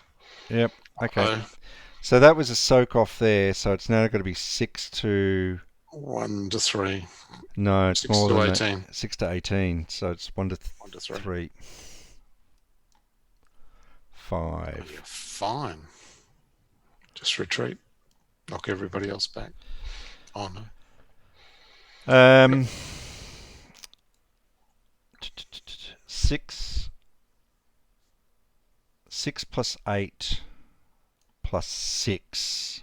Yep, okay. So that was a soak off there, so it's now got to be 6 to... 1 to 3. No, it's more than 18. that. 6 to 18, so it's 1 to 3. 5. Oh, you're fine. Just retreat. Knock everybody else back. Oh no. Um, 6 plus 8 plus 6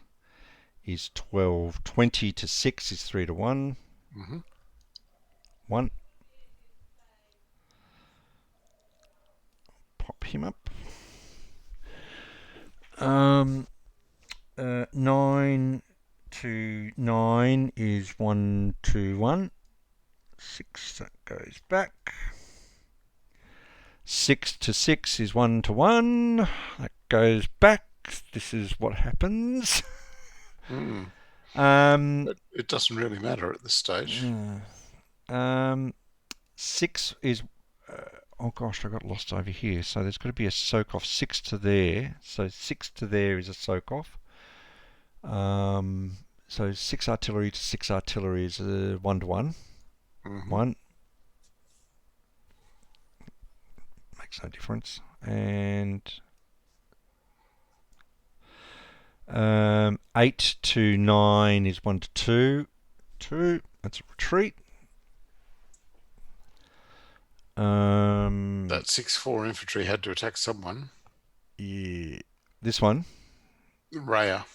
is 12. 20 to 6 is 3 to 1. Mm-hmm. 1. Pop him up. 9 to 9 is 1 to 1. 6, that goes back. 6 to 6 is 1 to 1. That goes back. This is what happens. Mm. Um, But it doesn't really matter at this stage. 6 is... oh gosh, I got lost over here. So there's got to be a soak off 6 to there. So 6 to there is a soak off. So 6 artillery to 6 artillery is a 1 to 1. Mm-hmm. 1. Makes no difference. And 8 to 9 is 1 to 2. 2. That's a retreat. That 6-4 infantry had to attack someone. Yeah. This one? Raya.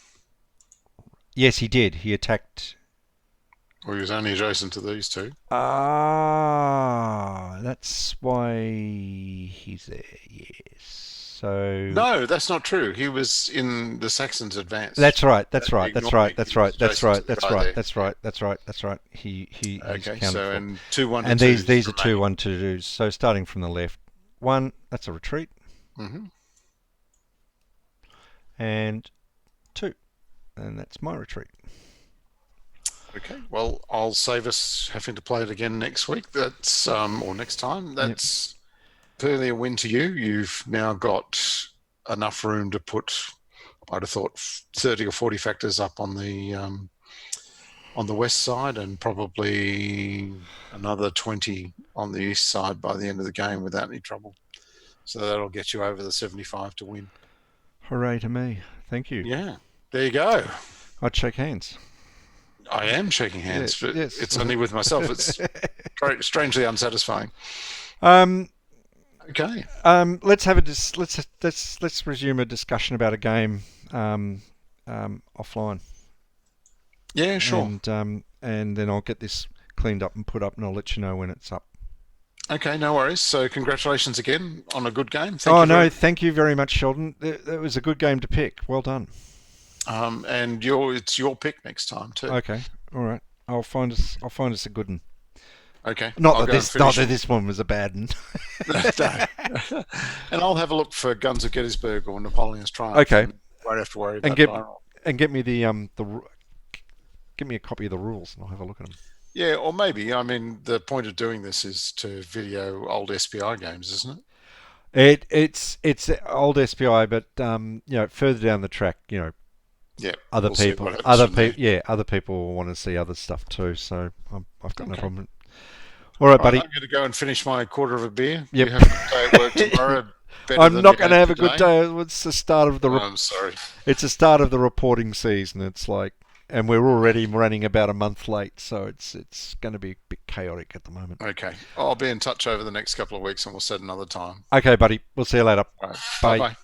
Yes, he did. He attacked... Or he was only adjacent to these two. Ah, that's why he's there, yes. So... No, that's not true. He was in the Saxons' advance. That's right, that's right, that's Ignore me. right, that's He was right, that's adjacent right, to the that's guy right, there. that's right, that's right, that's right. He's Okay, accounted so for. and 2 1 And to these are 2 remaining. 1 2s. So starting from the left, 1, that's a retreat, Mm-hmm. and 2, and that's my retreat. Okay, well, I'll save us having to play it again next week. That's or next time. That's clearly a win to you. You've now got enough room to put, I'd have thought, 30 or 40 factors up on the west side, and probably another 20 on the east side by the end of the game without any trouble. So that'll get you over the 75 to win. Hooray to me! Thank you. Yeah, there you go. I'd shake hands. I am shaking hands, Yeah, but yes. it's only with myself. It's strangely unsatisfying. Um, Okay. let's have let's resume a discussion about a game offline. Yeah, sure. And then I'll get this cleaned up and put up, and I'll let you know when it's up. Okay, no worries. So congratulations again on a good game. Thank you very much, Sheldon. It was a good game to pick. Well done. And it's your pick next time too. Okay, all right. I'll find us a good one. Okay. Not that this one was a bad one. No. And I'll have a look for Guns of Gettysburg or Napoleon's Triumph. Okay. And won't have to worry about get me give me a copy of the rules, and I'll have a look at them. Yeah, or maybe. I mean, the point of doing this is to video old SPI games, isn't it? It's old SPI, but further down the track, Yeah. other we'll people will want to see other stuff too. So I've got no problem. All right, buddy. I'm going to go and finish my quarter of a beer. Yep. You have a good day at work tomorrow. I'm not going to have a good day. It's the start of the. I'm sorry. It's the start of the reporting season. It's like, and we're already running about a month late, so it's going to be a bit chaotic at the moment. Okay, I'll be in touch over the next couple of weeks, and we'll set another time. Okay, buddy. We'll see you later. All right. Bye. Bye-bye.